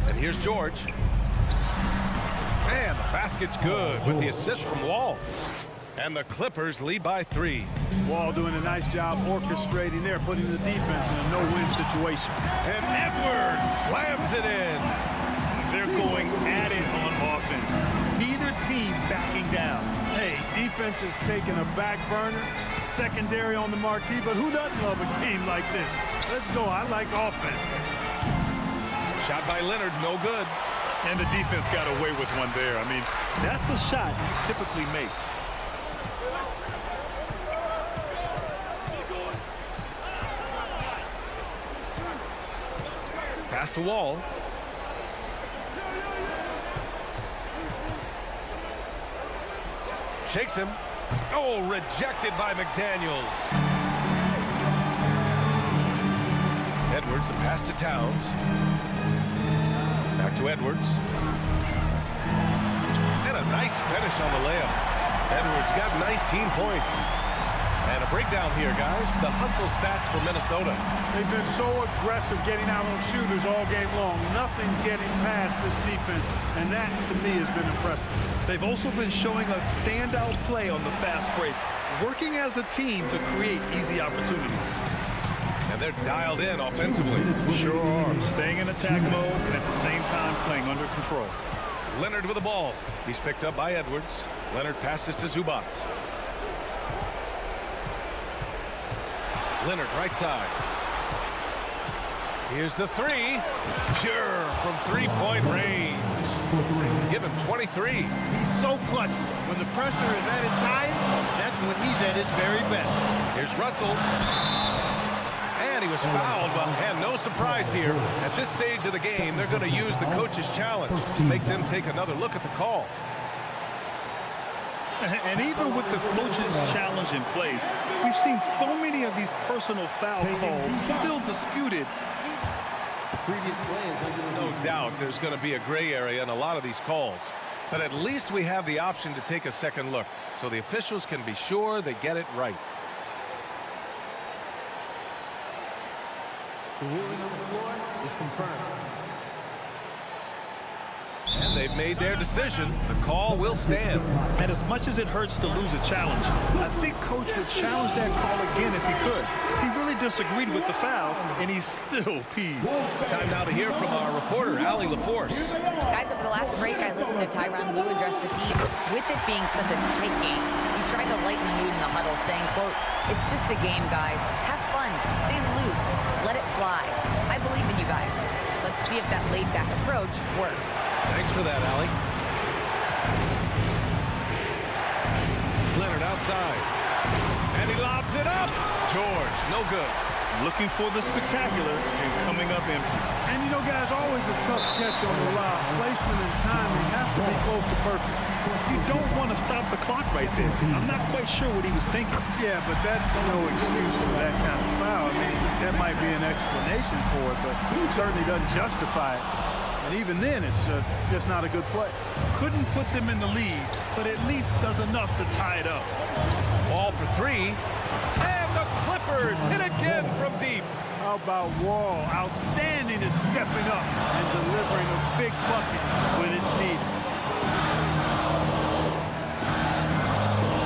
And here's George. Man, the basket's good with the assist from Wall. And the Clippers lead by 3. Wall doing a nice job orchestrating there, putting the defense in a no-win situation. And Edwards slams it in. They're going at it on offense. Neither team backing down. Hey, defense is taking a back burner, secondary on the marquee, but who doesn't love a game like this? Let's go. I like offense. Shot by Leonard, no good. And the defense got away with one there. I mean, that's a shot he typically makes. Pass to Wall. Shakes him. Oh, rejected by McDaniels. Edwards, a pass to Towns. Back to Edwards. And a nice finish on the layup. Edwards got 19 points. And a breakdown here, guys. The hustle stats for Minnesota. They've been so aggressive getting out on shooters all game long. Nothing's getting past this defense, and that, to me, has been impressive. They've also been showing a standout play on the fast break, working as a team to create easy opportunities. And they're dialed in offensively. Sure are. Staying in attack mode and at the same time playing under control. Leonard with the ball. He's picked up by Edwards. Leonard passes to Zubac. Leonard right side. Here's the 3. Pure from 3-point range. Give him 23. He's so clutch. When the pressure is at its highest, that's when he's at his very best. Here's Russell. And he was fouled, and no surprise here. At this stage of the game, they're going to use the coach's challenge to make them take another look at the call. And even with the coach's challenge in place, we've seen so many of these personal foul calls still disputed. Previous play is under the No doubt there's going to be a gray area in a lot of these calls. But at least we have the option to take a second look, so the officials can be sure they get it right. The ruling on the floor is confirmed. And they've made their decision. The call will stand. And as much as it hurts to lose a challenge, I think Coach would challenge that call again if he could. He really disagreed with the foul, and he's still peeved. Time now to hear from our reporter, Allie LaForce. Guys, over the last break, I listened to Tyronn Lue address the team. With it being such a tight game, he tried to lighten the mood in the huddle, saying, quote, "It's just a game, guys. Have fun. Stay loose. Let it fly. I believe in you guys. Let's see if that laid-back approach works." Thanks for that, Allie. Leonard outside. And he lobs it up. George, no good. Looking for the spectacular and coming up empty. And you know, guys, always a tough catch on the lob. Placement and timing have to be close to perfect. You don't want to stop the clock right there. I'm not quite sure what he was thinking. Yeah, but that's no excuse for that kind of foul. I mean, that might be an explanation for it, but it certainly doesn't justify it. And even then, it's just not a good play. Couldn't put them in the lead, but at least does enough to tie it up. Ball for three. And the Clippers hit again from deep. How about Wall? Outstanding at stepping up and delivering a big bucket when it's needed.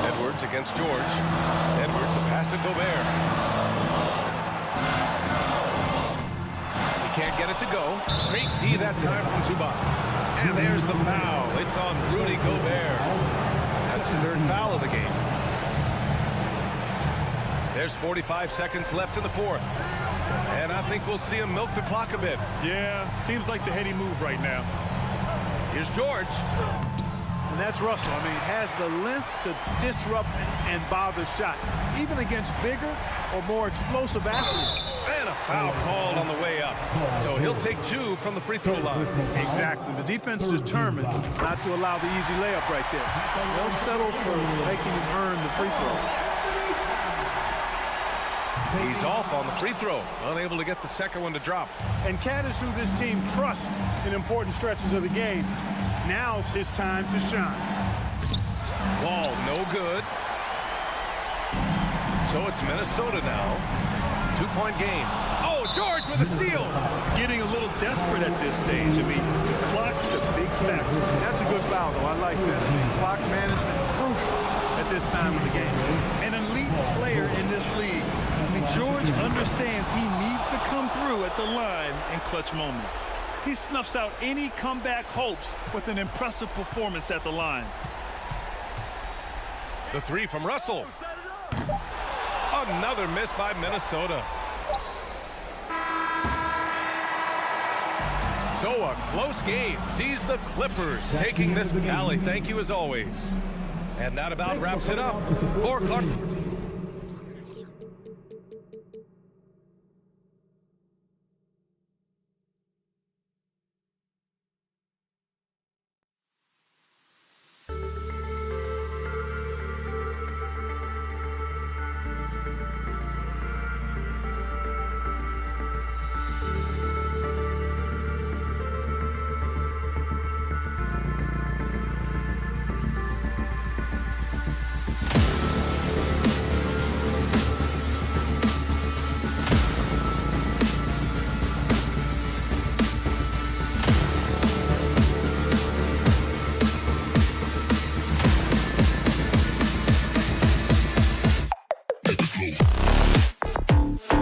Edwards against George. Edwards, the pass to Gobert. He can't get it to go. Great D that time from Zubats. And there's the foul. It's on Rudy Gobert. That's his third foul of the game. There's 45 seconds left in the fourth. And I think we'll see him milk the clock a bit. Yeah, seems like the heady move right now. Here's George. And that's Russell. I mean, has the length to disrupt and bother shots, even against bigger or more explosive athletes. And a foul called on the way up. So he'll take two from the free throw line. Exactly. The defense determined not to allow the easy layup right there. They'll settle for making him earn the free throw. He's off on the free throw, unable to get the second one to drop. And Cat is who this team trusts in important stretches of the game. Now's his time to shine. Ball no good. So it's Minnesota now. 2-point game. Oh, George with a steal. Getting a little desperate at this stage. I mean, the clock's the big factor. That's a good foul, though. I like that. Clock management at this time of the game. An elite player in this league. I mean, George understands he needs to come through at the line in clutch moments. He snuffs out any comeback hopes with an impressive performance at the line. The three from Russell. Another miss by Minnesota. So a close game sees the Clippers taking this. Allie, thank you as always. And that about wraps it up for Clark.